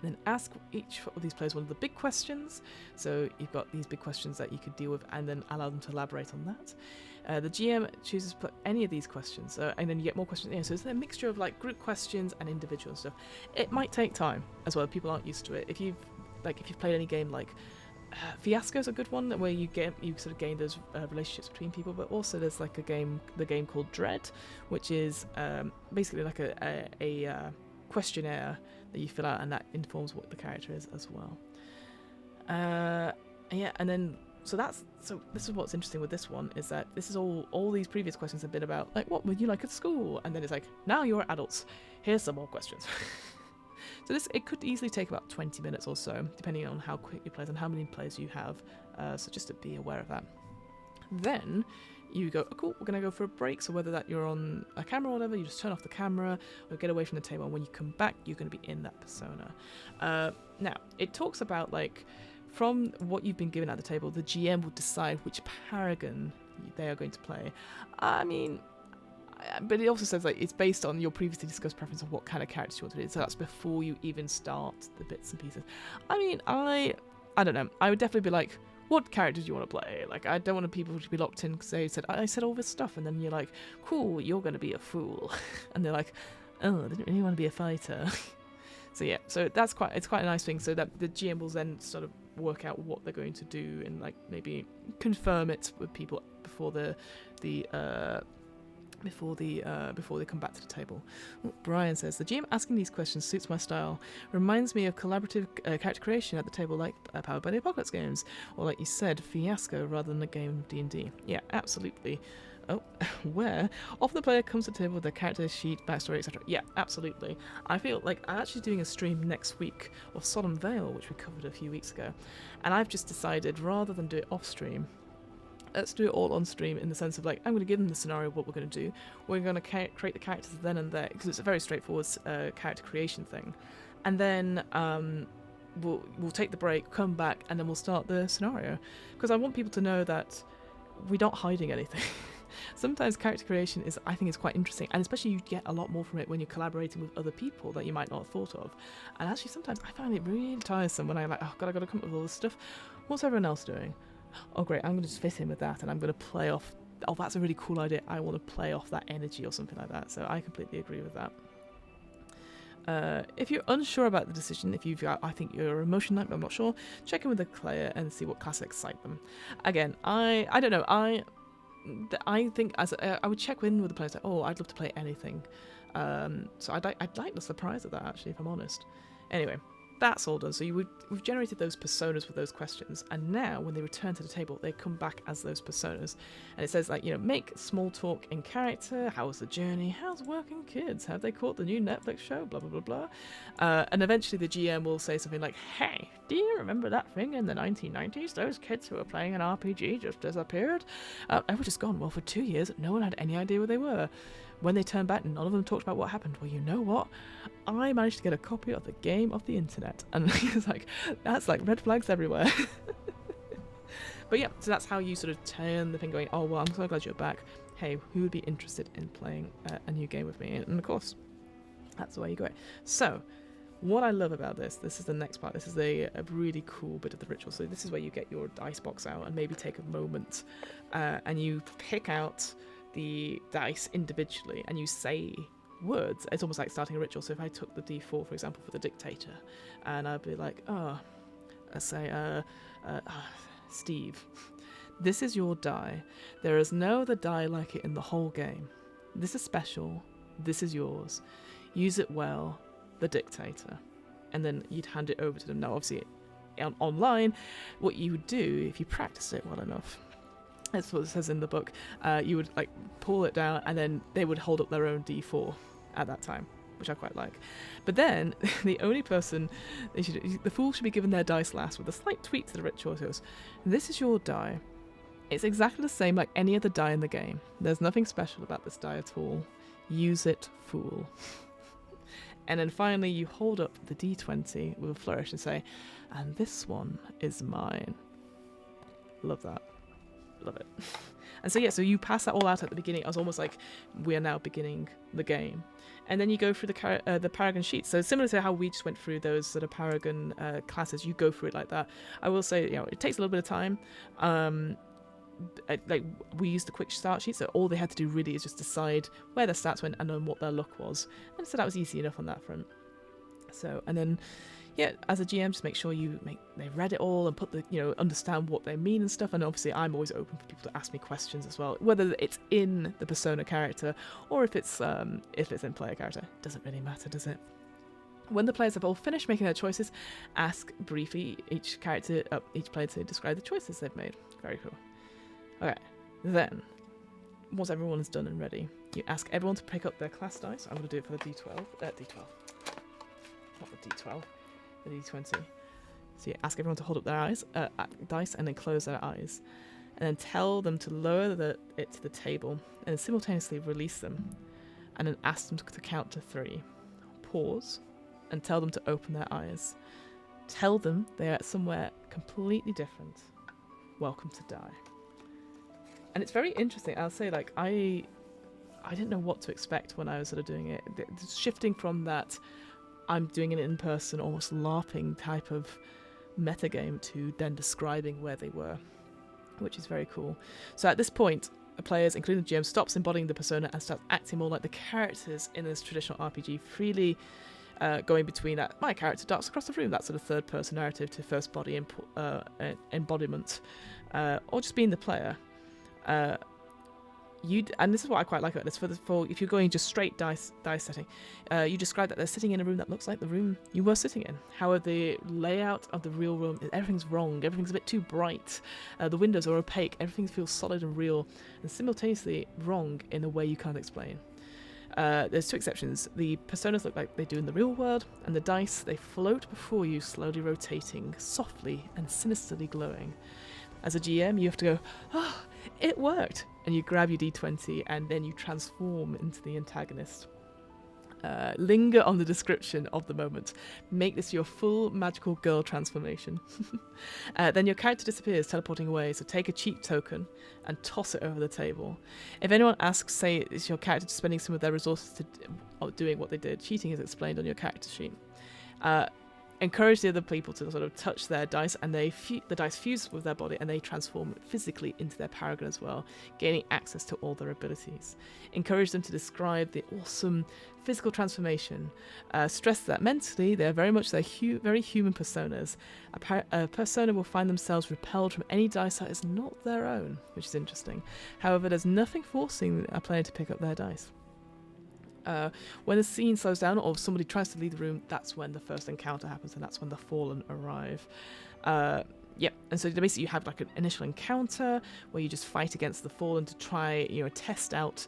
Then ask each of these players one of the big questions. So you've got these big questions that you could deal with and then allow them to elaborate on that. The GM chooses to put any of these questions, and then you get more questions. Yeah, so it's a mixture of like group questions and individual stuff. It might take time as well. People aren't used to it. If you've played any game like Fiasco is a good one where you sort of gain those relationships between people, but also there's like the game called Dread, which is basically like a questionnaire that you fill out, and that informs what the character is as well. And then this is what's interesting with this one, is that this is all these previous questions have been about like what would you like at school, and then it's like now you're adults, here's some more questions. So it could easily take about 20 minutes or so, depending on how quick you play and how many players you have. So just to be aware of that. Then you go, oh, cool, we're going to go for a break. So whether that you're on a camera or whatever, you just turn off the camera or get away from the table. And when you come back, you're going to be in that persona. Now, it talks about like, from what you've been given at the table, the GM will decide which Paragon they are going to play. I mean, but it also says like it's based on your previously discussed preference of what kind of characters you want to do. So that's before you even start the bits and pieces. I mean, I don't know. I would definitely be like, what characters do you want to play? Like, I don't want people to be locked in because I said all this stuff, and then you're like, cool, you're going to be a fool, and they're like, oh, I didn't really want to be a fighter. So yeah, so it's quite a nice thing. So that the GM will then sort of work out what they're going to do and like maybe confirm it with people before they come back to the table. Brian says, the GM asking these questions suits my style. Reminds me of collaborative character creation at the table like Powered by the Apocalypse games, or like you said, Fiasco rather than a game of D&D. Yeah, absolutely. Oh, where often the player comes to the table with their character sheet, backstory, etc. Yeah, absolutely. I feel like I'm actually doing a stream next week of Solemn Veil, which we covered a few weeks ago, and I've just decided rather than do it off stream, let's do it all on stream, in the sense of like I'm going to give them the scenario of what we're going to do. We're going to create the characters then and there, because it's a very straightforward character creation thing, and then we'll take the break, come back, and then we'll start the scenario, because I want people to know that we're not hiding anything. Sometimes character creation I think is quite interesting, and especially you get a lot more from it when you're collaborating with other people that you might not have thought of. And actually sometimes I find it really tiresome when I'm like, oh god, I gotta come up with all this stuff. What's everyone else doing? Oh great, I'm going to just fit in with that, and I'm going to play off, oh that's a really cool idea, I want to play off that energy or something like that. So I completely agree with that. If you're unsure about the decision, I think you're emotion type, but I'm not sure, check in with the player and see what class excite them. Again, I don't know, I think I would check in with the players like, oh, I'd love to play anything. So I'd like the surprise of that, actually, if I'm honest. Anyway, that's all done. So we've generated those personas with those questions, and now when they return to the table, they come back as those personas. And it says like, make small talk in character. How was the journey? How's working kids? Have they caught the new Netflix show? Blah blah blah blah. And eventually the GM will say something like, "Hey, do you remember that thing in the 1990s? Those kids who were playing an RPG just disappeared. They were just gone. Well, for 2 years, no one had any idea where they were. When they turned back, none of them talked about what happened. Well, you know what? I managed to get a copy of the game off the internet." And it's like, that's like red flags everywhere. But yeah, so that's how you sort of turn the thing going, oh, well, I'm so glad you're back. Hey, who would be interested in playing a new game with me? And of course, that's the way you go. So what I love about this is the next part. This is a really cool bit of the ritual. So this is where you get your dice box out and maybe take a moment and you pick out the dice individually and you say words. It's almost like starting a ritual. So if I took the D4, for example, for the dictator, and I'd be like, let's say, Steve, this is your die. There is no other die like it in the whole game. This is special. This is yours. Use it well. The dictator. And then you'd hand it over to them. Now, obviously, online, what you would do if you practice it well enough, that's what it says in the book, you would like pull it down, and then they would hold up their own D4 at that time. which I quite like. But then the only person the fool should be given their dice last, with a slight tweak to the ritual. This is your die. It's exactly the same like any other die in the game. There's nothing special about this die at all. Use it, fool. And then finally you hold up the d20 with a flourish and say, and this one is mine. Love that. Love it. And so yeah, so you pass that all out at the beginning. I was almost like, we are now beginning the game. And then you go through the Paragon sheets. So similar to how we just went through those sort of Paragon classes, you go through it like that. I will say, it takes a little bit of time. Like we used the quick start sheet, so all they had to do really is just decide where their stats went and then what their luck was, and so that was easy enough on that front. So, and then as a GM, just make sure they read it all and put understand what they mean and stuff. And obviously I'm always open for people to ask me questions as well, whether it's in the persona character or if it's in player character. Doesn't really matter, does it? When the players have all finished making their choices, ask briefly each player to describe the choices they've made. Very cool. Okay, then, once everyone is done and ready, you ask everyone to pick up their class dice. I'm going to do it for the D12. Not the D12, the D20. So you ask everyone to hold up their dice and then close their eyes. And then tell them to lower it to the table and then simultaneously release them. And then ask them to count to 3. Pause and tell them to open their eyes. Tell them they are somewhere completely different. Welcome to die. And it's very interesting. I'll say, like, I didn't know what to expect when I was sort of doing it. Shifting from that I'm doing an in-person, almost LARPing type of metagame to then describing where they were, which is very cool. So at this point, the players, including the GM, stops embodying the persona and starts acting more like the characters in this traditional RPG, freely going between that my character darts across the room, that sort of third-person narrative, to first-body embodiment, or just being the player. And this is what I quite like about this. For if you're going just straight dice setting, you describe that they're sitting in a room that looks like the room you were sitting in. However, the layout of the real room, everything's wrong. Everything's a bit too bright. The windows are opaque. Everything feels solid and real, and simultaneously wrong in a way you can't explain. There's 2 exceptions. The personas look like they do in the real world, and the dice, they float before you, slowly rotating, softly and sinisterly glowing. As a GM, you have to go, it worked! And you grab your d20 and then you transform into the antagonist. Linger on the description of the moment. Make this your full magical girl transformation. Then your character disappears, teleporting away, so take a cheat token and toss it over the table. If anyone asks, say it's your character spending some of their resources doing what they did, cheating is explained on your character sheet. Encourage the other people to sort of touch their dice, and the dice fuse with their body and they transform physically into their paragon as well, gaining access to all their abilities. Encourage them to describe the awesome physical transformation. Stress that mentally they're very much their very human personas. A persona will find themselves repelled from any dice that is not their own, which is interesting. However, there's nothing forcing a player to pick up their dice. When the scene slows down or somebody tries to leave the room, that's when the first encounter happens, and that's when the fallen arrive. And so basically you have like an initial encounter where you just fight against the fallen to try, test out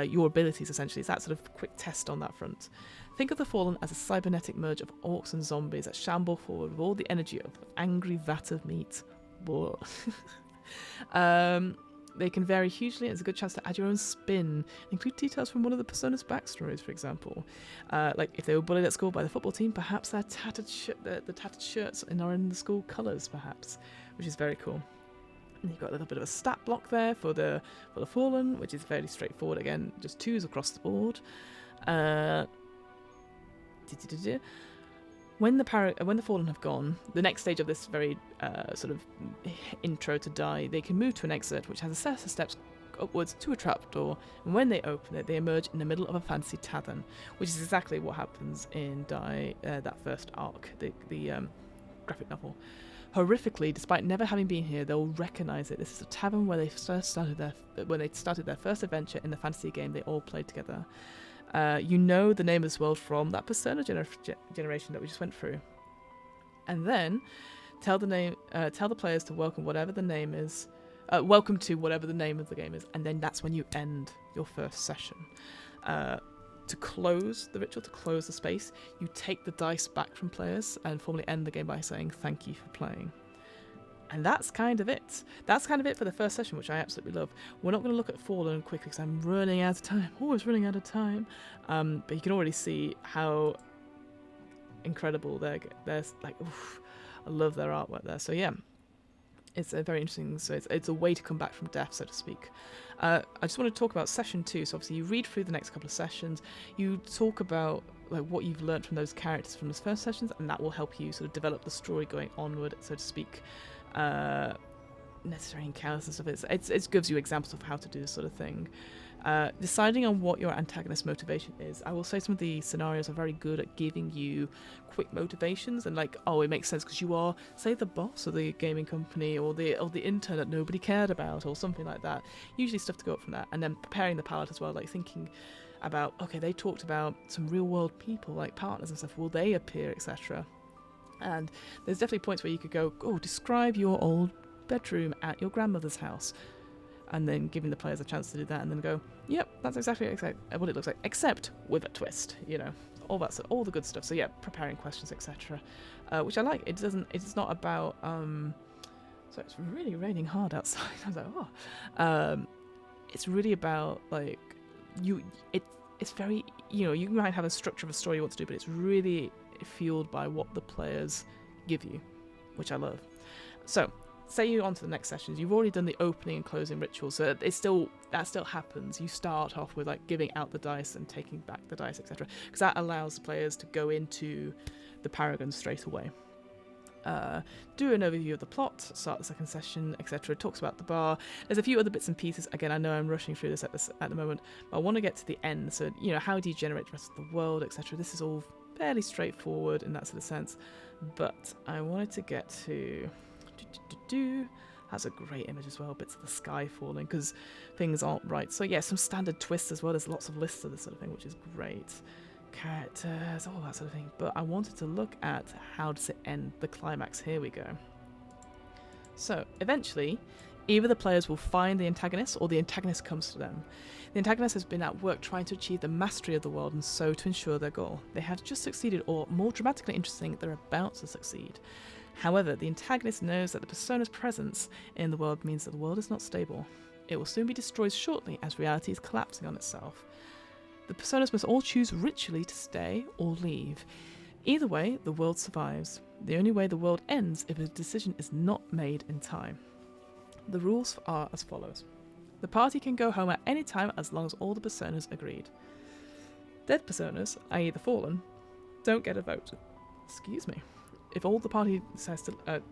your abilities, essentially. It's that sort of quick test on that front. Think of the fallen as a cybernetic merge of orcs and zombies that shamble forward with all the energy of an angry vat of meat. They can vary hugely, and it's a good chance to add your own spin. Include details from one of the personas' backstories, for example. Like if they were bullied at school by the football team, perhaps their the tattered shirts are in the school colours, perhaps, which is very cool. And you've got a little bit of a stat block there for the fallen, which is fairly straightforward. Again, just 2s across the board. When the fallen have gone, the next stage of this very sort of intro to die, they can move to an exit, which has a set of steps upwards to a trapdoor, and when they open it, they emerge in the middle of a fantasy tavern, which is exactly what happens in Die, that first arc, the graphic novel. Horrifically, despite never having been here, they'll recognise it. This is a tavern where they started their first adventure in the fantasy game they all played together. You know the name of this world from that persona generation that we just went through. And then tell the players to welcome whatever the name is. Welcome to whatever the name of the game is, and then that's when you end your first session. to close the ritual, to close the space, you take the dice back from players and formally end the game by saying thank you for playing. And that's kind of it. That's kind of it for the first session, which I absolutely love. We're not going to look at Fallen quickly because I'm running out of time. Always running out of time. But you can already see how incredible they're like, oof, I love their artwork there. So yeah, it's a very interesting. So it's a way to come back from death, so to speak. I just want to talk about session 2. So obviously you read through the next couple of sessions. You talk about like what you've learned from those characters from those first sessions, and that will help you sort of develop the story going onward, so to speak. Necessary encounters and stuff. It gives you examples of how to do this sort of thing. Deciding on what your antagonist motivation is. I will say some of the scenarios are very good at giving you quick motivations and like, oh, it makes sense because you are, say, the boss of the gaming company or the intern that nobody cared about or something like that. Usually stuff to go up from that, and then preparing the palette as well, like thinking about, okay, they talked about some real world people like partners and stuff. Will they appear, etc. And there's definitely points where you could go, oh, describe your old bedroom at your grandmother's house. And then giving the players a chance to do that and then go, yep, that's exactly what it looks like, except with a twist, you know, all that stuff, all the good stuff. So yeah, preparing questions, etc. Which I like. It's not about, so it's really raining hard outside. I was like, oh. It's really about, like, it's very, you know, you might have a structure of a story you want to do, but it's really fueled by what the players give you, which I love. So say you're on to the next sessions, you've already done the opening and closing rituals, so that still happens. You start off with like giving out the dice and taking back the dice, etc., because that allows the players to go into the Paragons straight away. Do an overview of the plot, start the second session, etc. It talks about the bar. There's a few other bits and pieces. Again, I know I'm rushing through this at the moment, but I want to get to the end. So, you know, how do you generate the rest of the world, etc. This is all fairly straightforward in that sort of sense, but I wanted to get to has a great image as well, bits of the sky falling because things aren't right. So yeah, some standard twists as well. There's lots of lists of this sort of thing, which is great. Characters, all that sort of thing. But I wanted to look at how does it end, the climax. Here we go. So eventually, either the players will find the antagonist or the antagonist comes to them. The antagonist has been at work trying to achieve the mastery of the world and so to ensure their goal. They have just succeeded, or more dramatically interesting, they're about to succeed. However, the antagonist knows that the persona's presence in the world means that the world is not stable. It will soon be destroyed shortly as reality is collapsing on itself. The personas must all choose ritually to stay or leave. Either way, the world survives. The only way the world ends if a decision is not made in time. The rules are as follows. The party can go home at any time as long as all the personas agreed. Dead personas, i.e. the fallen, don't get a vote. Excuse me. If all the party says to,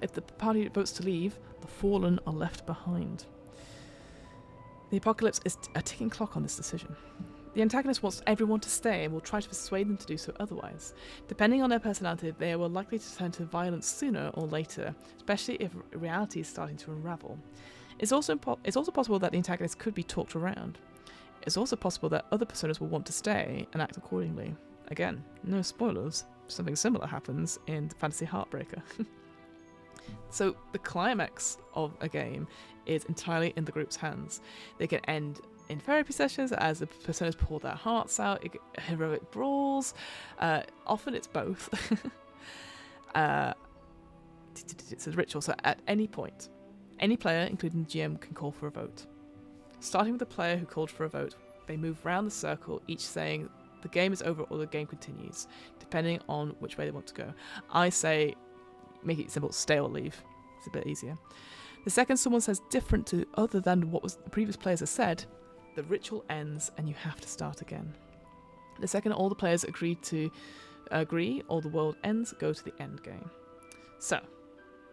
if the party votes to leave, the fallen are left behind. The apocalypse is a ticking clock on this decision. The antagonist wants everyone to stay and will try to persuade them to do so otherwise. Depending on their personality, they are likely to turn to violence sooner or later, especially if reality is starting to unravel. It's also possible that the antagonist could be talked around. It's also possible that other personas will want to stay and act accordingly. Again, no spoilers. Something similar happens in Fantasy Heartbreaker. So the climax of a game is entirely in the group's hands. They can end in therapy sessions as the personas pour their hearts out, heroic brawls. Often it's both. It's a ritual, so at any point, any player, including the GM, can call for a vote. Starting with the player who called for a vote, they move round the circle, each saying the game is over or the game continues, depending on which way they want to go. I say, make it simple, stay or leave. It's a bit easier. The second someone says different to other than what was the previous players have said, the ritual ends and you have to start again. The second all the players agree or the world ends, go to the end game. So,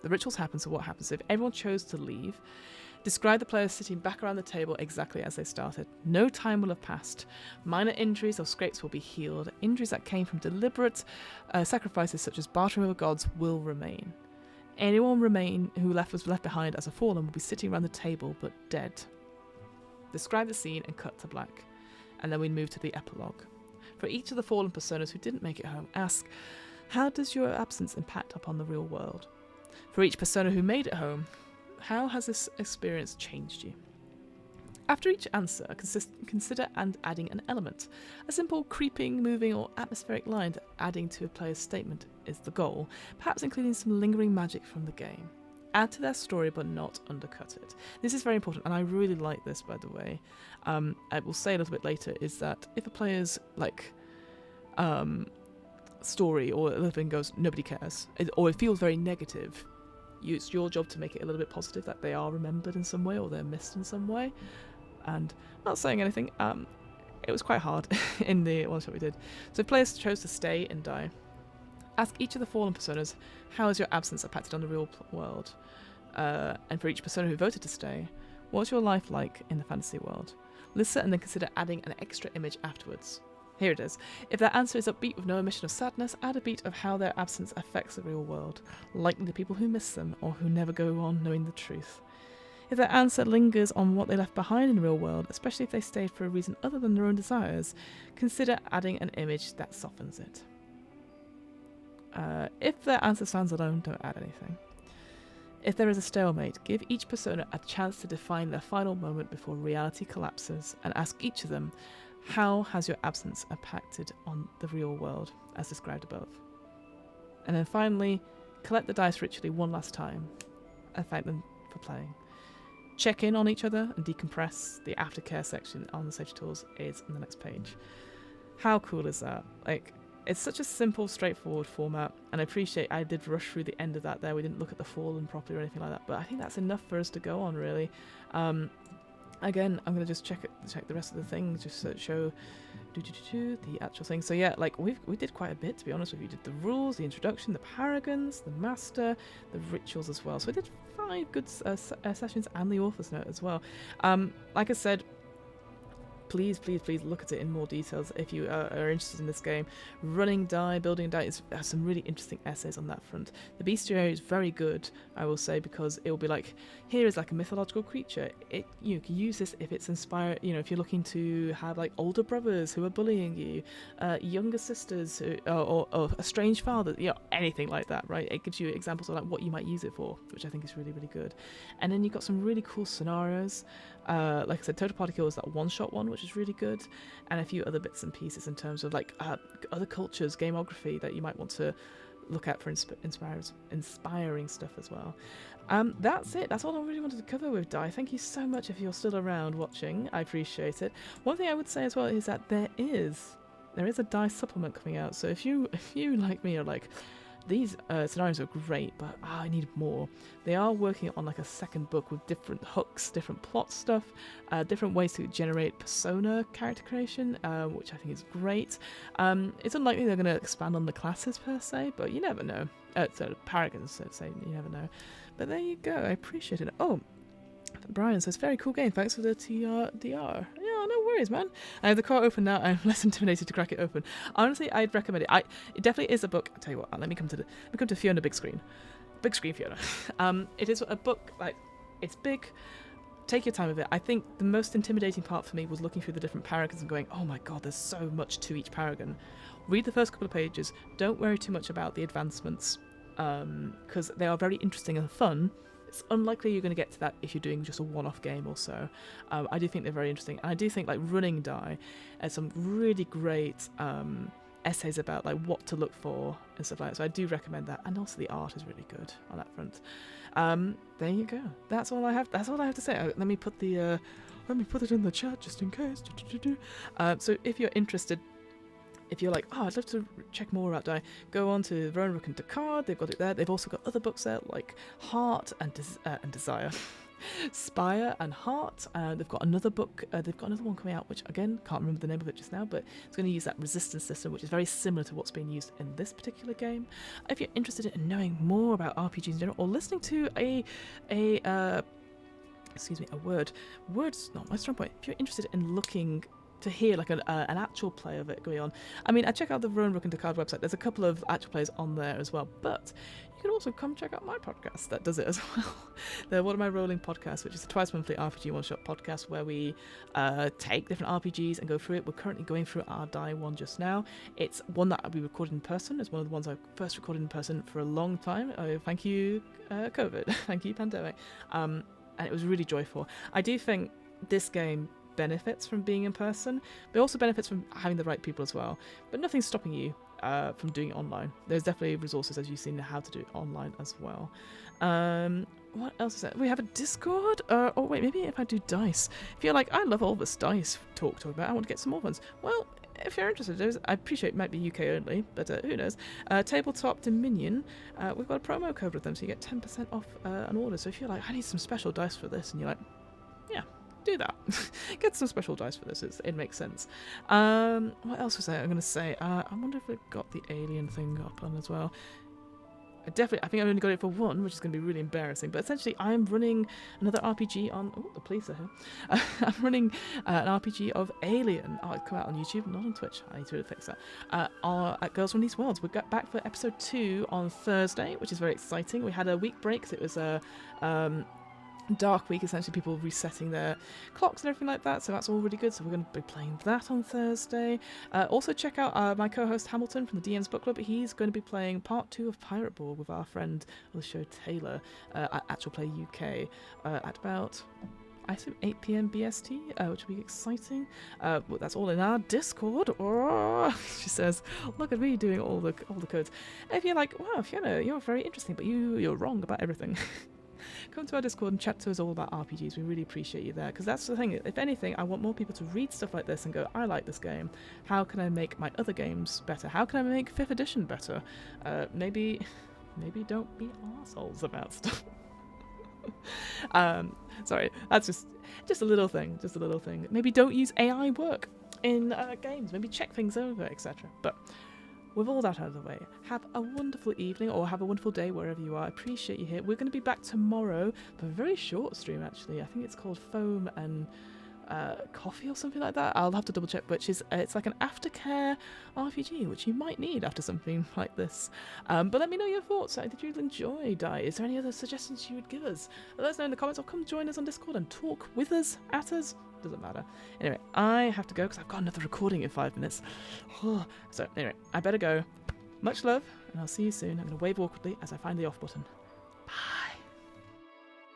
the rituals happen, so what happens? If everyone chose to leave, describe the players sitting back around the table exactly as they started. No time will have passed. Minor injuries or scrapes will be healed. Injuries that came from deliberate sacrifices such as bartering with gods will remain. Anyone who was left behind as a fallen will be sitting around the table but dead. Describe the scene and cut to black. And then we move to the epilogue. For each of the fallen personas who didn't make it home, ask, how does your absence impact upon the real world? For each persona who made it home, how has this experience changed you? After each answer, consider adding an element. A simple creeping, moving, or atmospheric line that adding to a player's statement is the goal, perhaps including some lingering magic from the game. Add to their story but not undercut it. This is very important, and I really like this, by the way. I will say a little bit later, is that if a player's story or a little thing goes, nobody cares, or it feels very negative, it's your job to make it a little bit positive, that they are remembered in some way or they're missed in some way. And not saying anything, it was quite hard in the one shot we did. So if players chose to stay and die, ask each of the fallen personas, how has your absence impacted on the real world? And for each persona who voted to stay, what's your life like in the fantasy world? Listen and then consider adding an extra image afterwards. Here it is. If their answer is upbeat with no omission of sadness, add a beat of how their absence affects the real world, likely the people who miss them or who never go on knowing the truth. If their answer lingers on what they left behind in the real world, especially if they stayed for a reason other than their own desires, consider adding an image that softens it. If their answer stands alone, don't add anything. If there is a stalemate, give each persona a chance to define their final moment before reality collapses, and ask each of them, how has your absence impacted on the real world, as described above? And then finally, collect the dice ritually one last time, and thank them for playing. Check in on each other and decompress. The aftercare section on the Sage Tools is on the next page. How cool is that? Like, it's such a simple, straightforward format, and I appreciate I did rush through the end of that there. We didn't look at the Fallen properly or anything like that, but I think that's enough for us to go on, really. Again, I'm going to just check the rest of the things, just to show the actual thing. So yeah, like we did quite a bit, to be honest with you. We did the rules, the introduction, the Paragons, the Master, the rituals as well. So we did 5 good sessions and the author's note as well. Like I said, please look at it in more details if you are interested in this game. Running die, building die, has some really interesting essays on that front. The bestiary is very good, I will say, because it will be like, here is like a mythological creature. You can use this if it's inspired, if you're looking to have like older brothers who are bullying you, younger sisters who, or a strange father, anything like that, right? It gives you examples of like what you might use it for, which I think is really, really good. And then you've got some really cool scenarios. Like I said, Total Party Kill is that one-shot one, which is really good, and a few other bits and pieces in terms of like other cultures, gameography that you might want to look at for inspiring stuff as well. That's it. That's all I really wanted to cover with Die. Thank you so much if you're still around watching. I appreciate it. One thing I would say as well is that there is a Die supplement coming out. So if you like me are like, these scenarios are great, but I need more. They are working on like a second book with different hooks, different plot stuff, different ways to generate persona character creation, which I think is great. It's unlikely they're going to expand on the classes per se, but you never know. So Paragons, so say, you never know. But there you go. I appreciate it. Oh, Brian says, very cool game. Thanks for the TRDR. Yeah, no worries, man. I have the car open now. I'm less intimidated to crack it open. Honestly, I'd recommend it. It definitely is a book. I'll tell you what, let me come to Fiona big screen. Big screen Fiona. It is a book, like, it's big. Take your time with it. I think the most intimidating part for me was looking through the different paragons and going, oh my god, there's so much to each paragon. Read the first couple of pages. Don't worry too much about the advancements, because they are very interesting and fun. It's unlikely you're going to get to that if you're doing just a one-off game or so. I do think they're very interesting, and I do think like Running Die has some really great essays about like what to look for and stuff like that. So I do recommend that, and also the art is really good on that front. There you go. That's all I have. That's all I have to say. Let me put it in the chat just in case. So if you're interested. If you're like, oh, I'd love to check more about Die, go on to Rowan Rook and Descartes. They've got it there. They've also got other books there, like Heart and Desire, Spire and Heart. They've got another book. They've got another one coming out, which again can't remember the name of it just now, but it's going to use that resistance system, which is very similar to what's being used in this particular game. If you're interested in knowing more about RPGs in general, or listening to word's not my strong point. If you're interested in looking to hear like an actual play of it going on. I mean, I check out the Rowan Rook and Descartes website. There's a couple of actual plays on there as well, but you can also come check out my podcast that does it as well. The What Am I Rolling podcast, which is a twice monthly RPG one-shot podcast where we take different RPGs and go through it. We're currently going through our Die one just now. It's one that we recorded in person. It's one of the ones I first recorded in person for a long time. Thank you, COVID. Thank you, pandemic. And it was really joyful. I do think this game benefits from being in person, but it also benefits from having the right people as well. But nothing's stopping you from doing it online. There's definitely resources, as you've seen, how to do it online as well. What else is that? We have a Discord. Oh wait, maybe if I do dice. If you're like, I love all this dice talk about, I want to get some more ones. Well, if you're interested, I appreciate it might be UK only, but who knows. Tabletop Dominion, we've got a promo code with them, so you get 10% off an order. So if you're like, I need some special dice for this, and you're like, yeah, do that. Get some special dice for this. It makes sense. What else was I'm going to say? I wonder if we've got the alien thing up on as well. I think I've only got it for one, which is going to be really embarrassing. But essentially, I'm running another RPG on... Oh, the police are here. I'm running an RPG of Alien. Oh, it's come out on YouTube, not on Twitch. I need to fix that. At Girls From These Worlds. We got back for episode 2 on Thursday, which is very exciting. We had a week break, so it was a... dark week, essentially people resetting their clocks and everything like that, so that's all really good. So we're going to be playing that on Thursday. Also check out my co-host Hamilton from the DM's Book Club. He's going to be playing part 2 of Pirate Ball with our friend of the show Taylor at Actual Play UK at about, I assume, 8 PM BST, which will be exciting. That's all in our Discord. Oh, she says, look at me doing all the codes. If you're like, wow, Fiona, you're very interesting, but you're wrong about everything. Come to our Discord and chat to us all about RPGs. We really appreciate you there, because that's the thing. If anything, I want more people to read stuff like this and go, I like this game. How can I make my other games better? How can I make 5th edition better? Maybe don't be arseholes about stuff. Sorry, that's just a little thing. Just a little thing. Maybe don't use AI work in games. Maybe check things over, etc. But with all that out of the way, have a wonderful evening or have a wonderful day wherever you are. I appreciate you here. We're going to be back tomorrow for a very short stream, actually. I think it's called Foam and Coffee or something like that. I'll have to double check, which is it's like an aftercare RPG, which you might need after something like this. But let me know your thoughts. Did you enjoy Die? Is there any other suggestions you would give us? Let us know in the comments, or come join us on Discord and talk with us, at us. Doesn't matter. Anyway, I have to go because I've got another recording in 5 minutes. So anyway, I better go. Much love, and I'll see you soon. I'm going to wave awkwardly as I find the off button. Bye.